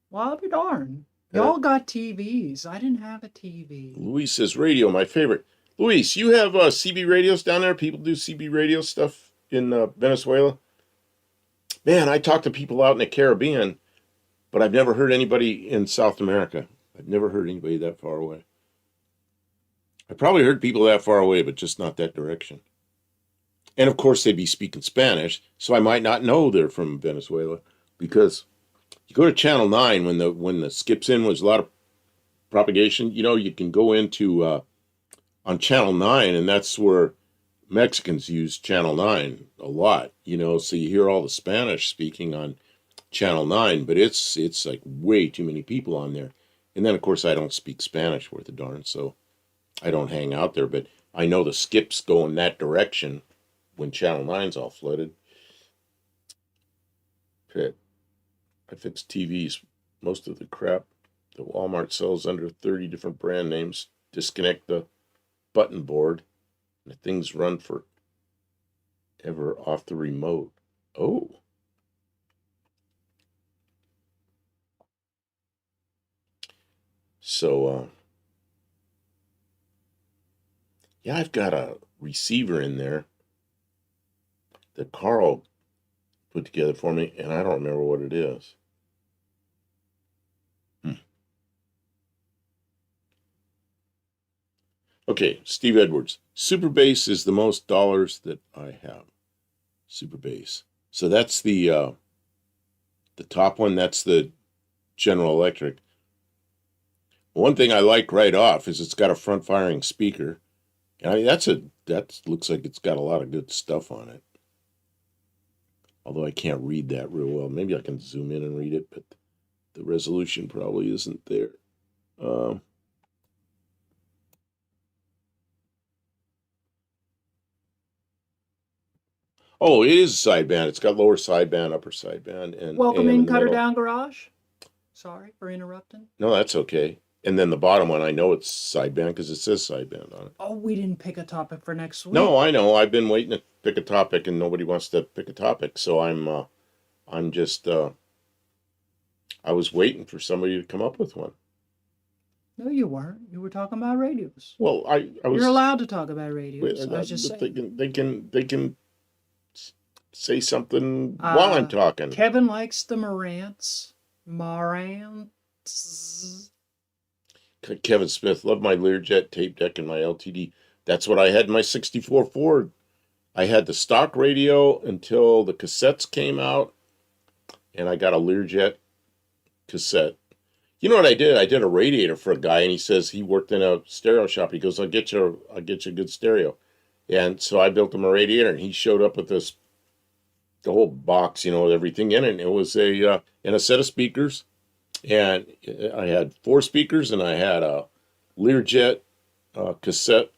Well, I'll be darned. Y'all got TVs. I didn't have a TV. Luis says radio, my favorite. Luis, you have CB radios down there? People do CB radio stuff in Venezuela? Man, I talk to people out in the Caribbean, but I've never heard anybody in South America. I've never heard anybody that far away. I probably heard people that far away, but just not that direction. And of course, they'd be speaking Spanish, so I might not know they're from Venezuela, because you go to Channel 9 when the skips in was a lot of propagation. You know, you can go into on Channel 9, and that's where Mexicans use Channel 9 a lot. You know, so you hear all the Spanish speaking on Channel 9, but it's like way too many people on there. And then of course I don't speak Spanish worth a darn, so I don't hang out there. But I know the skips go in that direction when Channel 9's all flooded. Pit. I fix TVs. Most of the crap that Walmart sells under 30 different brand names. Disconnect the button board, and the things run forever off the remote. Oh. So, yeah, I've got a receiver in there that Carl put together for me, and I don't remember what it is. Okay, Steve Edwards. Super bass is the most dollars that I have. Super bass. So that's the top one. That's the General Electric. One thing I like right off is it's got a front firing speaker. And I mean, that looks like it's got a lot of good stuff on it. Although I can't read that real well. Maybe I can zoom in and read it, but the resolution probably isn't there. Oh, it is a sideband. It's got lower sideband, upper sideband, and Welcome AM in, the Cutter middle. Down Garage. Sorry for interrupting. No, that's okay. And then the bottom one, I know it's sideband because it says sideband on it. Oh, we didn't pick a topic for next week. No, I know. I've been waiting to pick a topic, and nobody wants to pick a topic. So I'm just, I was waiting for somebody to come up with one. No, you weren't. You were talking about radios. Well, I was. You're allowed to talk about radios. I was just saying. They can say something while I'm talking. Kevin likes the Marantz. Kevin Smith, love my Learjet tape deck and my LTD. That's what I had in my 64 Ford. I had the stock radio until the cassettes came out, and I got a Learjet cassette. You know what I did? I did a radiator for a guy, and he says he worked in a stereo shop. He goes, I'll get you a good stereo. And so I built him a radiator, and he showed up with the whole box, with everything in it. And it was and a set of speakers. And I had 4 speakers, and I had a Learjet cassette,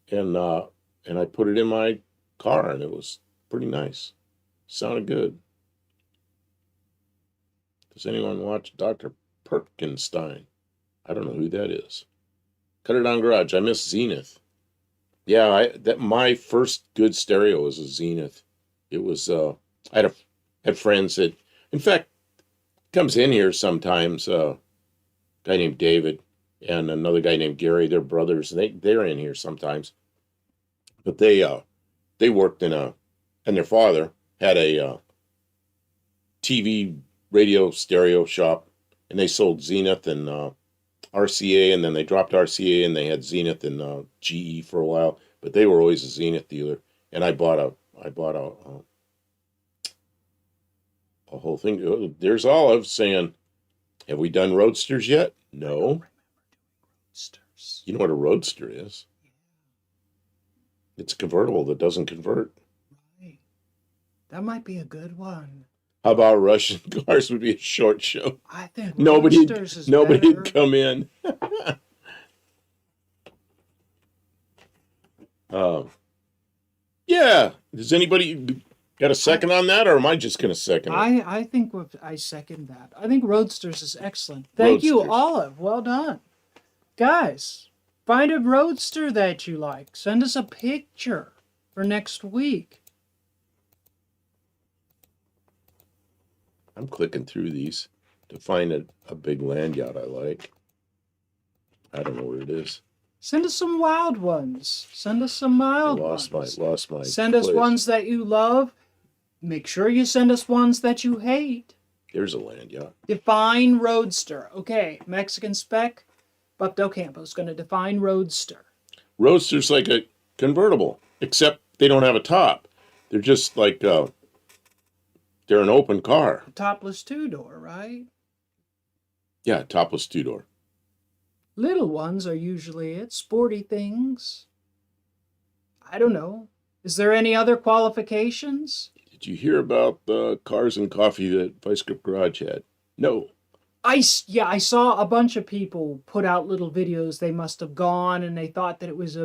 and I put it in my car, and it was pretty nice. Sounded good. Does anyone watch Dr. Perkinstein? I don't know who that is. Cut It On Garage. I miss Zenith. Yeah, my first good stereo was a Zenith. It was I had friends that, in fact, comes in here sometimes. A guy named David and another guy named Gary. They're brothers. They're in here sometimes. But they worked and their father had a TV radio stereo shop, and they sold Zenith and RCA, and then they dropped RCA, and they had Zenith and GE for a while, but they were always a Zenith dealer. And I bought a whole thing. Oh, there's Olive saying, "Have we done roadsters yet?" No. Roadsters. You know what a roadster is? It's a convertible that doesn't convert. Right. That might be a good one. How about Russian cars would be a short show? I think Nobody'd roadsters is nobody'd better. come in. Yeah. Does anybody got a second on that, or am I just going to second it? I think I second that. I think roadsters is excellent. Thank you, Roadsters. Olive. Well done, guys. Find a roadster that you like. Send us a picture for next week. I'm clicking through these to find a big land yacht I like. I don't know where it is. Send us some wild ones. Send us some mild Lost ones. my. Send us place. ones that you love. Make sure you send us ones that you hate. There's a land yacht. Define roadster. Okay, Mexican spec. Buck Del Campo's going to define roadster. Roadster's like a convertible, except they don't have a top. They're just like they're an open car. Topless two-door, right? Yeah, topless two-door. Little ones are usually it. Sporty things. I don't know. Is there any other qualifications? Did you hear about the cars and coffee that Vice Grip Garage had? No. I saw a bunch of people put out little videos. They must have gone and they thought that it was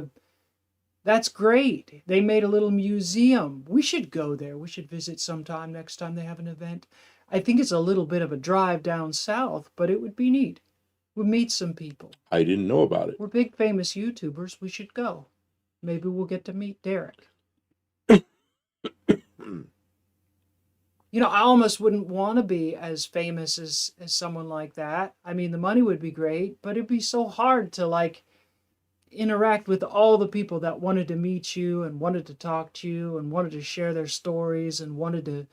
that's great. They made a little museum. We should go there. We should visit sometime next time they have an event. I think it's a little bit of a drive down south, but it would be neat. We'll meet some people. I didn't know about it. We're big famous YouTubers. We should go. Maybe we'll get to meet Derek. You know, I almost wouldn't want to be as famous as someone like that. I mean, the money would be great, but it'd be so hard to like interact with all the people that wanted to meet you and wanted to talk to you and wanted to share their stories and wanted to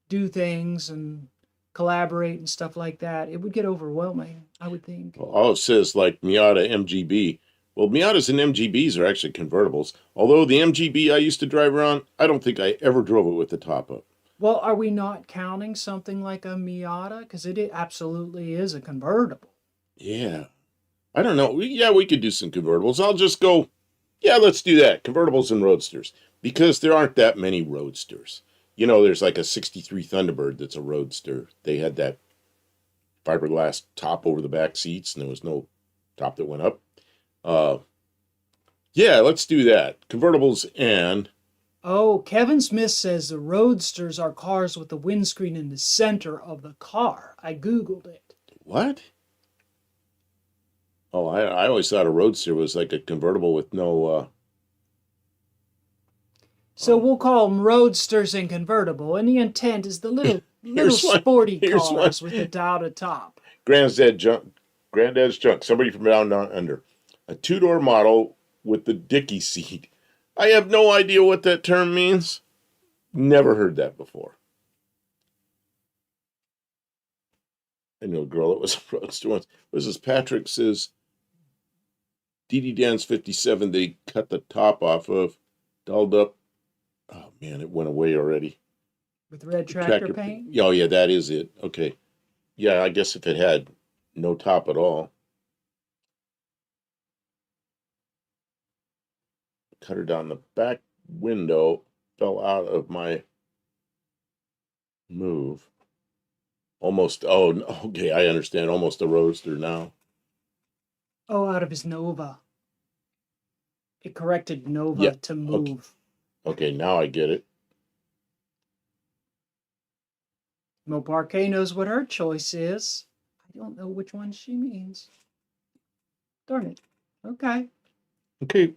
do things and collaborate and stuff like that. It would get overwhelming, I would think. Well, all it says like Miata MGB. Well, Miatas and MGBs are actually convertibles. Although the MGB I used to drive around, I don't think I ever drove it with the top up. Well, are we not counting something like a Miata? Because it absolutely is a convertible. Yeah. I don't know. We could do some convertibles. I'll just go, yeah, let's do that. Convertibles and roadsters. Because there aren't that many roadsters. You know, there's like a 63 Thunderbird that's a roadster. They had that fiberglass top over the back seats, and there was no top that went up. Yeah, let's do that. Convertibles and... Oh, Kevin Smith says the roadsters are cars with the windscreen in the center of the car. I Googled it. What? Oh, I always thought a roadster was like a convertible with no... So we'll call them roadsters and convertible, and the intent is the little sporty cars with the dialed top. Granddad's junk. Somebody from down under. A two-door model with the dicky seat. I have no idea what that term means. Never heard that before. I knew a girl that was a roadster once. This is Patrick says, DD Dan's 57, they cut the top off of, dulled up. Oh, man, it went away already. With red tractor paint? Oh, yeah, that is it. Okay. Yeah, I guess if it had no top at all. Cut her down the back window, fell out of my move. Almost, oh, okay, I understand. Almost a roadster now. Oh, out of his Nova. It corrected Nova to move. Okay, now I get it. Mo Parquet knows what her choice is. I don't know which one she means. Darn it. Okay. Okay, so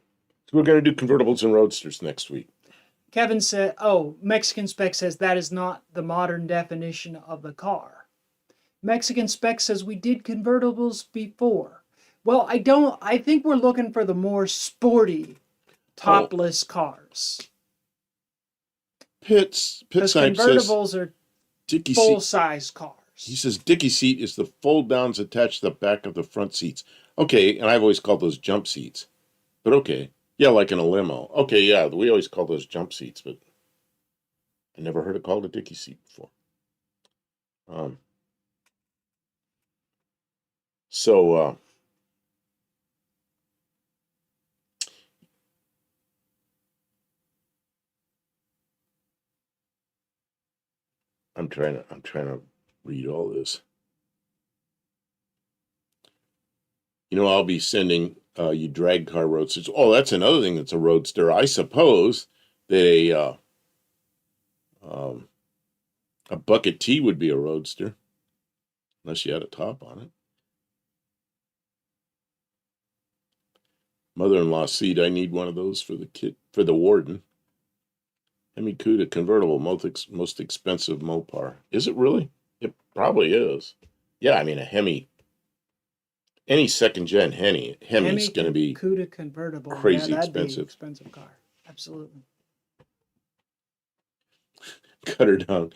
we're going to do convertibles and roadsters next week. Kevin said, Mexican Spec says that is not the modern definition of the car. Mexican Spec says we did convertibles before. Well, I think we're looking for the more sporty, topless cars. Pitt Because Snipe convertibles says, are Dicky full-size cars. He says Dicky seat is the fold downs attached to the back of the front seats. Okay, and I've always called those jump seats. But okay. Yeah, like in a limo. Okay, yeah, we always call those jump seats, but I never heard it called a dicky seat before. Um, so I'm trying to read all this. I'll be sending you drag car roadsters. Oh, that's another thing that's a roadster. I suppose that um, a bucket T would be a roadster, unless you had a top on it. Mother-in-law seat. I need one of those for the kid, for the warden. Hemi Cuda convertible, most expensive Mopar. Is it really? It probably is. Yeah, I mean a Hemi. Any second gen Hemi's going to be Cuda convertible. crazy yeah, that'd be an expensive. expensive car. Absolutely. Cut her down.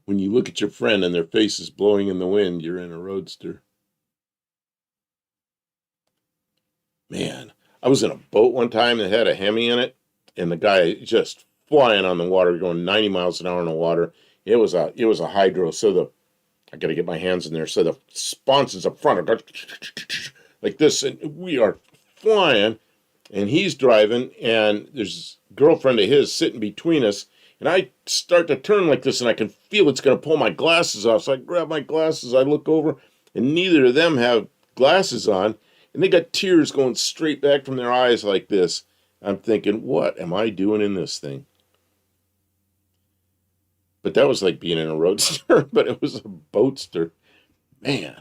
When you look at your friend and their face is blowing in the wind, you're in a roadster. Man, I was in a boat one time that had a Hemi in it, and the guy just flying on the water, going 90 miles an hour in the water. It was a hydro, so I got to get my hands in there. So the sponsons up front are like this, and we are flying, and he's driving, and there's a girlfriend of his sitting between us, and I start to turn like this, and I can feel it's going to pull my glasses off. So I grab my glasses, I look over, and neither of them have glasses on, and they got tears going straight back from their eyes like this. I'm thinking, what am I doing in this thing? But that was like being in a roadster, but it was a boatster. Man,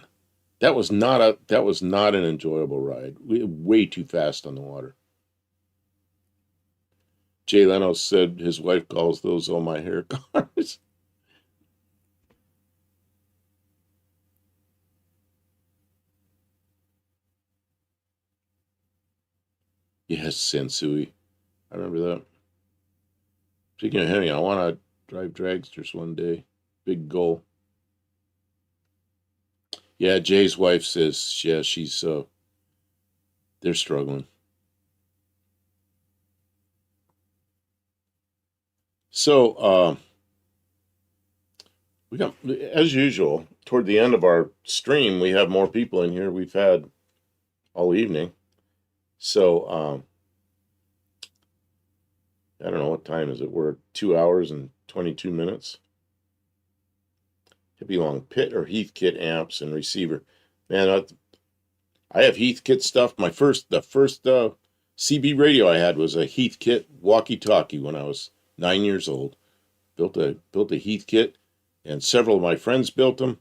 that was not an enjoyable ride. Way too fast on the water. Jay Leno said his wife calls those "oh my hair" cars. Yes, Sensui. I remember that. Speaking of Henny, I want to drive dragsters one day. Big goal. Yeah, Jay's wife says, yeah, they're struggling. So, we got, as usual, toward the end of our stream, we have more people in here we've had all evening. So, I don't know what time is it. We're 2 hours and 22 minutes. It'd be long. Pit or Heathkit amps and receiver. Man, I have Heathkit stuff. The first CB radio I had was a Heathkit walkie-talkie when I was 9 years old. Built a Heathkit, and several of my friends built them,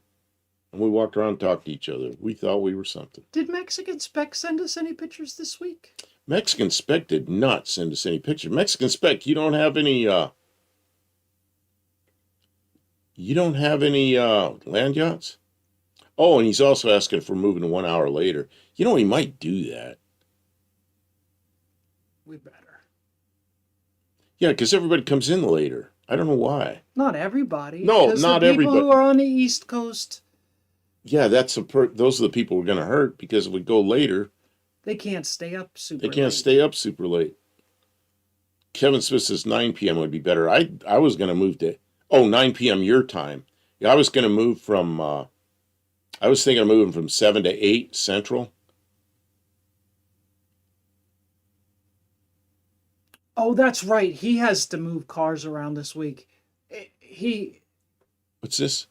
and we walked around and talked to each other. We thought we were something. Did Mexican Spec send us any pictures this week? Mexican Spec did not send us any pictures. Mexican Spec, you don't have any land yachts? Oh, and he's also asking if we're moving 1 hour later. He might do that. We better. Yeah, because everybody comes in later. I don't know why. Not everybody. No, 'cause not the people everybody. who are on the East Coast, Yeah, those are the people we're going to hurt, because if we go later, they can't stay up super they can't late. stay up super late. Kevin Smith says 9 p.m. would be better. I was going to move to 9 p.m. your time. Yeah, I was going to move from I was thinking of moving from 7 to 8 Central. Oh, that's right. He has to move cars around this week. What's this?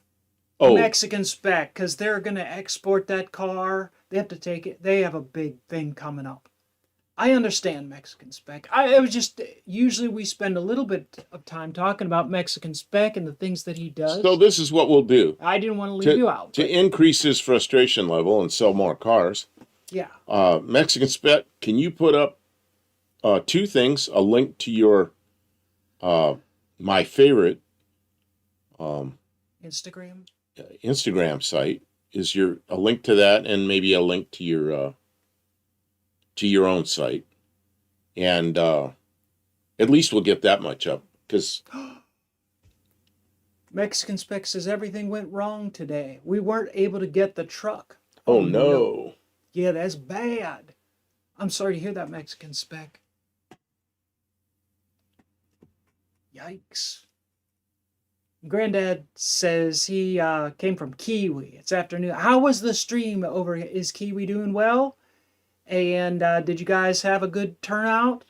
Oh, Mexican Spec, because they're going to export that car. They have to take it. They have a big thing coming up. I understand Mexican Spec. It was just, usually we spend a little bit of time talking about Mexican Spec and the things that he does. so this is what we'll do. I didn't want to leave you out. To increase his frustration level and sell more cars. Yeah. Mexican Spec, can you put up two things? A link to your my favorite Instagram site is a link to that, and maybe a link to your own site, and at least we'll get that much up, because Mexican Spec says everything went wrong today. We weren't able to get the truck. oh no. Yeah, that's bad. I'm sorry to hear that, Mexican Spec. Yikes. Granddad says he came from Kiwi. It's afternoon. How was the stream over? Is Kiwi doing well? And did you guys have a good turnout?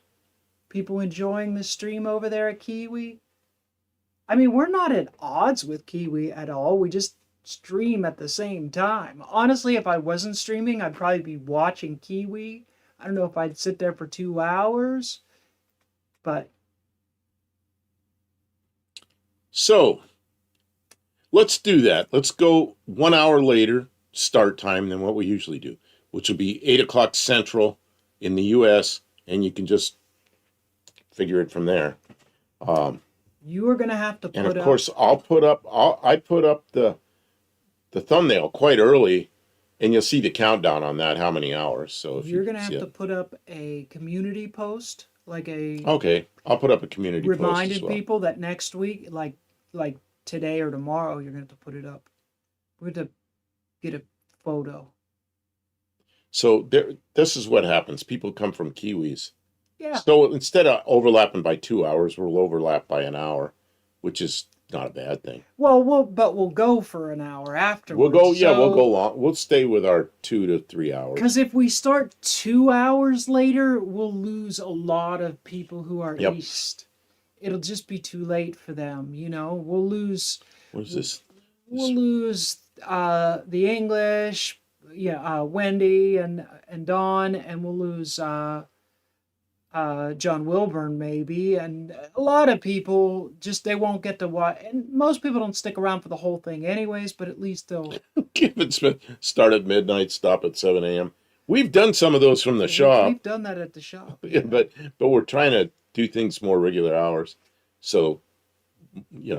People enjoying the stream over there at Kiwi? I mean, we're not at odds with Kiwi at all. We just stream at the same time. Honestly, if I wasn't streaming, I'd probably be watching Kiwi. I don't know if I'd sit there for 2 hours, but So let's do that. Let's go 1 hour later start time than what we usually do, which will be 8 o'clock Central in the U.S., and you can just figure it from there. you are going to have to put And up... of course, I put up the thumbnail quite early, and you'll see the countdown on that, how many hours. So if You're going to see have to it. put up a community post, like a... Okay, I'll put up a community post reminding as well. people that next week, like today or tomorrow, you're going to have to put it up. We're going to get a photo. So this is what happens. People come from Kiwis. Yeah. So instead of overlapping by 2 hours, we'll overlap by an hour, which is not a bad thing. Well, we'll go for an hour afterwards. We'll go long. We'll stay with our 2 to 3 hours. Because if we start 2 hours later, we'll lose a lot of people who are Yep. east. It'll just be too late for them, you know. We'll lose... What is this? We'll lose the English, Wendy and Dawn, and we'll lose John Wilburn maybe, and a lot of people just they won't get to watch. And most people don't stick around for the whole thing, anyways. But at least they'll. Kevin Smith, start at midnight, stop at 7 a.m. We've done some of those from the shop. We've done that at the shop. Yeah, but we're trying to do things more regular hours, so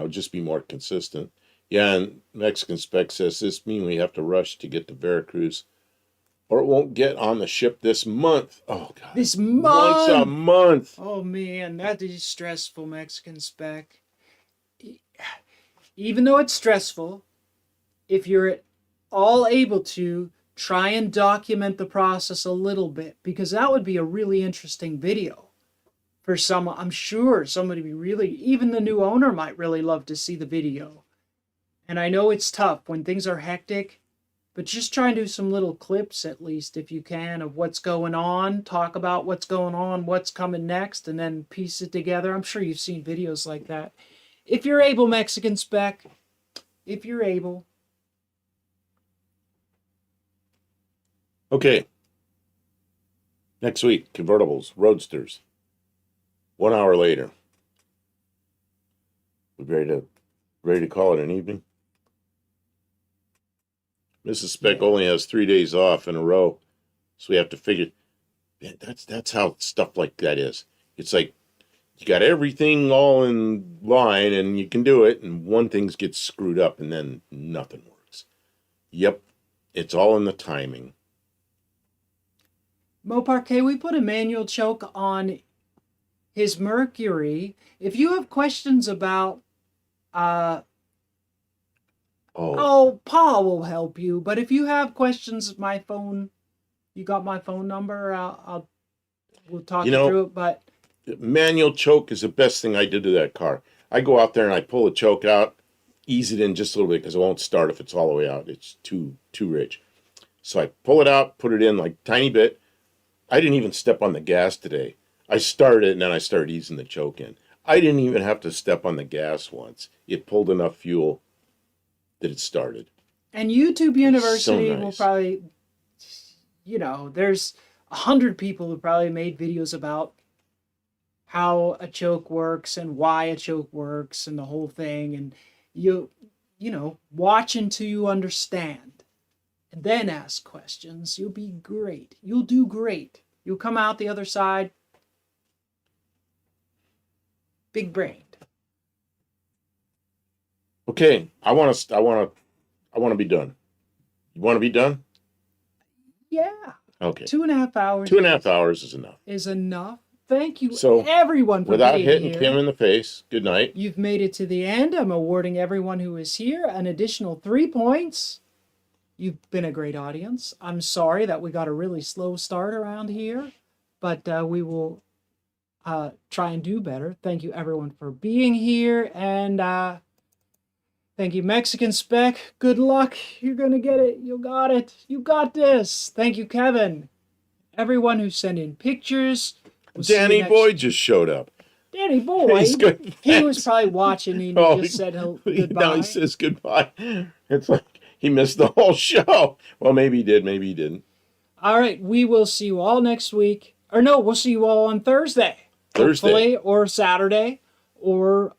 just be more consistent. Yeah, and Mexican Spec says this means we have to rush to get to Veracruz, or it won't get on the ship this month. Oh God, This once a month. month. Oh man, that is stressful, Mexican Spec. Even though it's stressful, if you're at all able to, try and document the process a little bit, because that would be a really interesting video for someone. I'm sure somebody be really, even the new owner might really love to see the video. And I know it's tough when things are hectic, but just try and do some little clips at least if you can of what's going on, talk about what's going on, what's coming next, and then piece it together. I'm sure you've seen videos like that. If you're able, Mexican Spec, if you're able. Okay. Next week, convertibles, roadsters. 1 hour later. We ready to call it an evening? Mrs. Spec only has 3 days off in a row, so we have to figure. Man, that's how stuff like that is. It's like you got everything all in line, and you can do it, and one thing gets screwed up, and then nothing works. Yep, it's all in the timing. Mopar K, we put a manual choke on his Mercury. If you have questions about Paul will help you. But if you have questions, my phone, you got my phone number. We'll talk you through it. But manual choke is the best thing I did to that car. I go out there and I pull the choke out, ease it in just a little bit because it won't start if it's all the way out. It's too rich. So I pull it out, put it in like a tiny bit. I didn't even step on the gas today. I started it and then I started easing the choke in. I didn't even have to step on the gas once. It pulled enough fuel that it started. And YouTube University So nice. will probably, there's 100 people who probably made videos about how a choke works and why a choke works and the whole thing. And watch until you understand. And then ask questions. You'll be great. You'll do great. You'll come out the other side big brained. Okay, I want to be done. You want to be done? Yeah. Okay. 2.5 hours. 2.5 hours is enough. Is enough. Thank you, So, everyone, for without being hitting here. Kim in the face, good night. You've made it to the end. I'm awarding everyone who is here an additional 3 points. You've been a great audience. I'm sorry that we got a really slow start around here, but we will try and do better. Thank you, everyone, for being here. And thank you, Mexican Spec. Good luck. You're going to get it. You got it. You got this. Thank you, Kevin. Everyone who sent in pictures. Danny Boy just showed up. Danny Boy? He's good. He was probably watching and he just said goodbye. Now he says goodbye. It's like he missed the whole show. Well, maybe he did. Maybe he didn't. All right. We will see you all next week. Or no, we'll see you all on Thursday. Thursday. Hopefully, or Saturday, or